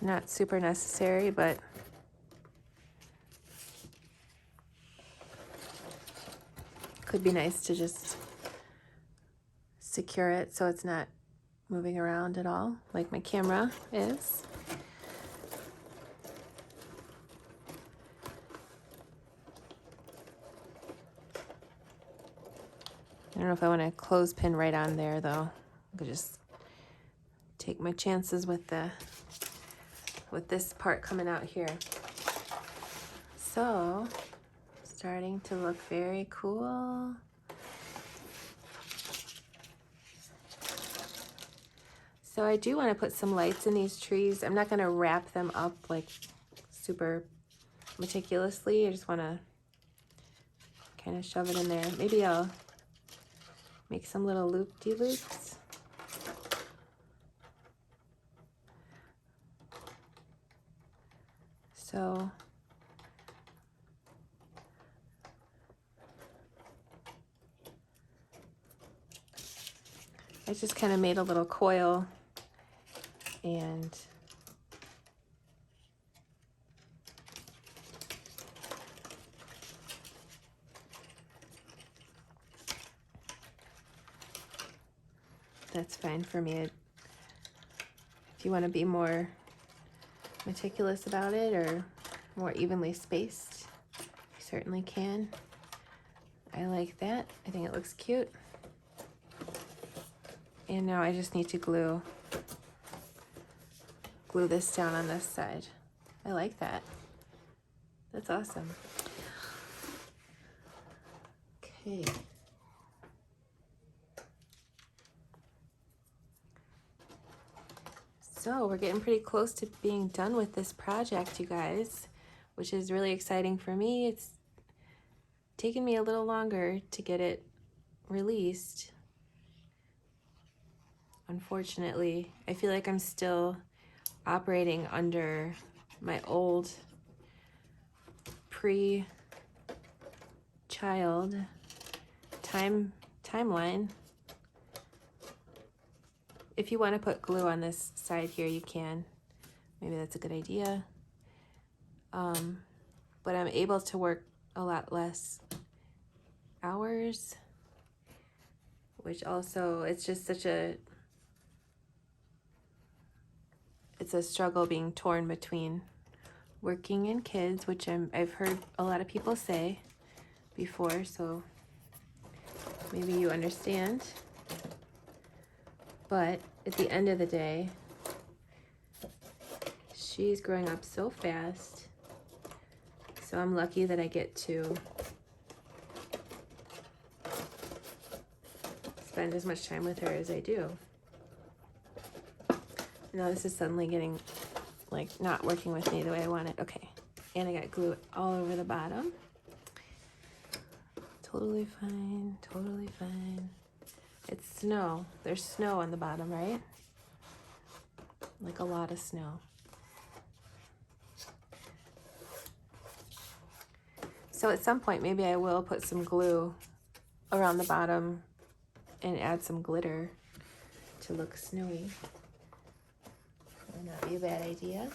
Not super necessary, but could be nice to just secure it so it's not moving around at all, like my camera is. I don't know if I want a clothespin right on there though. I could just take my chances with this part coming out here. So, starting to look very cool. So I do want to put some lights in these trees. I'm not going to wrap them up like super meticulously. I just want to kind of shove it in there. Maybe I'll make some little loop-de-loops. So I just kind of made a little coil and that's fine for me. If you want to be more meticulous about it or more evenly spaced, you certainly can. I like that. I think it looks cute. And now I just need to glue this down on this side. I like that. That's awesome. Okay. So we're getting pretty close to being done with this project, you guys, which is really exciting for me. It's taken me a little longer to get it released. Unfortunately, I feel like I'm still operating under my old pre-child timeline. if you want to put glue on this side here, you can. Maybe that's a good idea. But I'm able to work a lot less hours, which also, it's just such a, it's a struggle being torn between working and kids, which I've heard a lot of people say before, so maybe you understand. But at the end of the day, she's growing up so fast, so I'm lucky that I get to spend as much time with her as I do. Now this is suddenly getting like not working with me the way I want it. Okay, and I got glue all over the bottom. Totally fine, totally fine. It's snow. There's snow on the bottom, right? Like a lot of snow. So at some point, maybe I will put some glue around the bottom and add some glitter to look snowy. Would not be a bad idea.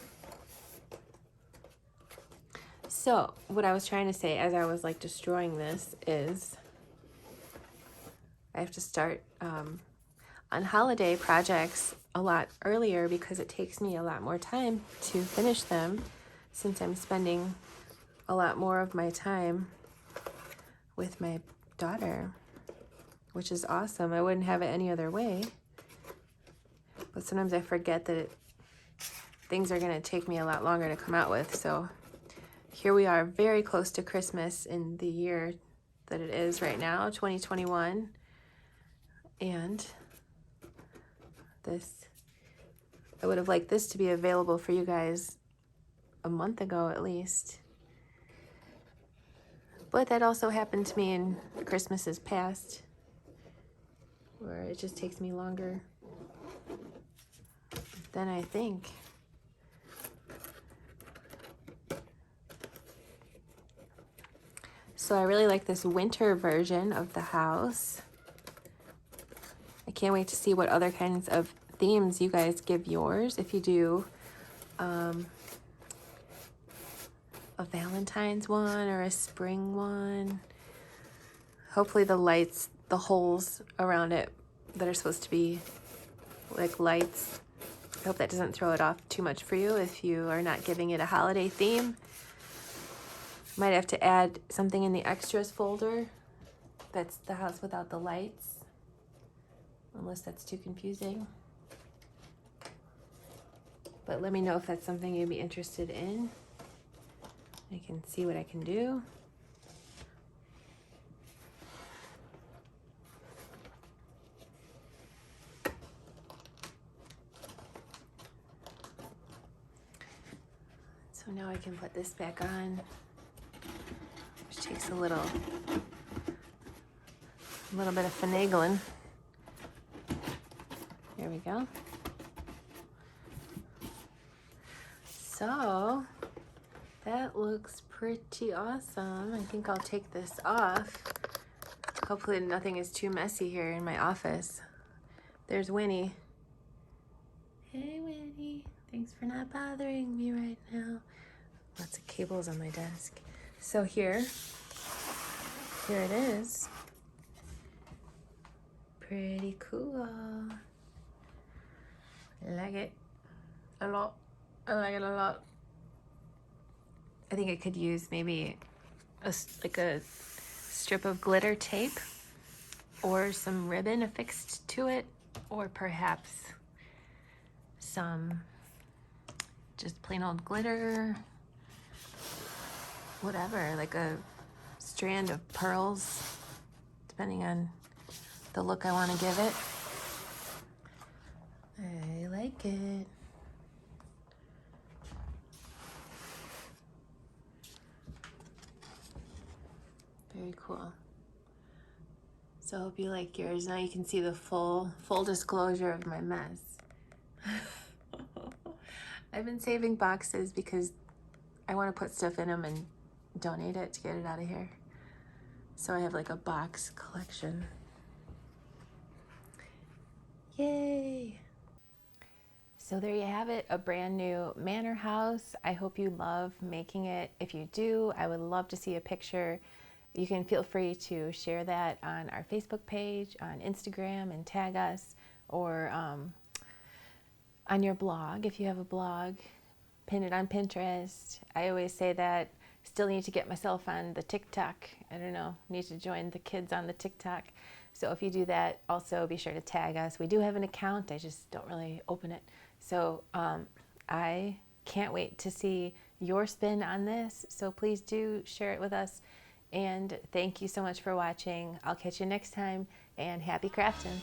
So what I was trying to say as I was like destroying this is I have to start on holiday projects a lot earlier because it takes me a lot more time to finish them, since I'm spending a lot more of my time with my daughter, which is awesome. I wouldn't have it any other way. But sometimes I forget that things are going to take me a lot longer to come out with. So here we are, very close to Christmas in the year that it is right now, 2021. And this, I would have liked this to be available for you guys a month ago at least. But that also happened to me in Christmases past, where it just takes me longer than I think. So I really like this winter version of the house. I can't wait to see what other kinds of themes you guys give yours. If you do a Valentine's one or a spring one. Hopefully the lights, the holes around it that are supposed to be like lights, I hope that doesn't throw it off too much for you if you are not giving it a holiday theme. Might have to add something in the extras folder that's the house without the lights, unless that's too confusing. But let me know if that's something you'd be interested in. I can see what I can do. So now I can put this back on, which takes a little bit of finagling. There we go. So that looks pretty awesome. I think I'll take this off. Hopefully nothing is too messy here in my office. There's Winnie. Hey Winnie, thanks for not bothering me right now. Lots of cables on my desk. So here it is. Pretty cool. I like it a lot. I like it a lot. I think it could use maybe a strip of glitter tape or some ribbon affixed to it, or perhaps some just plain old glitter, whatever, like a strand of pearls, depending on the look I want to give it. I like it. Very cool. So I hope you like yours. Now you can see the full disclosure of my mess. I've been saving boxes because I want to put stuff in them and donate it to get it out of here. So I have like a box collection. Yay! So there you have it, a brand new manor house. I hope you love making it. If you do, I would love to see a picture. You can feel free to share that on our Facebook page, on Instagram, and tag us, or on your blog if you have a blog. Pin it on Pinterest. I always say that. Still need to get myself on the TikTok. I don't know, need to join the kids on the TikTok. So if you do that, also be sure to tag us. We do have an account, I just don't really open it. So I can't wait to see your spin on this. So please do share it with us. And thank you so much for watching. I'll catch you next time, and happy crafting.